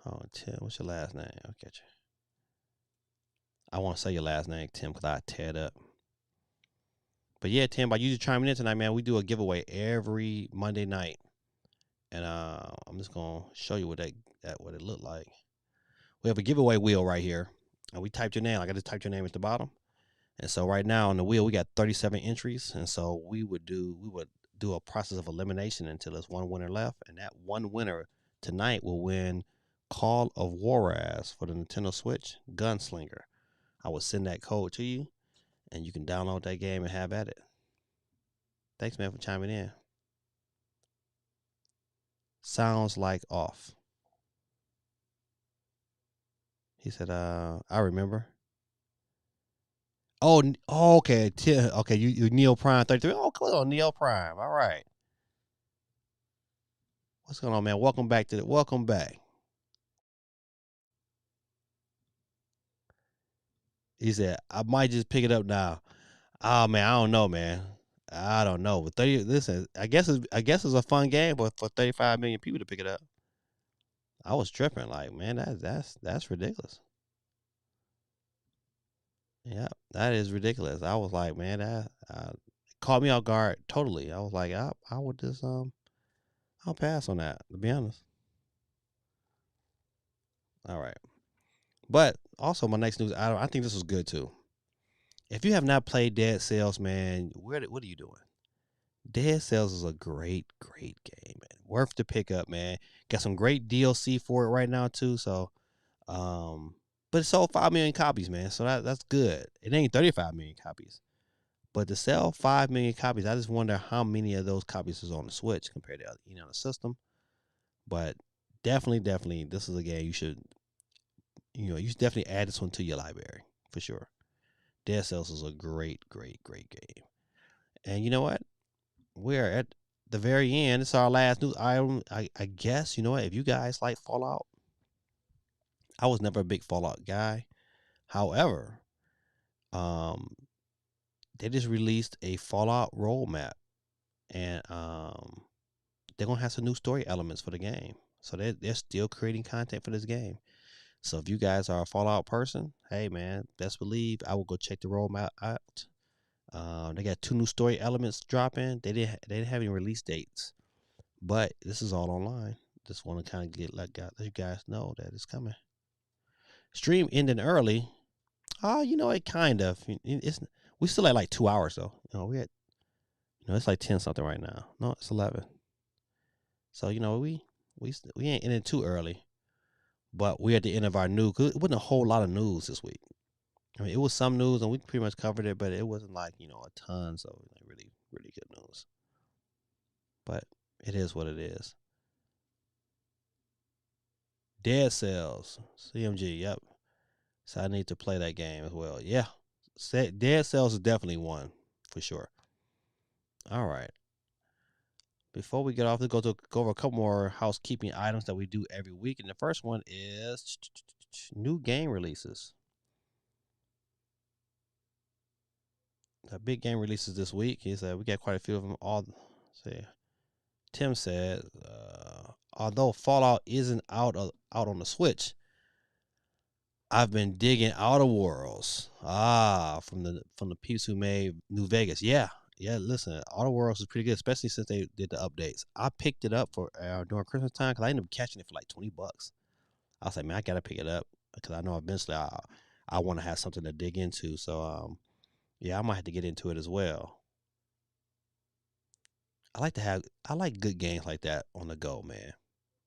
Oh, Tim, what's your last name? I'll get you. I want to say your last name, Tim, because I tear it up. But yeah, Tim, by you chiming in tonight, man, we do a giveaway every Monday night, and I'm just gonna show you what what it looked like. We have a giveaway wheel right here, and we typed your name. Like I just typed your name at the bottom, and so right now on the wheel we got 37 entries, and so we would do a process of elimination until there's one winner left, and that one winner tonight will win Call of Juarez for the Nintendo Switch Gunslinger. I will send that code to you, and you can download that game and have at it. Thanks, man, for chiming in. Sounds like off. He said, I remember. Oh, okay. Okay, you Neo Prime 33. Oh, cool, Neo Prime. All right. What's going on, man? Welcome back. He said, I might just pick it up now. Oh man, I don't know, man. I don't know. But 30 listen, I guess it's a fun game, but for 35 million people to pick it up. I was tripping, like, man, that's ridiculous. Yeah, that is ridiculous. I was like, man, that caught me off guard totally. I was like, I would just I'll pass on that, to be honest. All right. But also my next news item, I think this was good too. If you have not played Dead Cells, man, what are you doing? Dead Cells is a great game, man. Worth the pickup, man. Got some great DLC for it right now too. So, but it sold 5 million copies, man. So that's good. It ain't 35 million copies, but to sell 5 million copies, I just wonder how many of those copies is on the Switch compared to the system. But definitely, this is a game you should definitely add this one to your library for sure. Dead Cells is a great game. And you know what? We're at the very end. It's our last news item. I guess, you know what? If you guys like Fallout, I was never a big Fallout guy. However, um, they just released a Fallout roadmap, and they're gonna have some new story elements for the game. So they're still creating content for this game. So if you guys are a Fallout person, hey man, best believe I will go check the roadmap out. They got two new story elements dropping. They didn't have any release dates, But this is all online. Just want to kind of let you guys know that it's coming. Stream ending early. You know it kind of. It's we still at like 2 hours though. We at it's like 10 something right now. No, it's 11. So we ain't ending too early. But we're at the end of our news. Cause it wasn't a whole lot of news this week. I mean, it was some news, and we pretty much covered it, but it wasn't like a ton. So like really, really good news. But it is what it is. Dead Cells, CMG. Yep. So I need to play that game as well. Yeah, Dead Cells is definitely one for sure. All right. Before we get off, let's go over a couple more housekeeping items that we do every week, and the first one is new game releases. The big game releases this week. He said we got quite a few of them. All say Tim said, although Fallout isn't out on the Switch, I've been digging Outer Worlds. From the peeps who made New Vegas. Yeah, yeah. Listen, Outer Worlds is pretty good, especially since they did the updates. I picked it up for during Christmas time because I ended up catching it for like $20. I was like, man, I gotta pick it up because I know eventually I want to have something to dig into. So yeah, I might have to get into it as well. I like good games like that on the go, man.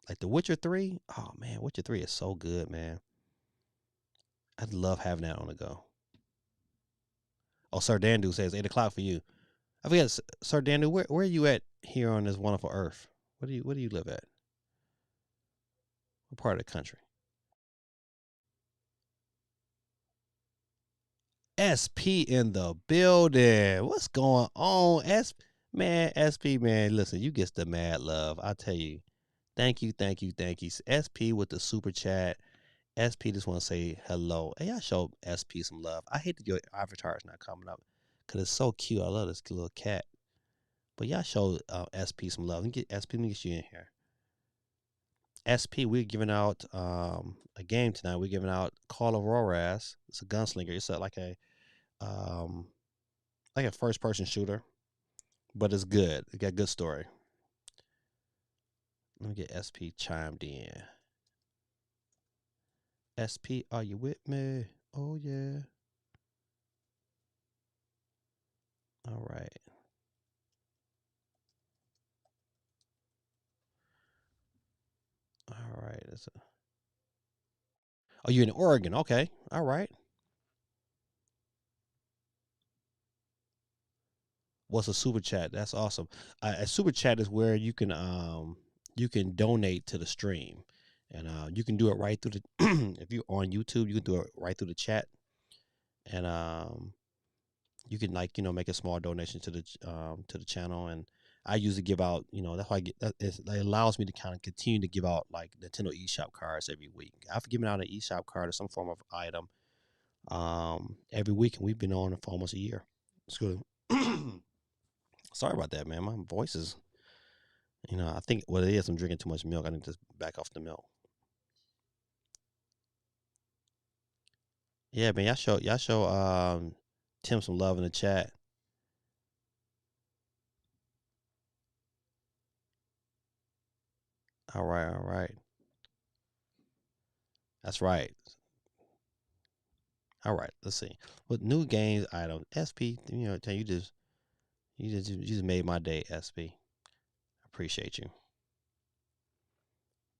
Like The Witcher 3. Oh man, Witcher 3 is so good, man. I'd love having that on the go. Oh, Sir Dandu says 8 o'clock for you. I forget, Sir Dandu, where are you at here on this wonderful earth? Where do you live at? What part of the country? SP in the building. What's going on? SP man, listen, you get the mad love. I tell you. Thank you, thank you, thank you. SP with the super chat. SP just want to say hello. Hey, I show SP some love. I hate that your avatar is not coming up because it's so cute. I love this little cat. But y'all show SP some love. Let me get SP. Let me get you in here. SP, we're giving out a game tonight. We're giving out Call of Roras. It's a gunslinger. It's like a first person shooter, but it's good. It got a good story. Let me get SP chimed in. SP, are you with me? Oh yeah. All right. All right. Oh, you're in Oregon. Okay. All right. What's a super chat? That's awesome. A super chat is where you can donate to the stream, and you can do it right through the. If you're on YouTube, you can do it right through the chat, and you can make a small donation to the channel. And I usually give out. That's why it allows me to kind of continue to give out like Nintendo eShop cards every week. I've given out an eShop card or some form of item every week, and we've been on it for almost a year. It's good. Sorry about that, man. My voice is, I think what it is, I'm drinking too much milk. I need to back off the milk. Yeah, man. Y'all show Tim some love in the chat. All right, all right. That's right. All right. Let's see. With new games item, SP. You just made my day, SP. Appreciate you.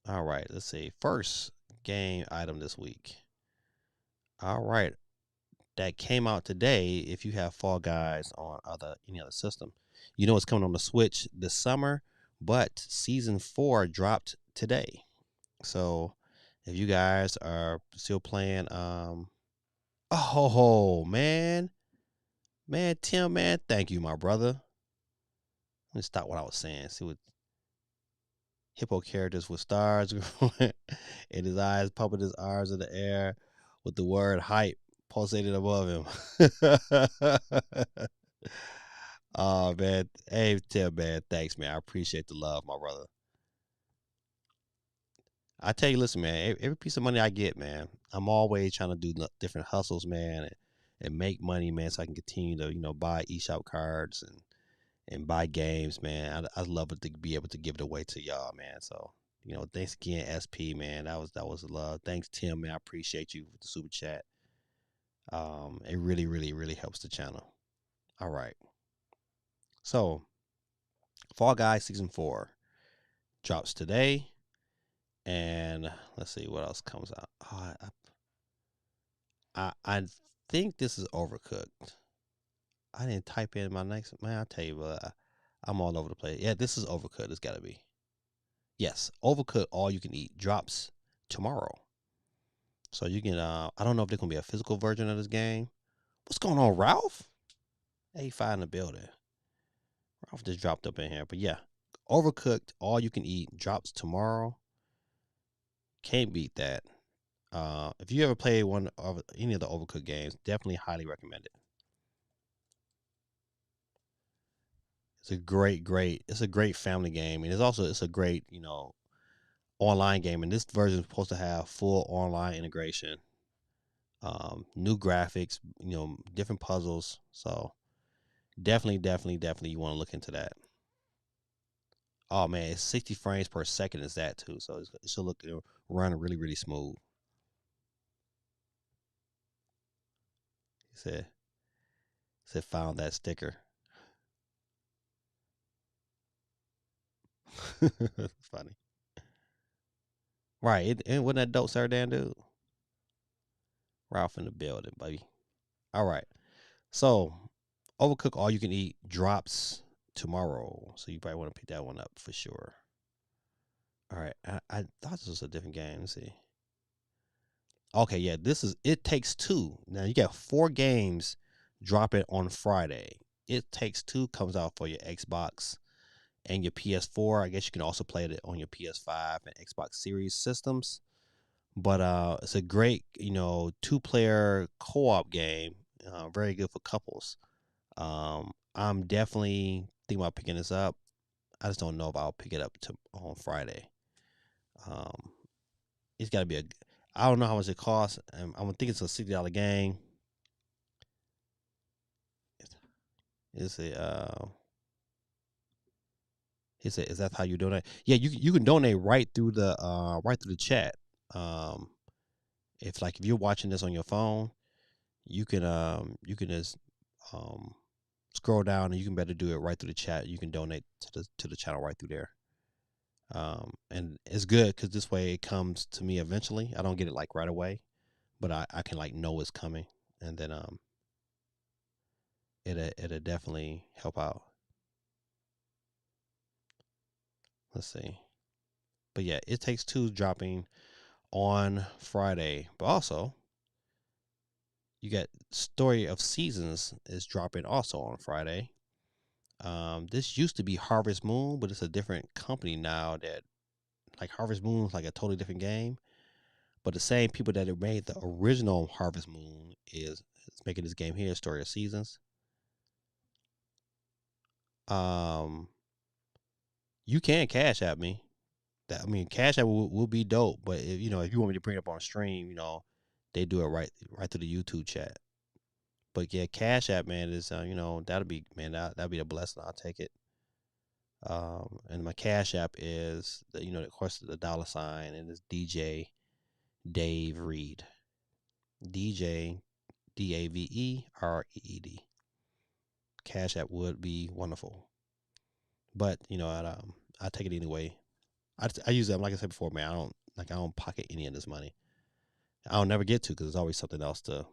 All right. Let's see. First game item this week. All right. That came out today. If you have Fall Guys on any other system, it's coming on the Switch this summer. But season 4 dropped today, so if you guys are still playing, oh man, Tim, man, thank you, my brother. Let me stop what I was saying. See what hippo characters with stars in his eyes, pumping his arms in the air with the word hype pulsated above him. Oh man, hey Tim, man, thanks, man. I appreciate the love, my brother. I tell you, listen, man. Every piece of money I get, man, I'm always trying to do different hustles, man, and make money, man, so I can continue to, buy eShop cards and buy games, man. I love it to be able to give it away to y'all, man. So thanks again, SP, man. That was love. Thanks, Tim, man. I appreciate you with the super chat. It really, really, really helps the channel. All right. So Fall Guys season 4 drops today, and let's see what else comes out. I think this is Overcooked. I didn't type in my next man. I tell you, but I'm all over the place. Yeah, this is Overcooked. It's got to be. Yes, Overcooked. All you can eat drops tomorrow. So you can. I don't know if there's gonna be a physical version of this game. What's going on, Ralph? A5 in the building. Ralph just dropped up in here, but yeah, Overcooked. All you can eat drops tomorrow. Can't beat that. If you ever play one of any of the Overcooked games, definitely highly recommend it. It's a great family game, and it's a great online game. And this version is supposed to have full online integration, new graphics, different puzzles. So definitely, you want to look into that. Oh man, it's 60 frames per second is that too, so it should run really really smooth. He said found that sticker. That's funny. Right. It wasn't that dope, sir, Dan, dude. Ralph in the building, baby. All right. So, Overcook All You Can Eat drops tomorrow. So, you probably want to pick that one up for sure. All right. I thought this was a different game. Let's see. Okay. Yeah. This is It Takes Two. Now, you got 4 games dropping on Friday. It Takes Two comes out for your Xbox and your PS4. I guess you can also play it on your PS5 and Xbox Series systems. But it's a great, 2-player co-op game. Very good for couples. I'm definitely thinking about picking this up. I just don't know if I'll pick it up on Friday. Um, it's got to be a. I don't know how much it costs. I'm thinking it's a $60 game. Is it? Is that how you donate? Yeah, you can donate right through the chat. Um, if you're watching this on your phone, you can just um scroll down and you can better do it right through the chat. You can donate to the channel right through there. And it's good because this way it comes to me eventually. I don't get it like right away, but I can like know it's coming, and then it'll definitely help out. Let's see, but yeah, It Takes Two dropping on Friday, but also you got Story of Seasons is dropping also on Friday. This used to be Harvest Moon, but it's a different company now. That like Harvest Moon is like a totally different game, but the same people that have made the original Harvest Moon is making this game here, Story of Seasons. Um, you can cash at me. Cash app will be dope. But if you want me to bring it up on stream, they do it right through the YouTube chat. But yeah, cash app, man, is that'll be man that'll be a blessing. I'll take it. And my cash app is of course the $ and it's DJ Dave Reed. DJ DAVEREED. Cash app would be wonderful, but I take it anyway. I use that like I said before, man. I don't pocket any of this money. I don't never get to because there's always something else to.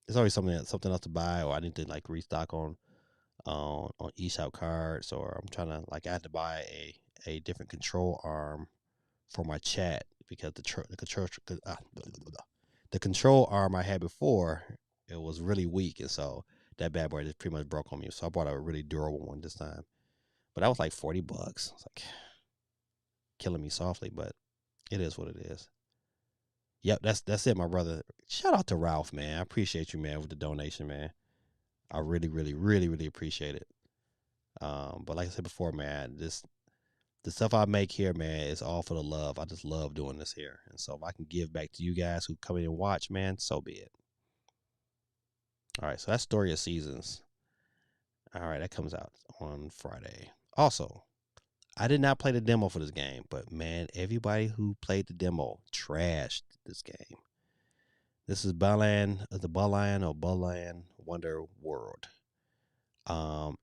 There's always something else to buy, or I need to like restock on eShop cards, or I'm trying to like I had to buy a different control arm for my chat because the control arm I had before it was really weak, and so that bad boy just pretty much broke on me. So I bought a really durable one this time, but that was like $40. It's like killing me softly, but it is what it is. Yep, that's it, my brother. Shout out to Ralph, man. I appreciate you, man, with the donation, man. I really, really, really, really appreciate it. But like I said before, man, the stuff I make here, man, is all for the love. I just love doing this here, and so if I can give back to you guys who come in and watch, man, so be it. All right, so that's Story of Seasons. All right, that comes out on Friday. Also, I did not play the demo for this game, but man, everybody who played the demo trashed this game. This is Balan Wonder World.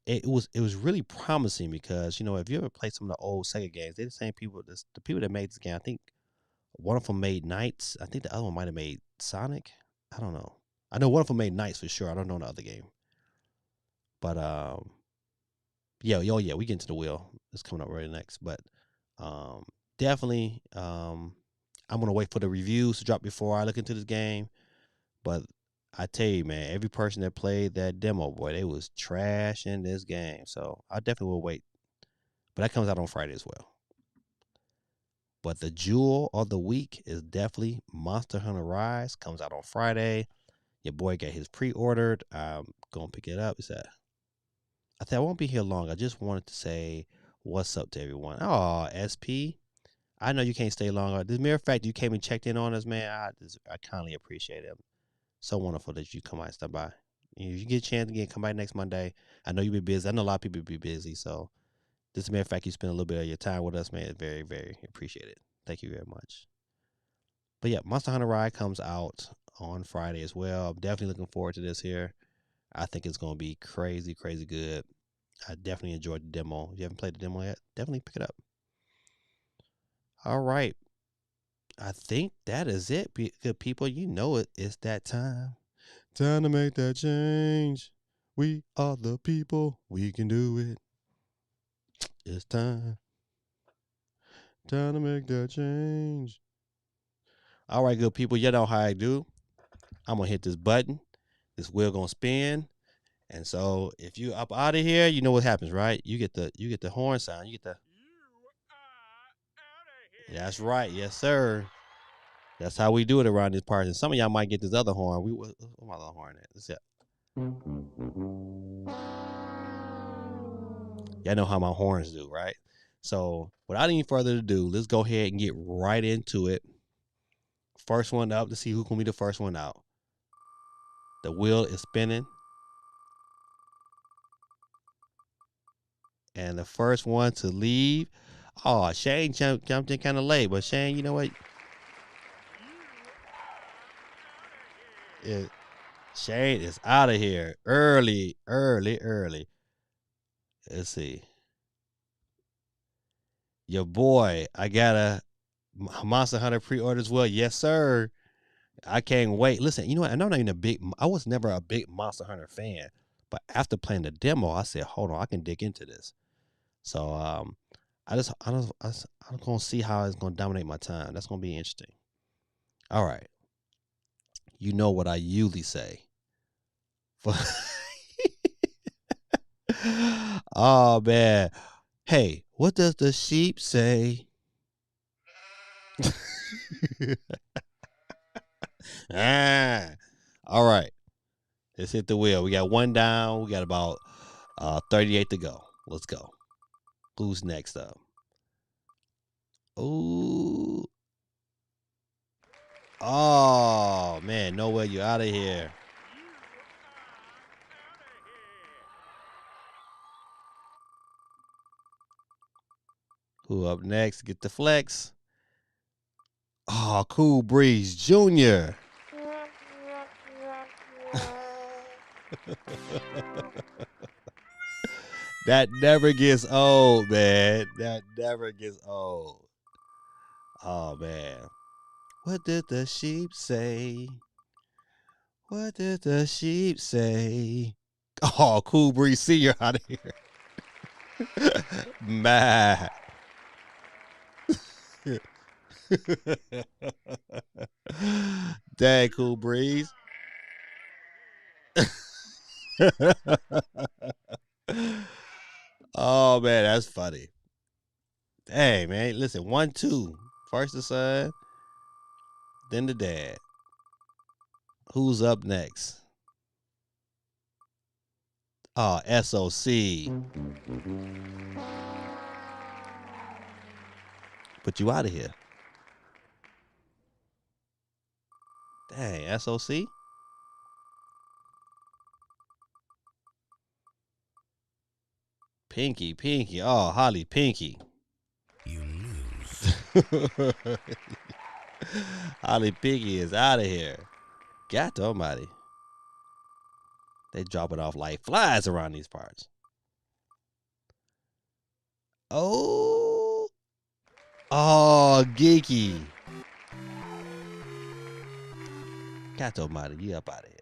It was really promising because if you ever played some of the old Sega games, they're the same people. The people that made this game, I think one of them made Knights. I think the other one might have made Sonic. I don't know. I know one of them made Knights for sure. I don't know the other game, but yeah, yeah, we get into the wheel. It's coming up right next, but um, definitely I'm gonna wait for the reviews to drop before I look into this game. But I tell you, man, every person that played that demo, boy, they was trash in this game. So I definitely will wait. But that comes out on Friday as well. But the jewel of the week is definitely Monster Hunter Rise. Comes out on Friday. Your boy got his pre-ordered. I'm gonna pick it up. I think I won't be here long. I just wanted to say what's up to everyone. Oh, SP. I know you can't stay long. The mere fact you came and checked in on us, man, I kindly appreciate it. So wonderful that you come by and stop by. If you get a chance again, come by next Monday. I know you'll be busy. I know a lot of people be busy. So just a mere fact you spend a little bit of your time with us, man, very, very appreciated. Thank you very much. But yeah, Monster Hunter Ride comes out on Friday as well. I'm definitely looking forward to this here. I think it's going to be crazy, crazy good. I definitely enjoyed the demo. If you haven't played the demo yet, definitely pick it up. All right. I think that is it. Good people, you know it. It's that time. Time to make that change. We are the people. We can do it. It's time. Time to make that change. All right, good people. You know how I do. I'm gonna hit this button. This wheel gonna spin. And so if you up out of here, you know what happens, right? You get the horn sound. You get the That's right, yes, sir. That's how we do it around this part. And some of y'all might get this other horn. What's my other horn at? Let's see. Y'all know how my horns do, right? So without any further ado, let's go ahead and get right into it. First one up to see who can be the first one out. The wheel is spinning. And the first one to leave. Oh, Shane jumped in kind of late. But Shane, you know what? Shane is out of here early. Let's see. Your boy, I got a Monster Hunter pre-order as well. Yes, sir. I can't wait. Listen, you know what? I was never a big Monster Hunter fan, but after playing the demo, I said, hold on, I can dig into this. So I'm gonna see how it's gonna dominate my time. That's gonna be interesting. All right. You know what I usually say. Oh man. Hey, what does the sheep say? Ah. All right. Let's hit the wheel. We got one down. We got about 38 to go. Let's go. Who's next up? Ooh. Oh, man. No way. You're out of here. Who up next? Get the flex. Oh, Cool Breeze Jr. That never gets old, man. That never gets old. Oh, man. What did the sheep say? What did the sheep say? Oh, Cool Breeze Senior out of here. Man. Dang, Cool Breeze. Oh man, that's funny. Dang, man. Listen, 1-2. First the son, then the dad. Who's up next? Oh, SOC. Put you out of here. Dang, SOC. Pinky. Oh, Holly, Pinky. You lose. Holly Pinky is out of here. God almighty. They drop it off like flies around these parts. Oh, geeky. God almighty, you up out of here.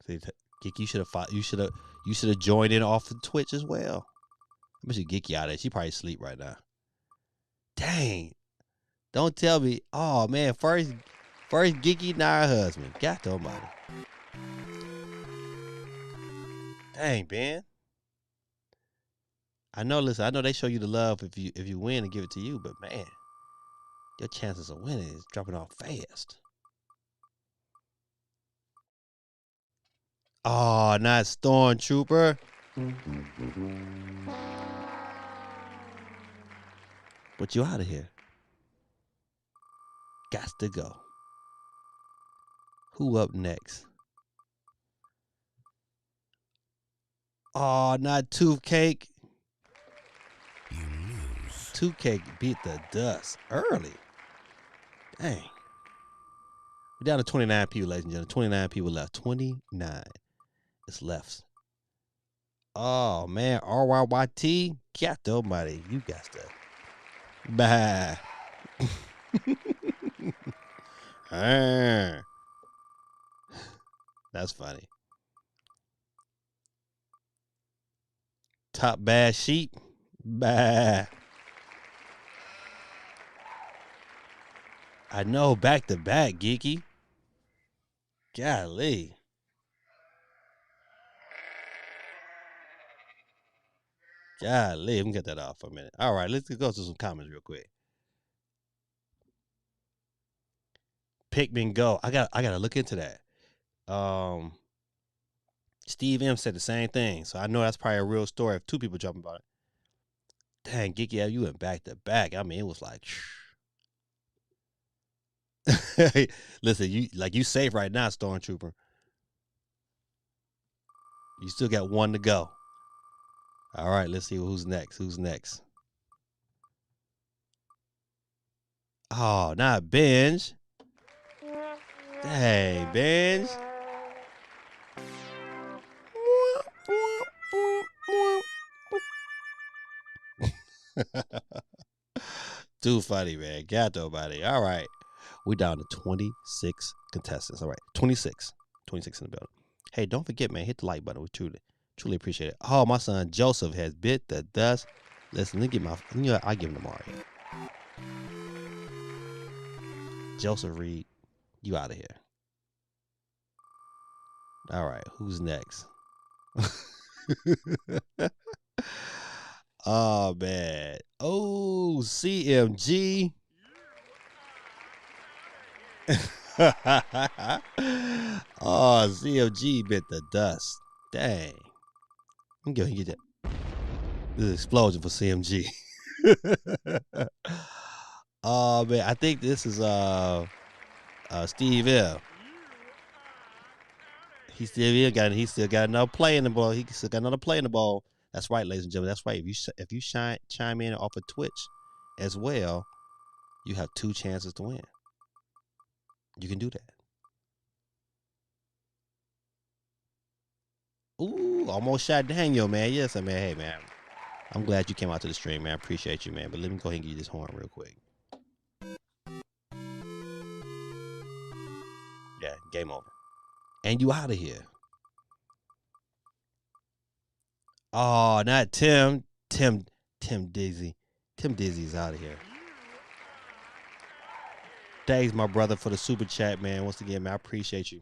See, Geeky, you should have joined in off of Twitch as well. I bet you Geeky out there. She probably asleep right now. Dang. Don't tell me. Oh man, first Geeky, now her husband. God almighty. Dang, Ben. I know they show you the love if you win and give it to you, but man, your chances of winning is dropping off fast. Oh, not Stormtrooper. But you out of here. Got to go. Who up next? Oh, not Toothcake. You lose. Toothcake beat the dust early. Dang. We're down to 29 people, ladies and gentlemen. 29 people left. 29 is left. Oh, man. RYYT. Got almighty. You got to. Bye. That's funny. Top bad sheep. Bah. I know, back to back, Geeky. Golly. Golly, let me get that off for a minute. All right, let's go to some comments real quick. Pikmin Go. I gotta look into that. Steve M said the same thing, so I know that's probably a real story if two people jumping about it. Dang, Geeky, you went back to back. I mean, it was like, listen, you safe right now, Stormtrooper. You still got one to go. All right, let's see who's next. Oh, not Benj. Hey, Benj. Too funny, man. Got nobody. All right. We're down to 26 contestants. All right. 26. 26 in the building. Hey, don't forget, man, hit the like button. We truly appreciate it. Oh, my son Joseph has bit the dust. Listen, let me get I give him tomorrow. Joseph Reed, you out of here. All right. Who's next? Oh, man. Oh, CMG. Oh, CMG bit the dust. Dang. I'm going to get that. This is explosion for CMG. Oh, man. I think this is Steve L. He still got another play in the ball. He still got another play in the ball. That's right, ladies and gentlemen. That's right. If you chime in off of Twitch as well, you have 2 chances to win. You can do that. Ooh, almost shot Daniel, man. Yes, man. Hey, man. I'm glad you came out to the stream, man. I appreciate you, man. But let me go ahead and give you this horn real quick. Yeah, game over. And you out of here. Oh, not Tim. Tim Dizzy. Tim Dizzy's out of here. Thanks, my brother, for the super chat, man. Once again, man, I appreciate you.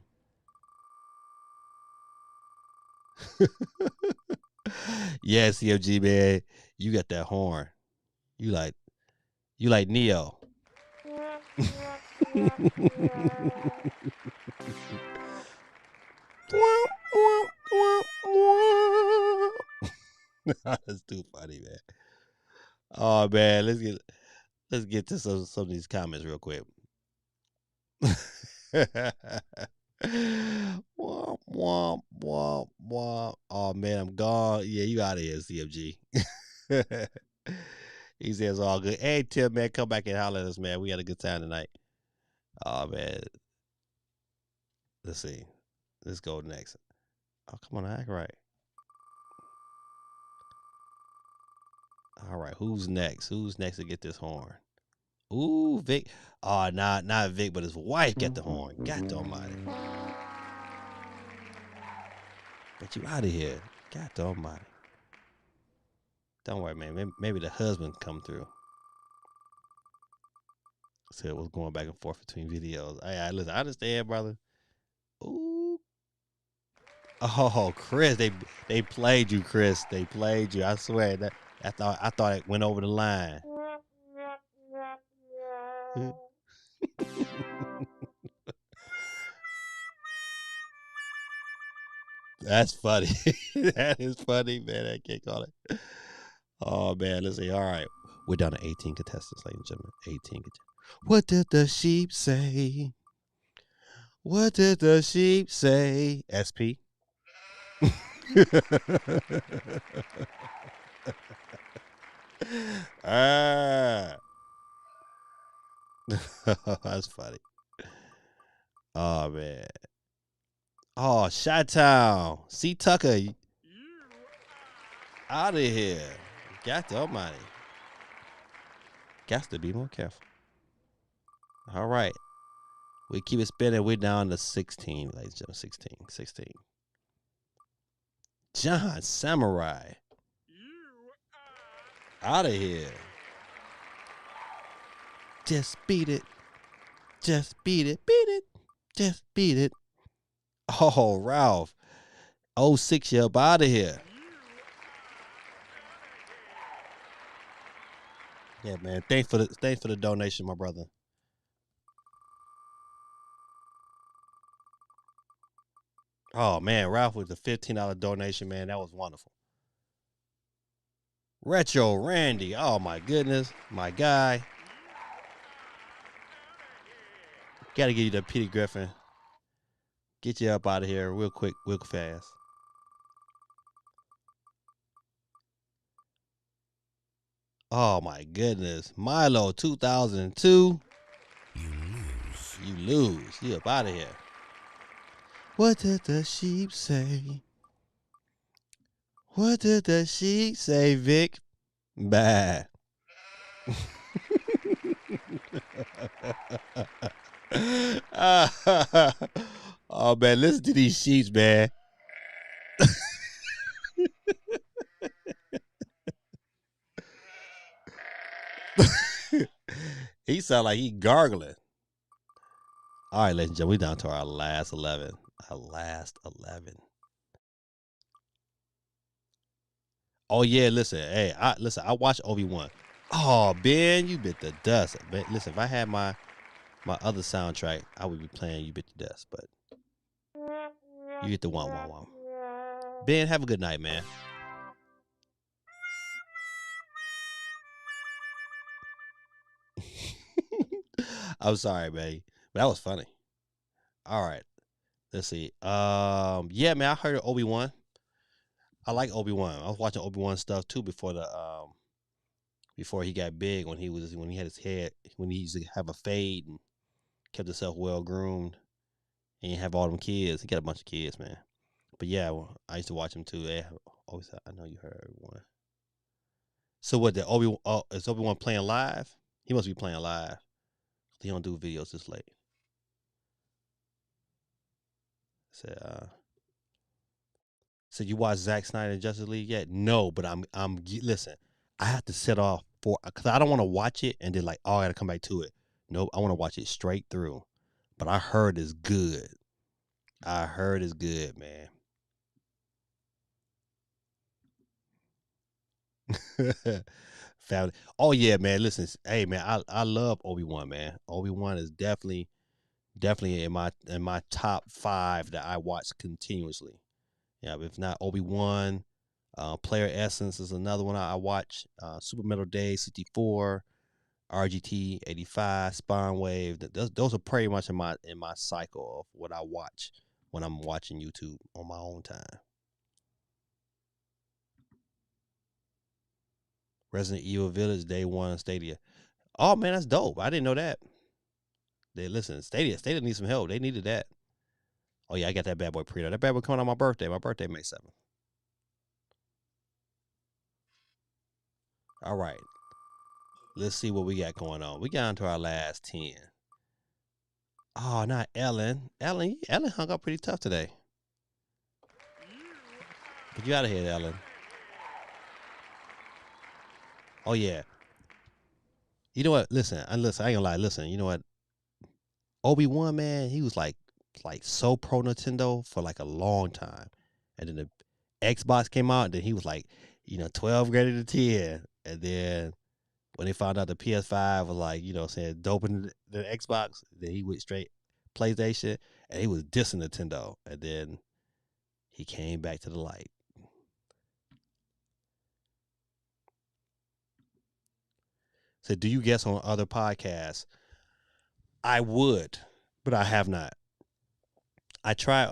Yeah, CFG, man. You got that horn. You like Neo. That's too funny, man. Oh man, let's get to some of these comments real quick. Womp, womp, womp, womp. Oh man, I'm gone. Yeah, you out of here, CFG. He says all good. Hey Tim, man, come back and holler at us, man. We had a good time tonight. Oh man. Let's see. Let's go next. Oh, come on, act right. All right, who's next? Who's next to get this horn? Ooh, Vic. Oh, not Vic, but his wife got the horn. God almighty. Get you out of here. God almighty. Don't worry, man. Maybe the husband come through. So it was going back and forth between videos. Listen, I understand, brother. Ooh. Oh, Chris, they played you, Chris. They played you. I swear that I thought it went over the line. That's funny. That is funny, man. I can't call it. Oh man, let's see. All right, we're down to 18 contestants, ladies and gentlemen. 18 contestants. What did the sheep say? What did the sheep say? SP. Ah, that's funny. Oh man. Oh, Chi-Town. C Tucker. Out of here. Got the almighty. Got to be more careful. All right. We keep it spinning. We're down to 16, ladies and gentlemen. 16. 16. John Samurai. Out of here. Just beat it. Just beat it. Beat it. Just beat it. Oh, Ralph. 06, you up out of here. Yeah, man. Thanks for the donation, my brother. Oh man, Ralph with the $15 donation, man. That was wonderful. Retro Randy. Oh my goodness. My guy. Gotta give you the Peter Griffin. Get you up out of here real quick, real fast. Oh my goodness. Milo 2002. You lose. You lose. You up out of here. What did the sheep say? What did the sheep say, Vic? Bah. Oh man, listen to these sheets, man. He sound like he gargling. All right, ladies and gentlemen, we down to our last 11. Our last 11. Oh yeah, listen. Hey, I watched Obi-Wan. Oh, Ben, you bit the dust. Ben, listen, if I had my other soundtrack, I would be playing You Bit the Dust, but you get the one. Ben, have a good night, man. I'm sorry, man. But that was funny. All right. Let's see. Yeah, man, I heard of Obi-Wan. I like Obi-Wan. I was watching Obi-Wan stuff too before he got big, when he had his head, when he used to have a fade and kept himself well groomed, and he have all them kids. He got a bunch of kids, man. But yeah, well, I used to watch him too. Always, I know you heard one. So what? Is Obi-Wan playing live? He must be playing live. He don't do videos this late. So you watch Zack Snyder Justice League yet? No, but I'm listen. I have to set off because I don't want to watch it and then like, oh, I gotta come back to it. Nope, I want to watch it straight through. But I heard it's good. I heard it's good, man. Family. Oh yeah, man. Listen, hey man, I love Obi-Wan, man. Obi-Wan is definitely in my top 5 that I watch continuously. Yeah, if not Obi-Wan, Player Essence is another one I watch. Super Metal Day 64. RGT 85, Spawn Wave. Those are pretty much in my cycle of what I watch when I'm watching YouTube on my own time. Resident Evil Village Day One Stadia. Oh man, that's dope. I didn't know that. They listen, Stadia needs some help. They needed that. Oh yeah, I got that bad boy pre-order. That bad boy coming on my birthday. My birthday May 7th. All right. Let's see what we got going on. We got into our last 10. Oh, not Ellen. Ellen hung up pretty tough today. Get you out of here, Ellen. Oh yeah. You know what? Listen, I ain't gonna lie. Listen, you know what? Obi-Wan, man, he was like so pro Nintendo for like a long time. And then the Xbox came out, and then he was like, 12 greater than 10. And then when they found out the PS5 was like, saying doping the Xbox, then he went straight PlayStation, and he was dissing Nintendo. And then he came back to the light. So, do you guess on other podcasts? I would, but I have not. I try.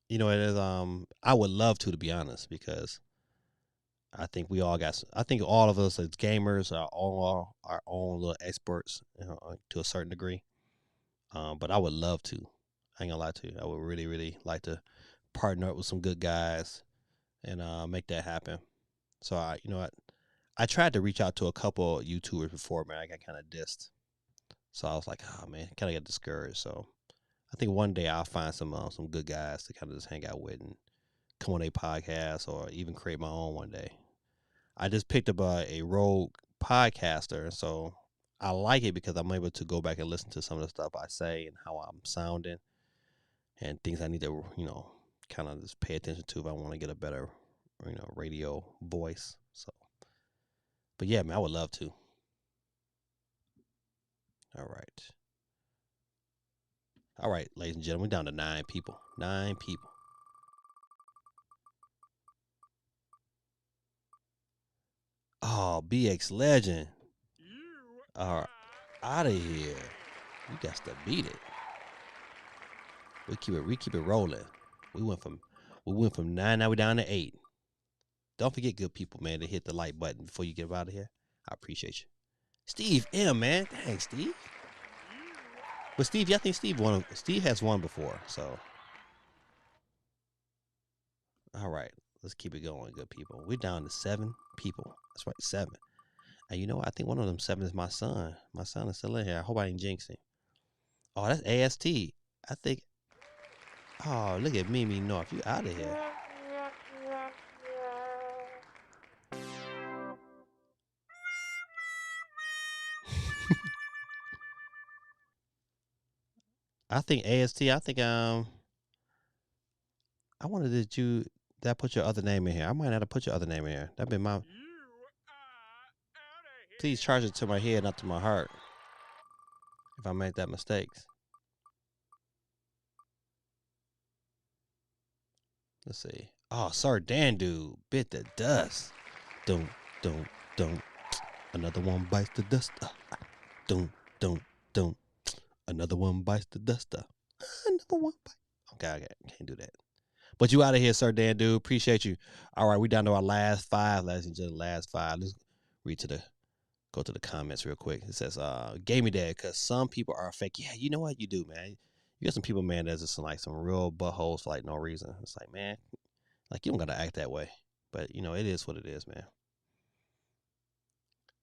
It is. I would love to be honest, because I think we all got. I think all of us as gamers are all our own little experts, to a certain degree. But I would love to. I ain't gonna lie to you. I would really, really like to partner up with some good guys and make that happen. So I tried to reach out to a couple of YouTubers before, man. I got kind of dissed. So I was like, oh man, kind of got discouraged. So I think one day I'll find some good guys to kind of just hang out with and come on a podcast, or even create my own one day. I just picked up a rogue podcaster, so I like it because I'm able to go back and listen to some of the stuff I say and how I'm sounding and things I need to, kind of just pay attention to if I want to get a better, radio voice. So, but yeah, man, I would love to. All right. All right, ladies and gentlemen, we're down to 9 people. 9 people. Oh, BX Legend. All right, out of here. You got to beat it. We keep it rolling. We went from 9, now we're down to 8. Don't forget, good people, man, to hit the like button before you get out of here. I appreciate you. Steve M, man. Thanks, Steve. But Steve, I think Steve has won before, so. All right, let's keep it going, good people. We're down to 7 people. That's right, 7. And you know what? I think one of them 7 is my son. My son is still in here. I hope I ain't jinxing. Oh, that's AST. I think. Oh, look at Mimi North. You out of here. I think AST. I think I wanted that I put your other name in here. I might have to put your other name in here. That'd be my. Please charge it to my head, not to my heart. If I make that mistakes. Let's see. Oh, Sir Dandu bit the dust. Don't. Another one bites the dust. Don't. Another one bites the dust. Another one bites. Okay, can't do that. But you out of here, Sir Dandu. Appreciate you. All right, we down to our last 5, ladies and gentlemen. Last 5. Let's go to the comments real quick. It says, "Gaming Dad," because some people are fake. Yeah, you know what you do, man. You got some people, man, that's just like some real buttholes for like no reason. It's like, man, like you don't gotta act that way. But it is what it is, man.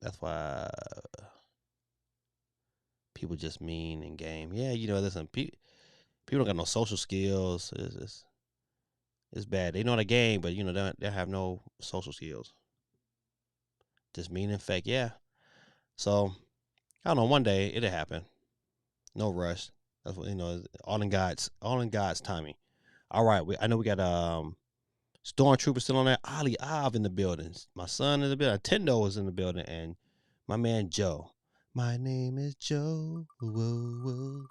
That's why people just mean in game. Yeah, listen, people don't got no social skills. It's bad. They know the game, but they have no social skills. Just mean and fake. Yeah. So I don't know. One day it'll happen. No rush. That's what all in God's timing. All right. I know we got Stormtrooper still on there. Ali Av in the building. My son in the building. Tendo is in the building, and my man Joe. My name is Joe. Whoa, whoa.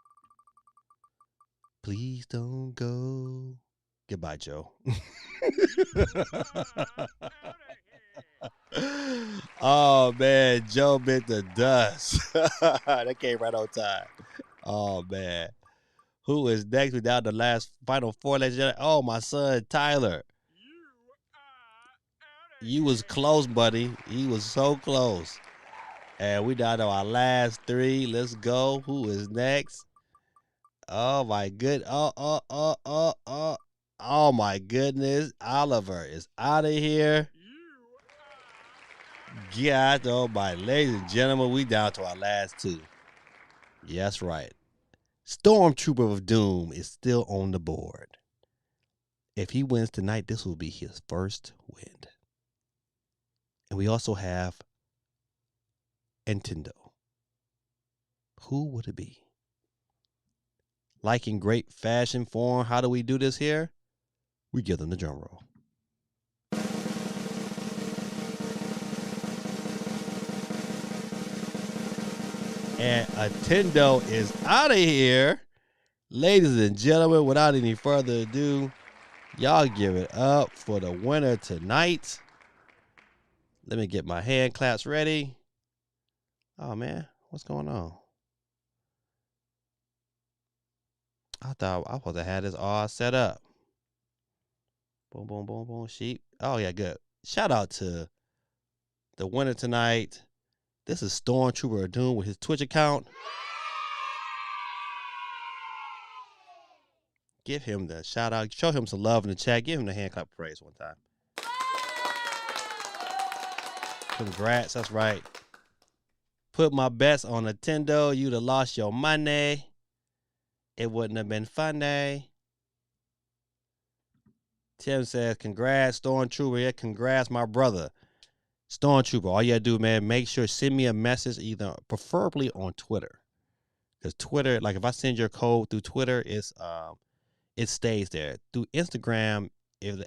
Please don't go. Goodbye, Joe. Oh man, Joe bit the dust. That came right on time. Oh man. Who is next without the last final four? Oh, my son Tyler. You was close, buddy. He was so close. And we down to our last three. Let's go. Who is next? Oh my good. Oh my goodness. Oliver is out of here. God, oh my ladies and gentlemen, we down to our last two. Yes, right. Stormtrooper of Doom is still on the board. If he wins tonight, this will be his first win. And we also have Nintendo. Who would it be? Like in great fashion form, how do we do this here? We give them the drum roll. And Nintendo is out of here. Ladies and gentlemen, without any further ado, y'all give it up for the winner tonight. Let me get my hand claps ready. Oh, man, what's going on? I thought I was supposed to have this all set up. Boom, boom, boom, boom, sheep. Oh, yeah, good. Shout out to the winner tonight. This is Stormtrooper of Doom with his Twitch account. Give him the shout out. Show him some love in the chat. Give him the hand clap praise one time. Congrats. That's right. Put my bets on Nintendo. You'd have lost your money. It wouldn't have been funny. Tim says, congrats, Stormtrooper. Yeah, congrats, my brother. Stormtrooper, all you gotta do, man, make sure send me a message, either preferably on Twitter. Because Twitter, like if I send your code through Twitter, it stays there. Through Instagram,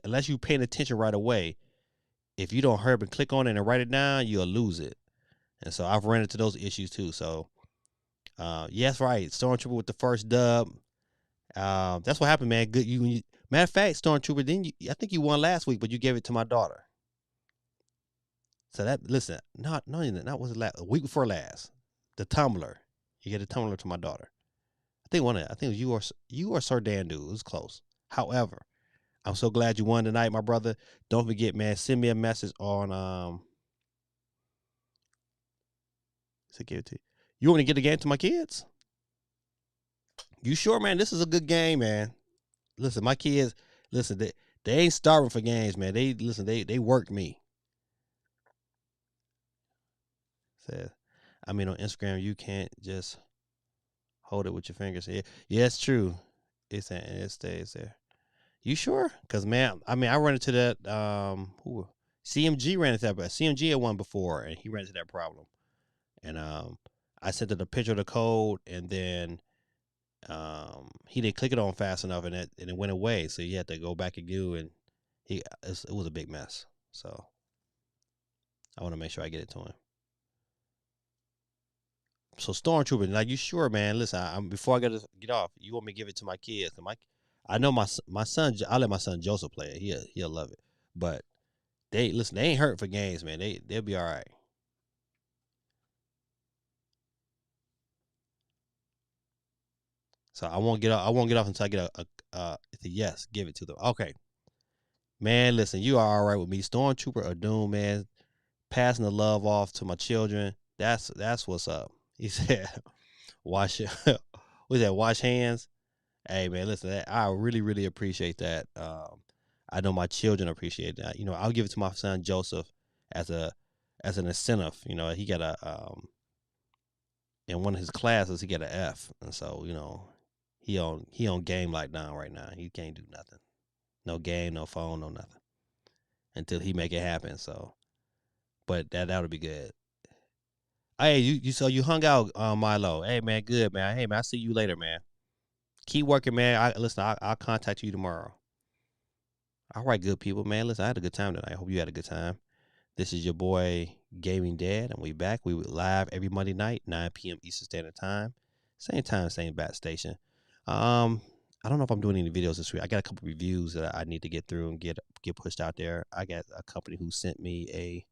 unless you paying attention right away, if you don't hurry up and click on it and write it down, you'll lose it. And so I've run into those issues too. So yes, right. Stormtrooper with the first dub. That's what happened, man. Good. Matter of fact, Stormtrooper, I think you won last week, but you gave it to my daughter. So that, listen, not was it last, a week before last, the tumbler. You get a tumbler to my daughter. I think it was you or Sir Dandu. It was close. However, I'm so glad you won tonight, my brother. Don't forget, man, send me a message on give it to you. You want me to get the game to my kids? You sure, man? This is a good game, man. Listen, my kids, listen, they ain't starving for games, man. They worked me. Says, on Instagram, you can't just hold it with your fingers. Yeah, it's true. It stays there. You sure? Because, man, I run into that. CMG ran into that, but CMG had one before, and he ran into that problem. And I sent him a picture of the code, and then he didn't click it on fast enough, and it went away. So he had to go back and do, and it was a big mess. So I want to make sure I get it to him. So Stormtrooper, like, you sure, man? Listen, before I get off, you want me to give it to my kids? I know my son. I'll let my son Joseph play it. He'll love it. But they ain't hurt for games, man. They'll be all right. So I won't get off until I get a yes. Give it to them. Okay, man. Listen, you are all right with me. Stormtrooper or Doom, man. Passing the love off to my children. That's what's up. He said, "Wash what's that? Wash hands." Hey, man, listen, I really, really appreciate that. I know my children appreciate that. I'll give it to my son Joseph as an incentive. He got in one of his classes he got an F, and so he on game lockdown right now. He can't do nothing, no game, no phone, no nothing until he make it happen. So, but that would be good. Hey, you hung out, Milo. Hey, man, good, man. Hey, man, I'll see you later, man. Keep working, man. I'll contact you tomorrow. All right, good people, man. Listen, I had a good time tonight. I hope you had a good time. This is your boy Gaming Dad, and we back. We live every Monday night, 9 p.m. Eastern Standard Time. Same time, same bat station. I don't know if I'm doing any videos this week. I got a couple reviews that I need to get through and get pushed out there. I got a company who sent me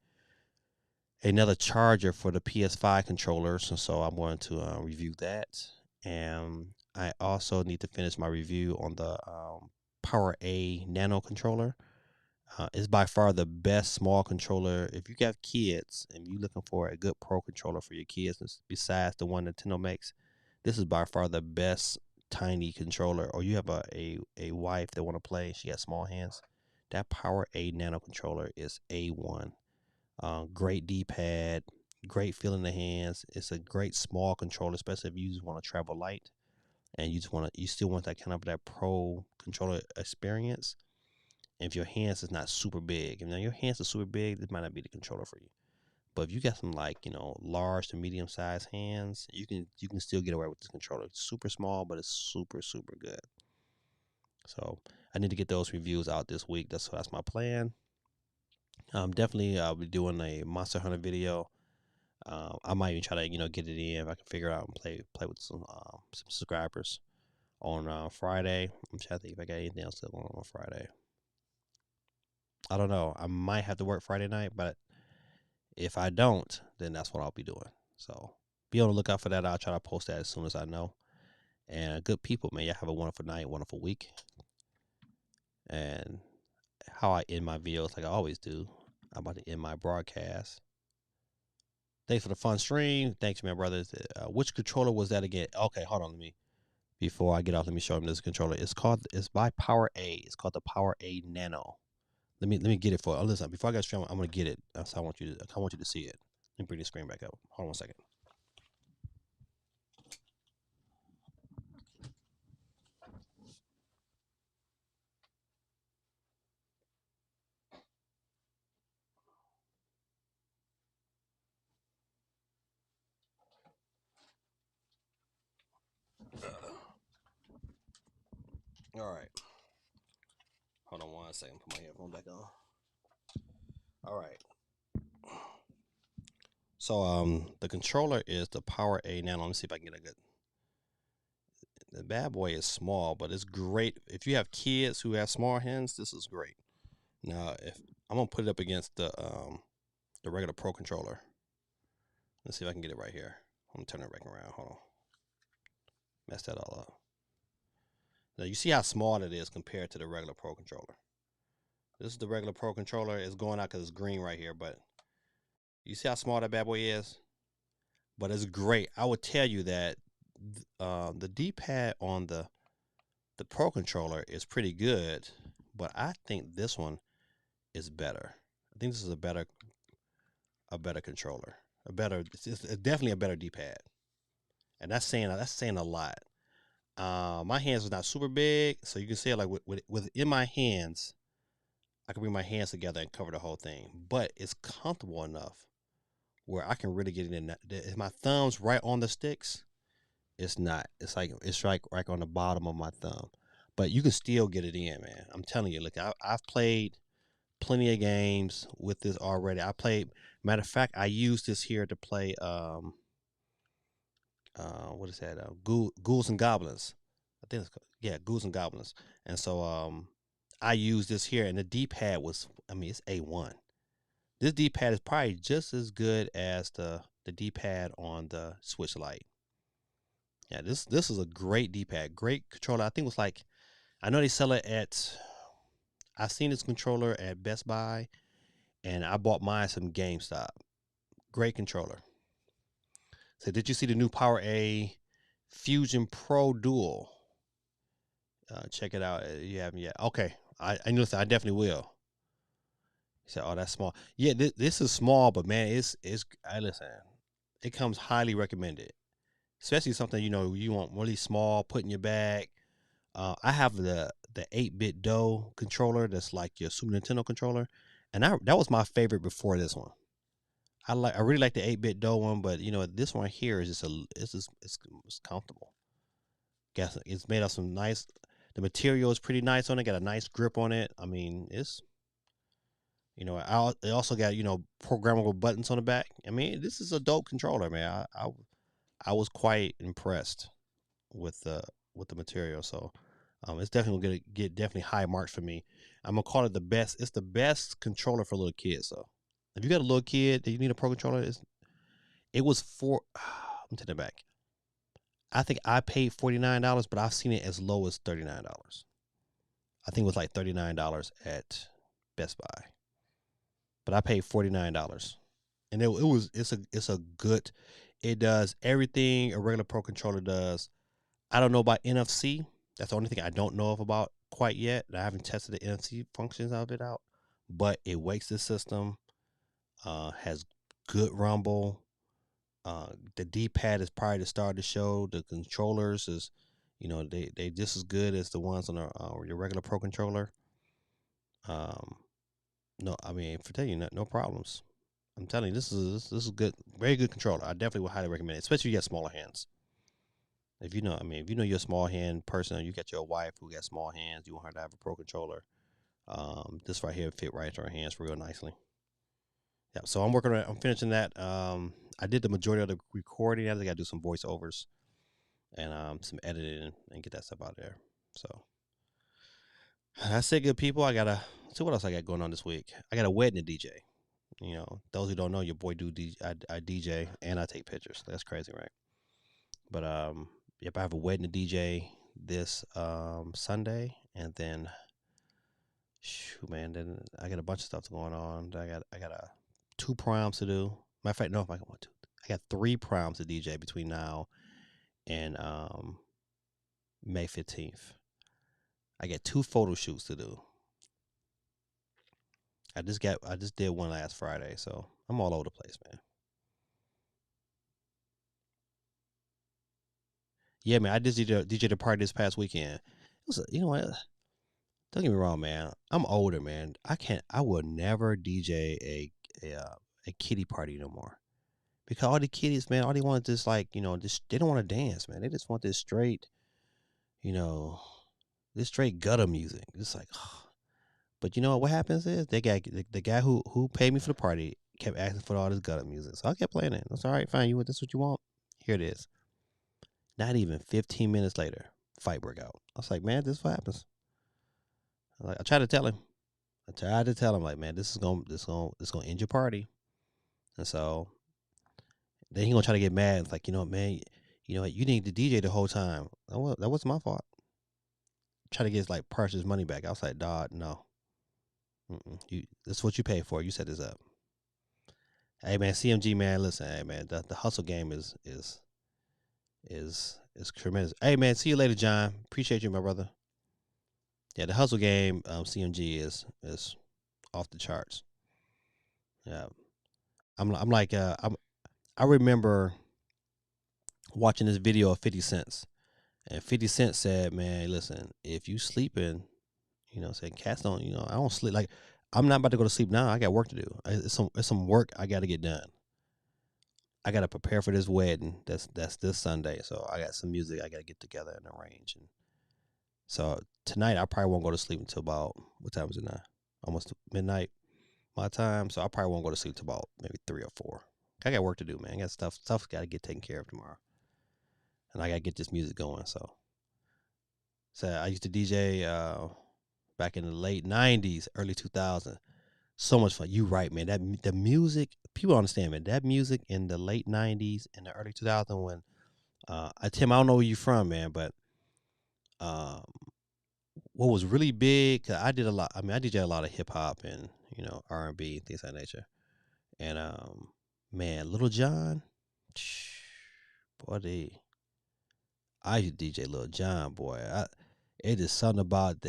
another charger for the PS5 controllers, and so I'm going to review that. And I also need to finish my review on the Power A Nano controller. It's by far the best small controller. If you got kids and you're looking for a good pro controller for your kids, besides the one Nintendo makes, this is by far the best tiny controller. Or you have a wife that want to play, she has small hands. That Power A Nano controller is A1. Great D-pad, great feel in the hands. It's a great small controller, especially if you just want to travel light and you still want that kind of that pro controller experience. And if your hands is not super big, and now your hands are super big, this might not be the controller for you. But if you got some like large to medium sized hands, you can still get away with this controller. It's super small, but it's super good. So I need to get those reviews out this week. That's my plan. Definitely I'll be doing a Monster Hunter video. I might even try to get it in if I can figure it out and play with some subscribers on Friday. I'm trying to think if I got anything else going on Friday. I don't know. I might have to work Friday night, but if I don't, then that's what I'll be doing. So be on the lookout for that. I'll try to post that as soon as I know. And good people, man, y'all have a wonderful night, wonderful week. And how I end my videos, like I always do, I'm about to end my broadcast. Thanks for the fun stream. Thanks, my brothers. Which controller was that again? Okay, hold on. Before I get off, let me show him this controller. It's by Power A. It's called the Power A Nano. Let me get it for. Oh, listen, before I get stream, I'm gonna get it. So I want you to see it. Let me bring the screen back up. Hold on 1 second. All right. Hold on 1 second. Put my headphone back on. All right. So the controller is the Power A Nano. Let me see if I can get a good. The bad boy is small, but it's great if you have kids who have small hands. This is great. Now, if I'm gonna put it up against the regular Pro controller. Let's see if I can get it right here. I'm gonna turn it back around. Hold on. Messed that all up. Now you see how small it is compared to the regular Pro controller. This is the regular Pro controller. It's going out because it's green right here, but you see how small that bad boy is? But it's great. I would tell you that the D-pad on the Pro controller is pretty good, but I think this one is better. I think this is a better controller. It's definitely a better D-pad, and that's saying a lot. My hands are not super big, so you can see like within my hands, I can bring my hands together and cover the whole thing. But it's comfortable enough where I can really get it in. If my thumb's right on the sticks, it's not. It's like right on the bottom of my thumb. But you can still get it in, man. I'm telling you. Look, I've played plenty of games with this already. Matter of fact, I used this here to play. What is that? Ghouls and Goblins. I think it's called, yeah, Ghouls and Goblins. And so I used this here, and the D-pad was. I mean, it's A1. This D-pad is probably just as good as the D-pad on the Switch Lite. Yeah, this is a great D-pad, great controller. I think it was like, I know they sell it at. I've seen this controller at Best Buy, and I bought mine from GameStop. Great controller. So did you see the new Power A Fusion Pro Dual? Check it out. You haven't yet. Okay, I know. I definitely will. He said, "Oh, that's small. Yeah, this is small, but man, it's. I listen. It comes highly recommended, especially something you want really small, put in your bag. I have the 8-bit Do controller that's like your Super Nintendo controller, and that was my favorite before this one. I really like the 8-bit Do one, but this one here is it's comfortable. Guess it's made of some nice. The material is pretty nice on it. Got a nice grip on it. I mean, it also got programmable buttons on the back. I mean, this is a dope controller, man. I was quite impressed with the material. So it's definitely gonna get definitely high marks for me. I'm gonna call it the best. It's the best controller for little kids, though. If you got a little kid that you need a pro controller, it was for. I'm taking it back. I think I paid $49, but I've seen it as low as $39. I think it was like $39 at Best Buy, but I paid $49, and it's a good. It does everything a regular pro controller does. I don't know about NFC. That's the only thing I don't know of about quite yet. I haven't tested the NFC functions of it out, but it wakes the system. Has good rumble. The D-pad is probably the star of the show. The controllers is, they just as good as the ones on your regular pro controller. Um, no, I mean for telling you, no problems. I'm telling you, this is good, very good controller. I definitely would highly recommend it, especially if you got smaller hands. If you know you're a small hand person, or you got your wife who got small hands, you want her to have a pro controller. This right here fit right into her hands real nicely. Yeah, so I'm working on it. I'm finishing that. I did the majority of the recording. I think I got to do some voiceovers and some editing and get that stuff out there. So that's it, good people. I gotta see what else I got going on this week. I got a wedding to DJ. Those who don't know, your boy I DJ and I take pictures. That's crazy, right? But yep, I have a wedding to DJ this Sunday, and then shoot, man, then I got a bunch of stuff going on. I got a 2 proms to do. Matter of fact, no, if I got 1, 2, I got 3 proms to DJ between now and May 15th. I got 2 photo shoots to do. I just did one last Friday, so I'm all over the place, man. Yeah, man, I just DJ the party this past weekend. You know what? Don't get me wrong, man. I'm older, man. I will never DJ a kiddie party no more. Because all the kiddies, man, all they want is just like, just they don't want to dance, man. They just want this straight, you know, this straight gutter music. It's like, but you know what happens is the guy who paid me for the party kept asking for all this gutter music, so I kept playing it. That's all right, fine. This what you want? Here it is. Not even 15 minutes later, fight broke out. I was like, man, this is what happens. I tried to tell him. Like, man, this gonna end your party. And so then he gonna try to get mad. It's like, man, you need to DJ the whole time. That wasn't my fault. Try to get his like purchase money back. I was like, dog, no. This is what you pay for. You set this up. Hey man, CMG man, listen, hey man, the hustle game is tremendous. Hey man, see you later, John. Appreciate you, my brother. Yeah, the hustle game, CMG is off the charts. Yeah, I'm like I remember watching this video of 50 Cents, and 50 Cent said, man, listen, if you sleeping, saying cats don't, I don't sleep. Like, I'm not about to go to sleep now. I got work to do. It's some work I got to get done. I got to prepare for this wedding. That's this Sunday. So I got some music I got to get together and arrange. And so tonight I probably won't go to sleep until about, what time is it now? Almost midnight my time. So I probably won't go to sleep until about maybe 3 or 4. I got work to do, man. I got stuff got to get taken care of tomorrow, and I got to get this music going. So I used to DJ back in the late 90s, early 2000s. So much fun. You right, man. The music, people understand, man. That music in the late 90s and the early 2000s when Tim, I don't know where you from, man, but um what was really big, 'cause I did a lot. I mean, I DJ a lot of hip hop and, R&B and things of that nature. And man, Little John, boy, I used to DJ Little John, boy. It is something about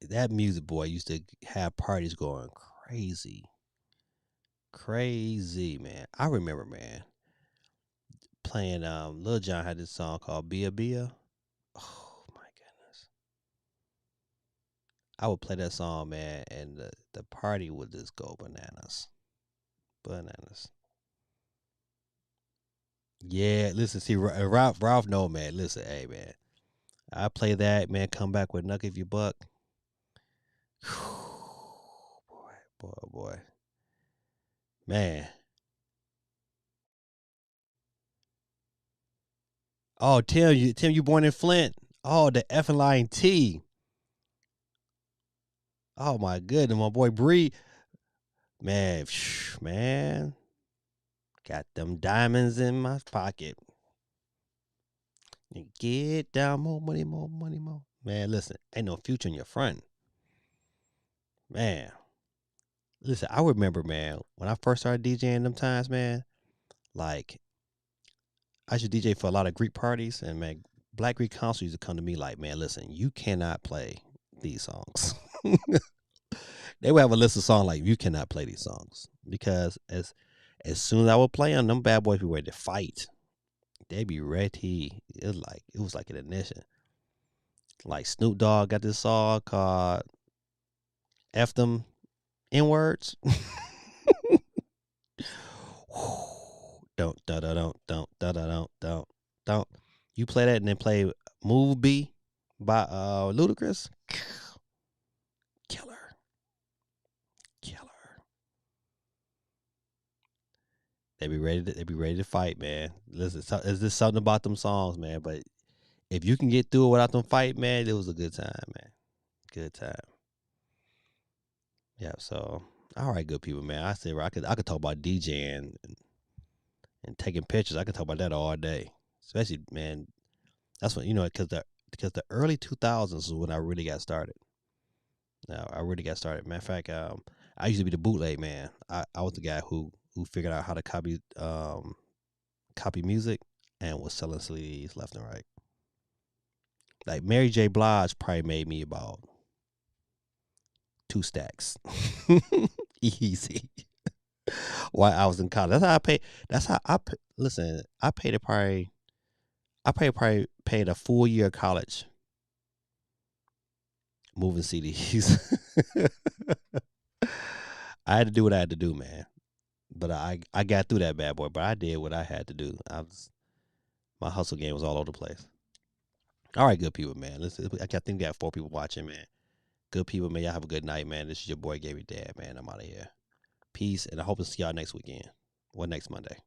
that music, boy. Used to have parties going crazy, crazy, man. I remember, man, playing. Lil Jon had this song called "Bia Bia." Oh my goodness, I would play that song, man, and the party would just go bananas, bananas. Yeah, listen, see, Ralph, no, man. Listen, hey, man, I play that, man. Come back with Nuck if you buck. Boy, boy, man. Oh, Tim, you born in Flint? Oh, the effing line T. Oh my goodness, my boy Bree. Man, man, got them diamonds in my pocket. And get down, more money, more money, more. Man, listen, ain't no future in your front. Man, listen, I remember, man, when I first started DJing them times, man, like, I used to DJ for a lot of Greek parties, and, man, Black Greek council used to come to me like, man, listen, you cannot play these songs. They would have a list of songs like, you cannot play these songs. Because as soon as I would play them bad boys be ready to fight. They be ready. It was like an ignition. Like Snoop Dogg got this song called F them N words. Don't. You play that and then play Move B by Ludacris. Killer. Killer. They be ready to fight, man. Listen, is this something about them songs, man? But if you can get through it without them fight, man, it was a good time, man. Good time. Yeah, so all right, good people, man. I said I could talk about DJing and taking pictures. I could talk about that all day. Especially, man, that's when because the early 2000s is when I really got started. Now I really got started. Matter of fact, I used to be the bootleg man. I was the guy who figured out how to copy music and was selling CDs left and right. Like Mary J. Blige probably made me about 2 stacks. Easy. While I was in college. That's how I pay. That's how listen. I paid a full year of college moving CDs. I had to do what I had to do, man. But I got through that bad boy. But I did what I had to do. My hustle game was all over the place. All right, good people, man. Listen, I think we got 4 people watching, man. Good people, man. Y'all have a good night, man. This is your boy Gary Dad, man. I'm out of here. Peace, and I hope to see y'all next weekend or next Monday.